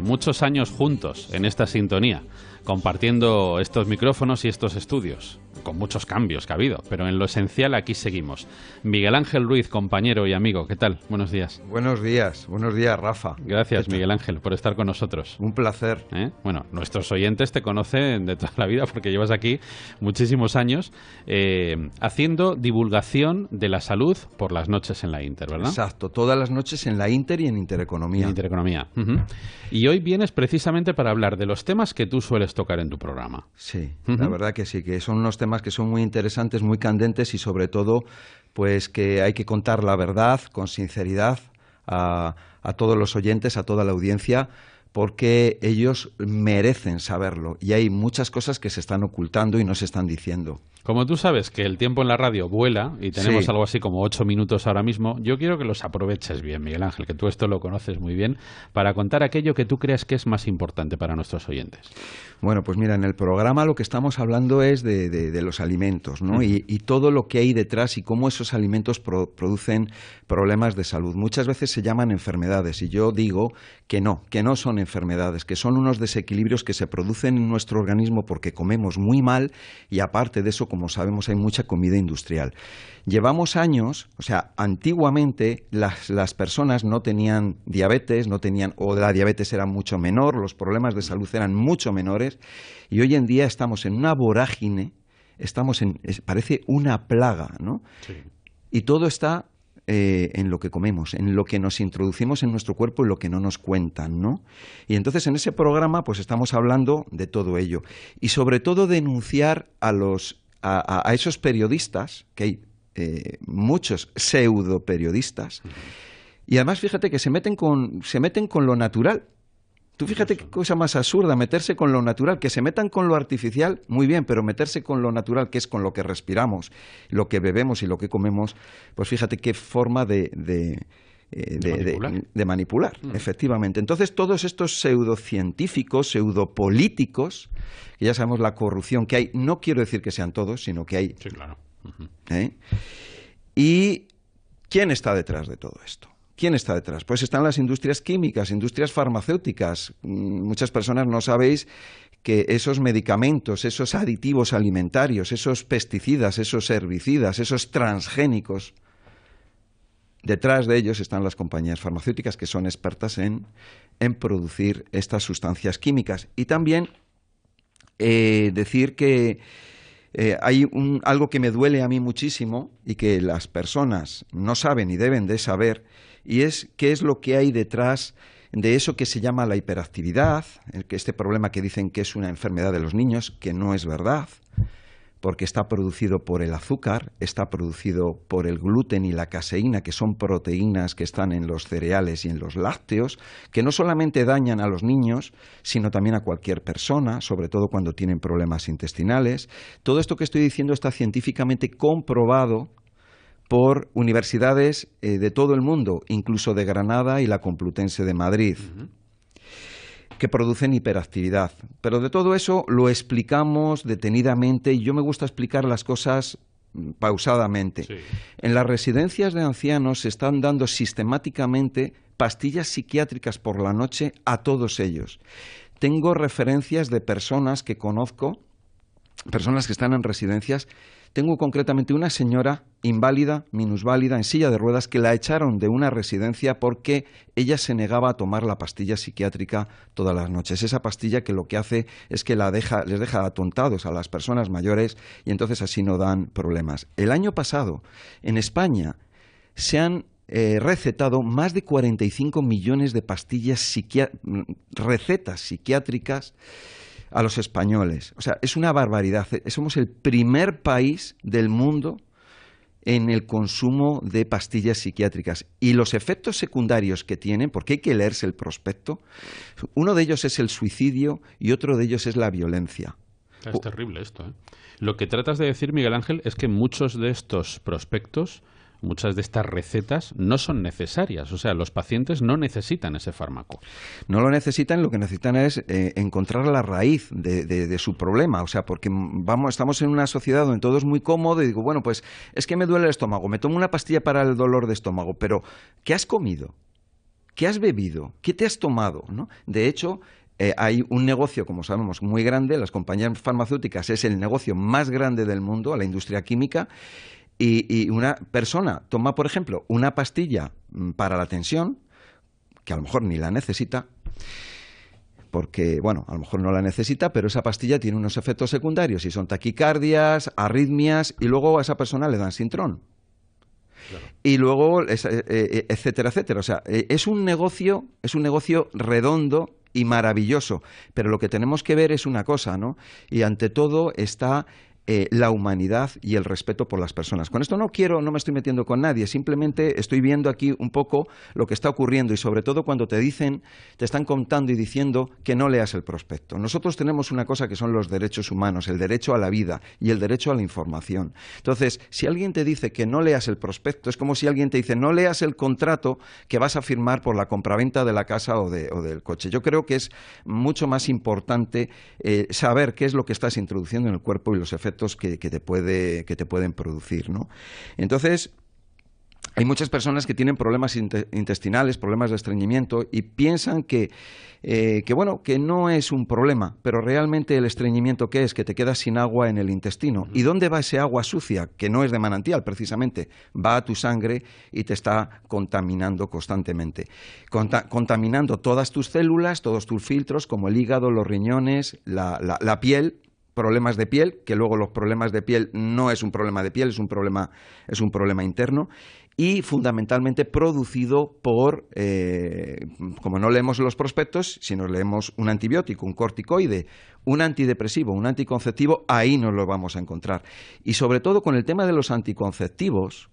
muchos años juntos en esta sintonía, compartiendo estos micrófonos y estos estudios, con muchos cambios que ha habido, pero en lo esencial aquí seguimos. Miguel Ángel Ruiz, compañero y amigo, ¿qué tal? Buenos días. Buenos días, Rafa. Gracias, Miguel Ángel, por estar con nosotros. Un placer. Bueno, nuestros oyentes te conocen de toda la vida porque llevas aquí muchísimos años haciendo divulgación de la salud por las noches en la Inter, ¿verdad? Exacto, todas las noches en la Inter y en Intereconomía. Y hoy vienes precisamente para hablar de los temas que tú sueles tocar en tu programa. Sí, la verdad que sí, que son unos temas que son muy interesantes, muy candentes y sobre todo pues que hay que contar la verdad con sinceridad a todos los oyentes, a toda la audiencia, porque ellos merecen saberlo y hay muchas cosas que se están ocultando y no se están diciendo. Como tú sabes que el tiempo en la radio vuela y tenemos algo así como 8 minutos ahora mismo, yo quiero que los aproveches bien, Miguel Ángel, que tú esto lo conoces muy bien, para contar aquello que tú creas que es más importante para nuestros oyentes. Bueno, pues mira, en el programa lo que estamos hablando es de los alimentos, ¿no? Y todo lo que hay detrás y cómo esos alimentos producen problemas de salud. Muchas veces se llaman enfermedades y yo digo que no son enfermedades, que son unos desequilibrios que se producen en nuestro organismo porque comemos muy mal y aparte de eso, como sabemos, hay mucha comida industrial. Llevamos años, o sea, antiguamente las personas no tenían diabetes, o la diabetes era mucho menor, los problemas de salud eran mucho menores y hoy en día estamos en una vorágine, parece una plaga, ¿no? Sí. Y todo está en lo que comemos, en lo que nos introducimos en nuestro cuerpo y lo que no nos cuentan, ¿no? Y entonces en ese programa pues estamos hablando de todo ello y sobre todo denunciar a esos periodistas, que hay muchos pseudo periodistas, y además fíjate que se meten con lo natural. Tú fíjate qué cosa más absurda, meterse con lo natural, que se metan con lo artificial, muy bien, pero meterse con lo natural, que es con lo que respiramos, lo que bebemos y lo que comemos, pues fíjate qué forma de manipular, efectivamente. Entonces, todos estos pseudocientíficos, pseudopolíticos, que ya sabemos la corrupción que hay, no quiero decir que sean todos, sino que hay. Sí, claro. ¿Y quién está detrás de todo esto? ¿Quién está detrás? Pues están las industrias químicas, industrias farmacéuticas. Muchas personas no sabéis que esos medicamentos, esos aditivos alimentarios, esos pesticidas, esos herbicidas, esos transgénicos, detrás de ellos están las compañías farmacéuticas que son expertas en producir estas sustancias químicas. Y también decir que hay algo que me duele a mí muchísimo y que las personas no saben y deben de saber, y es qué es lo que hay detrás de eso que se llama la hiperactividad, este problema que dicen que es una enfermedad de los niños, que no es verdad, porque está producido por el azúcar, está producido por el gluten y la caseína, que son proteínas que están en los cereales y en los lácteos, que no solamente dañan a los niños, sino también a cualquier persona, sobre todo cuando tienen problemas intestinales. Todo esto que estoy diciendo está científicamente comprobado por universidades de todo el mundo, incluso de Granada y la Complutense de Madrid, que producen hiperactividad. Pero de todo eso lo explicamos detenidamente y yo me gusta explicar las cosas pausadamente. Sí. En las residencias de ancianos se están dando sistemáticamente pastillas psiquiátricas por la noche a todos ellos. Tengo referencias de personas que conozco, personas que están en residencias. Tengo concretamente una señora inválida, minusválida, en silla de ruedas, que la echaron de una residencia porque ella se negaba a tomar la pastilla psiquiátrica todas las noches. Esa pastilla que lo que hace es que les deja atontados a las personas mayores y entonces así no dan problemas. El año pasado, en España, se han recetado más de 45 millones de pastillas recetas psiquiátricas a los españoles. O sea, es una barbaridad. Somos el primer país del mundo en el consumo de pastillas psiquiátricas. Y los efectos secundarios que tienen, porque hay que leerse el prospecto, uno de ellos es el suicidio y otro de ellos es la violencia. Es terrible esto, ¿eh? Lo que tratas de decir, Miguel Ángel, es que muchos de estos prospectos, muchas de estas recetas no son necesarias. O sea, los pacientes no necesitan ese fármaco. No lo necesitan, lo que necesitan es encontrar la raíz de su problema. O sea, porque estamos en una sociedad donde todo es muy cómodo y digo, bueno, pues es que me duele el estómago, me tomo una pastilla para el dolor de estómago, pero ¿qué has comido? ¿Qué has bebido? ¿Qué te has tomado? ¿No? De hecho, hay un negocio, como sabemos, muy grande. Las compañías farmacéuticas es el negocio más grande del mundo, la industria química. Y una persona toma, por ejemplo, una pastilla para la tensión, que a lo mejor ni la necesita, porque, bueno, a lo mejor no la necesita, pero esa pastilla tiene unos efectos secundarios y son taquicardias, arritmias, y luego a esa persona le dan sintrón. Claro. Y luego, etcétera, etcétera. O sea, es un negocio redondo y maravilloso, pero lo que tenemos que ver es una cosa, ¿no? Y ante todo está la humanidad y el respeto por las personas. Con esto no me estoy metiendo con nadie, simplemente estoy viendo aquí un poco lo que está ocurriendo y sobre todo cuando te están contando y diciendo que no leas el prospecto. Nosotros tenemos una cosa que son los derechos humanos, el derecho a la vida y el derecho a la información. Entonces, si alguien te dice que no leas el prospecto, es como si alguien te dice no leas el contrato que vas a firmar por la compraventa de la casa o del coche. Yo creo que es mucho más importante saber qué es lo que estás introduciendo en el cuerpo y los efectos que te pueden producir, ¿no? Entonces, hay muchas personas que tienen problemas intestinales, problemas de estreñimiento y piensan que no es un problema, pero realmente el estreñimiento, ¿qué es? Que te quedas sin agua en el intestino. ¿Y dónde va ese agua sucia? Que no es de manantial, precisamente. Va a tu sangre y te está contaminando constantemente. Contaminando todas tus células, todos tus filtros, como el hígado, los riñones, la piel. Problemas de piel, que luego los problemas de piel no es un problema de piel, es un problema interno, y fundamentalmente producido por, como no leemos los prospectos, si nos leemos un antibiótico, un corticoide, un antidepresivo, un anticonceptivo, ahí nos lo vamos a encontrar. Y sobre todo con el tema de los anticonceptivos,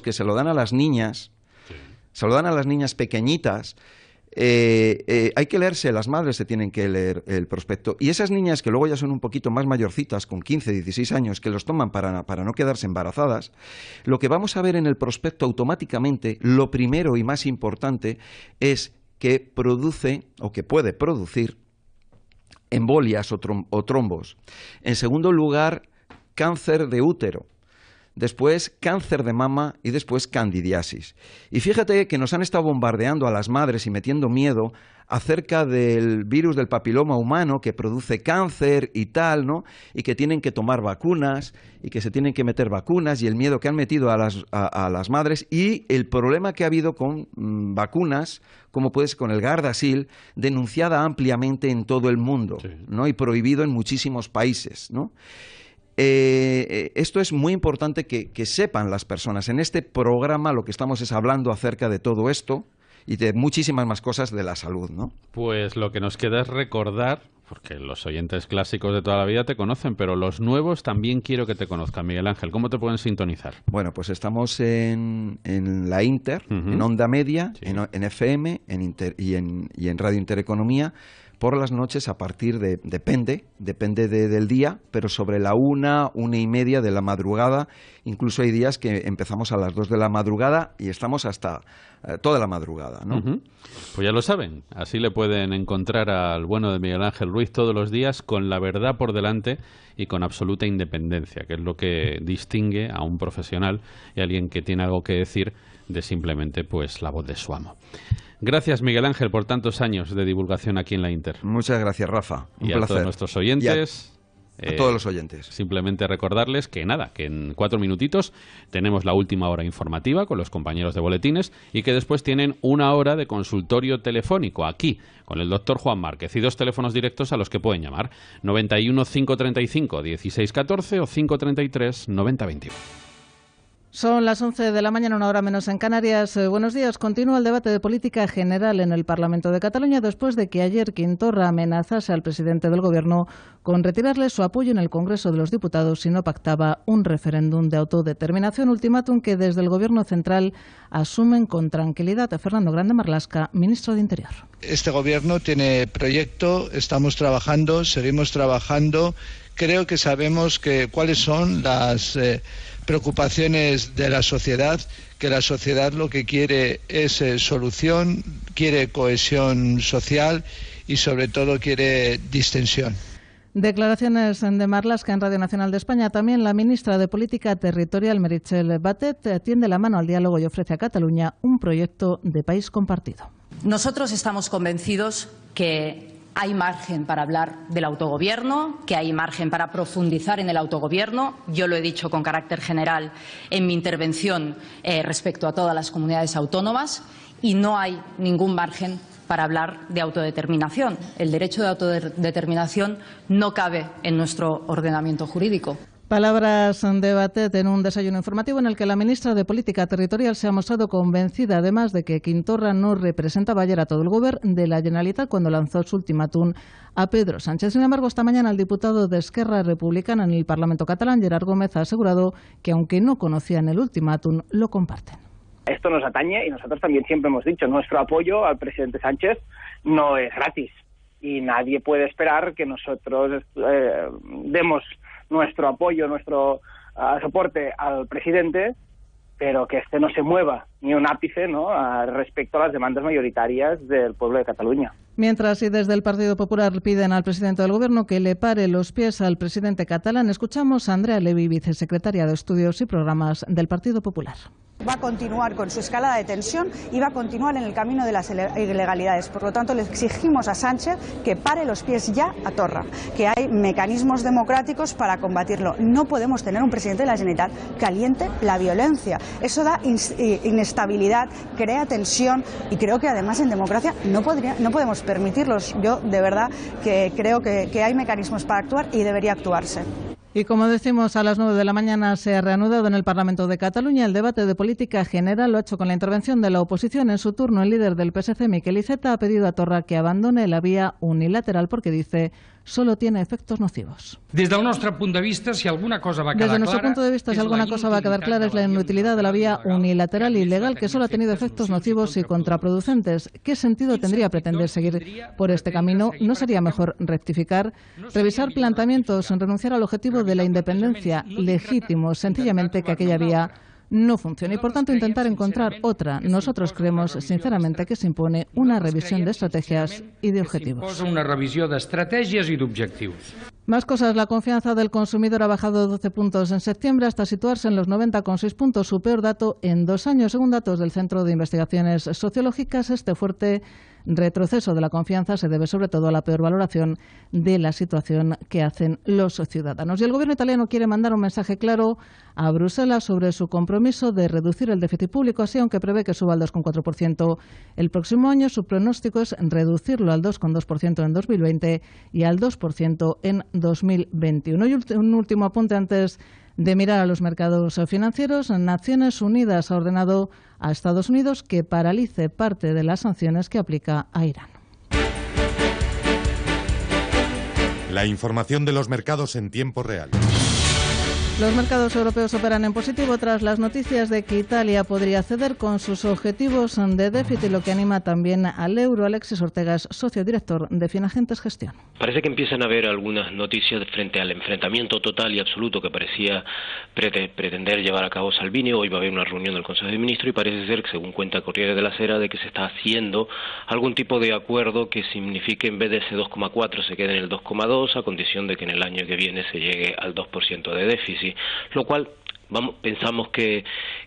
que se lo dan a las niñas, se lo dan a las niñas pequeñitas. Hay que leerse, las madres se tienen que leer el prospecto. Y esas niñas que luego ya son un poquito más mayorcitas, con 15, 16 años, que los toman para no quedarse embarazadas, lo que vamos a ver en el prospecto automáticamente, lo primero y más importante, es que produce o que puede producir embolias o trombos. En segundo lugar, cáncer de útero. Después cáncer de mama y después candidiasis. Y fíjate que nos han estado bombardeando a las madres y metiendo miedo acerca del virus del papiloma humano que produce cáncer y tal, ¿no? Y que tienen que tomar vacunas y que se tienen que meter vacunas y el miedo que han metido a las madres y el problema que ha habido con vacunas, como puede ser con el Gardasil, denunciada ampliamente en todo el mundo, ¿no? Y prohibido en muchísimos países, ¿no? Esto es muy importante que sepan las personas. En este programa lo que estamos es hablando acerca de todo esto y de muchísimas más cosas de la salud, ¿no? Pues lo que nos queda es recordar, porque los oyentes clásicos de toda la vida te conocen, pero los nuevos también quiero que te conozcan, Miguel Ángel. ¿Cómo te pueden sintonizar? Bueno, pues estamos en la Inter, en Onda Media, en FM y en Radio Intereconomía, por las noches a partir de, depende del día, pero sobre la 1:30 de la madrugada. Incluso hay días que empezamos a las 2 de la madrugada y estamos hasta toda la madrugada, ¿no? Pues ya lo saben, así le pueden encontrar al bueno de Miguel Ángel Ruiz todos los días con la verdad por delante y con absoluta independencia, que es lo que distingue a un profesional y a alguien que tiene algo que decir de simplemente pues la voz de su amo. Gracias, Miguel Ángel, por tantos años de divulgación aquí en la Inter. Muchas gracias, Rafa. Un placer. A todos nuestros oyentes. A todos los oyentes. Simplemente recordarles que que en 4 minutitos tenemos la última hora informativa con los compañeros de boletines y que después tienen 1 hora de consultorio telefónico aquí con el doctor Juan Márquez y 2 teléfonos directos a los que pueden llamar: 91 535 1614 o 533 9021. Son las 11 de la mañana, 1 hora menos en Canarias. Buenos días. Continúa el debate de política general en el Parlamento de Cataluña después de que ayer Quim Torra amenazase al presidente del Gobierno con retirarle su apoyo en el Congreso de los Diputados si no pactaba un referéndum de autodeterminación, ultimátum que desde el Gobierno central asumen con tranquilidad. Fernando Grande Marlaska, ministro de Interior. Este Gobierno tiene proyecto, estamos trabajando, seguimos trabajando. Creo que sabemos cuáles son las preocupaciones de la sociedad, que la sociedad lo que quiere es solución, quiere cohesión social y sobre todo quiere distensión. Declaraciones de Marlaska en Radio Nacional de España. También la ministra de Política Territorial, Meritxell Batet, tiende la mano al diálogo y ofrece a Cataluña un proyecto de país compartido. Nosotros estamos convencidos que hay margen para hablar del autogobierno, que hay margen para profundizar en el autogobierno. Yo lo he dicho con carácter general en mi intervención respecto a todas las comunidades autónomas y no hay ningún margen para hablar de autodeterminación. El derecho de autodeterminación no cabe en nuestro ordenamiento jurídico. Palabras de Batet en un desayuno informativo en el que la ministra de Política Territorial se ha mostrado convencida, además, de que Quim Torra no representaba ayer a todo el Gobierno de la Generalitat cuando lanzó su ultimátum a Pedro Sánchez. Sin embargo, esta mañana el diputado de Esquerra Republicana en el Parlamento catalán, Gerard Gómez, ha asegurado que, aunque no conocían el ultimátum, lo comparten. Esto nos atañe y nosotros también siempre hemos dicho, nuestro apoyo al presidente Sánchez no es gratis y nadie puede esperar que nosotros demos nuestro apoyo, nuestro soporte al presidente, pero que este no se mueva ni un ápice, ¿no?, respecto a las demandas mayoritarias del pueblo de Cataluña. Mientras, y desde el Partido Popular piden al presidente del Gobierno que le pare los pies al presidente catalán, escuchamos a Andrea Levy, vicesecretaria de Estudios y Programas del Partido Popular. Va a continuar con su escalada de tensión y va a continuar en el camino de las ilegalidades. Por lo tanto, le exigimos a Sánchez que pare los pies ya a Torra, que hay mecanismos democráticos para combatirlo. No podemos tener un presidente de la Generalitat que aliente la violencia. Eso da inestabilidad, crea tensión y creo que además en democracia no podemos permitirlos. Yo de verdad que creo que hay mecanismos para actuar y debería actuarse. Y como decimos, a las 9 de la mañana se ha reanudado en el Parlamento de Cataluña el debate de política general. Lo ha hecho con la intervención de la oposición. En su turno, el líder del PSC, Miquel Iceta, ha pedido a Torra que abandone la vía unilateral porque, dice, solo tiene efectos nocivos. Desde nuestro punto de vista, si alguna cosa va a quedar clara es la inutilidad de la vía unilateral y ilegal que solo ha tenido efectos nocivos y contraproducentes. ¿Qué sentido tendría pretender seguir por este camino? ¿No sería mejor rectificar, revisar planteamientos, renunciar al objetivo de la independencia legítimo, sencillamente que aquella vía no funciona y por tanto intentar encontrar otra? Nosotros creemos sinceramente que se impone una revisión de estrategias y de objetivos. Una revisión de estrategias y de objetivos. Más cosas, la confianza del consumidor ha bajado 12 puntos en septiembre hasta situarse en los 90,6 puntos, su peor dato en 2 años, según datos del Centro de Investigaciones Sociológicas. Este fuerte retroceso de la confianza se debe sobre todo a la peor valoración de la situación que hacen los ciudadanos. Y el gobierno italiano quiere mandar un mensaje claro a Bruselas sobre su compromiso de reducir el déficit público, así aunque prevé que suba al 2,4% el próximo año, su pronóstico es reducirlo al 2,2% en 2020 y al 2% en 2021. Y un último apunte antes de mirar a los mercados financieros. Naciones Unidas ha ordenado a Estados Unidos que paralice parte de las sanciones que aplica a Irán. La información de los mercados en tiempo real. Los mercados europeos operan en positivo tras las noticias de que Italia podría ceder con sus objetivos de déficit, lo que anima también al euro. Alexis Ortega es socio director de Finagentes Gestión. Parece que empiezan a haber algunas noticias frente al enfrentamiento total y absoluto que parecía pretender llevar a cabo Salvini. Hoy va a haber una reunión del Consejo de Ministros y parece ser, según cuenta Corriere della Sera, de que se está haciendo algún tipo de acuerdo que signifique en vez de ese 2,4 se quede en el 2,2 a condición de que en el año que viene se llegue al 2% de déficit. Lo cual pensamos que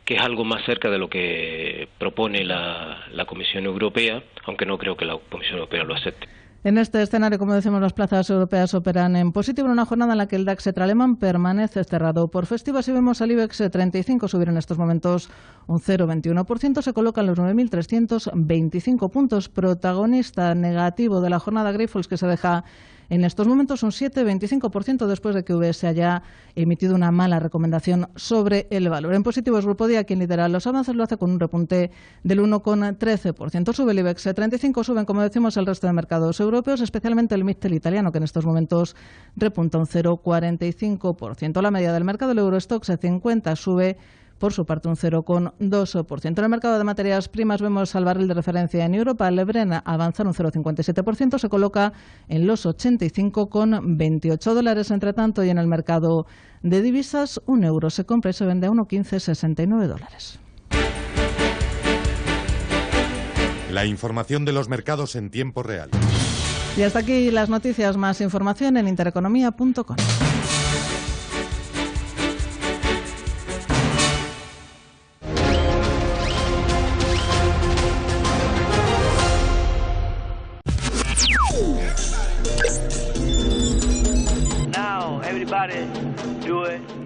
es algo más cerca de lo que propone la Comisión Europea, aunque no creo que la Comisión Europea lo acepte. En este escenario, como decimos, las plazas europeas operan en positivo en una jornada en la que el DAX alemán permanece cerrado por festivas y vemos al IBEX 35 subir en estos momentos un 0,21%, se coloca en los 9.325 puntos. Protagonista negativo de la jornada Grifols, que se deja en estos momentos un 7,25% después de que UBS haya emitido una mala recomendación sobre el valor. En positivo es Grupo Dia quien lidera los avances, lo hace con un repunte del 1,13%. Sube el IBEX 35, suben, como decimos, el resto de mercados europeos, especialmente el MIXTEL italiano, que en estos momentos repunta un 0,45%. La media del mercado, el Eurostoxx 50, sube por su parte un 0,2%. En el mercado de materias primas vemos al barril de referencia en Europa, el Brent, avanzar un 0,57%, se coloca en los $85,28. Entre tanto, y en el mercado de divisas, un euro se compra y se vende a $1,1569. La información de los mercados en tiempo real. Y hasta aquí las noticias. Más información en intereconomía.com.